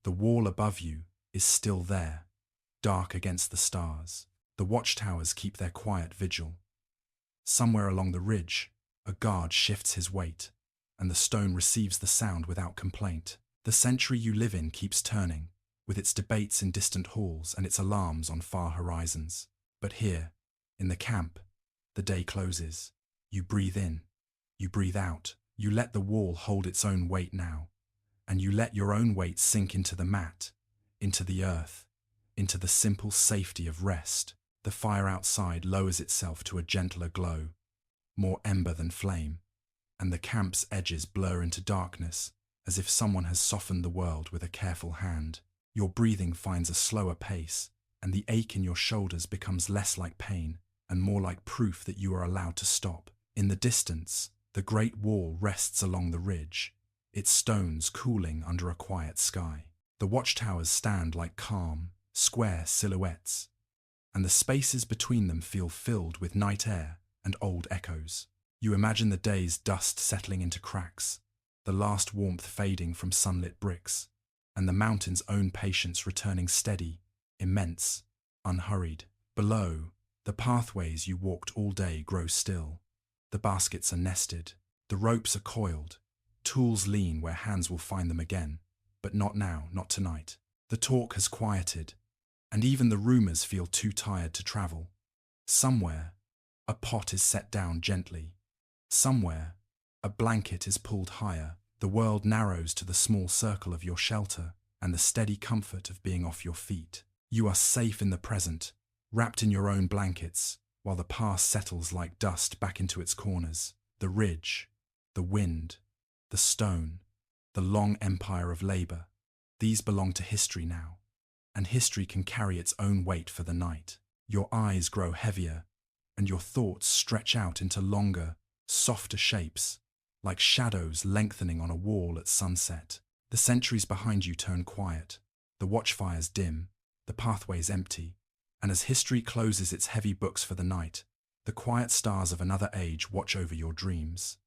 A: The wall above you is still there, dark against the stars. The watchtowers keep their quiet vigil. Somewhere along the ridge, a guard shifts his weight, and the stone receives the sound without complaint. The century you live in keeps turning, with its debates in distant halls and its alarms on far horizons. But here, in the camp, the day closes. You breathe in, you breathe out. You let the wall hold its own weight now, and you let your own weight sink into the mat, into the earth, into the simple safety of rest. The fire outside lowers itself to a gentler glow, more ember than flame, and the camp's edges blur into darkness, as if someone has softened the world with a careful hand. Your breathing finds a slower pace, and the ache in your shoulders becomes less like pain and more like proof that you are allowed to stop. In the distance, the great wall rests along the ridge, its stones cooling under a quiet sky. The watchtowers stand like calm, square silhouettes, and the spaces between them feel filled with night air and old echoes. You imagine the day's dust settling into cracks, the last warmth fading from sunlit bricks, and the mountain's own patience returning steady, immense, unhurried. Below, the pathways you walked all day grow still. The baskets are nested, the ropes are coiled, tools lean where hands will find them again, but not now, not tonight. The talk has quieted, and even the rumors feel too tired to travel. Somewhere, a pot is set down gently. Somewhere, a blanket is pulled higher. The world narrows to the small circle of your shelter and the steady comfort of being off your feet. You are safe in the present, wrapped in your own blankets, while the past settles like dust back into its corners. The ridge, the wind, the stone, the long empire of labor, these belong to history now, and history can carry its own weight for the night. Your eyes grow heavier, and your thoughts stretch out into longer, softer shapes, like shadows lengthening on a wall at sunset. The centuries behind you turn quiet, the watchfires dim, the pathways empty, and as history closes its heavy books for the night, the quiet stars of another age watch over your dreams.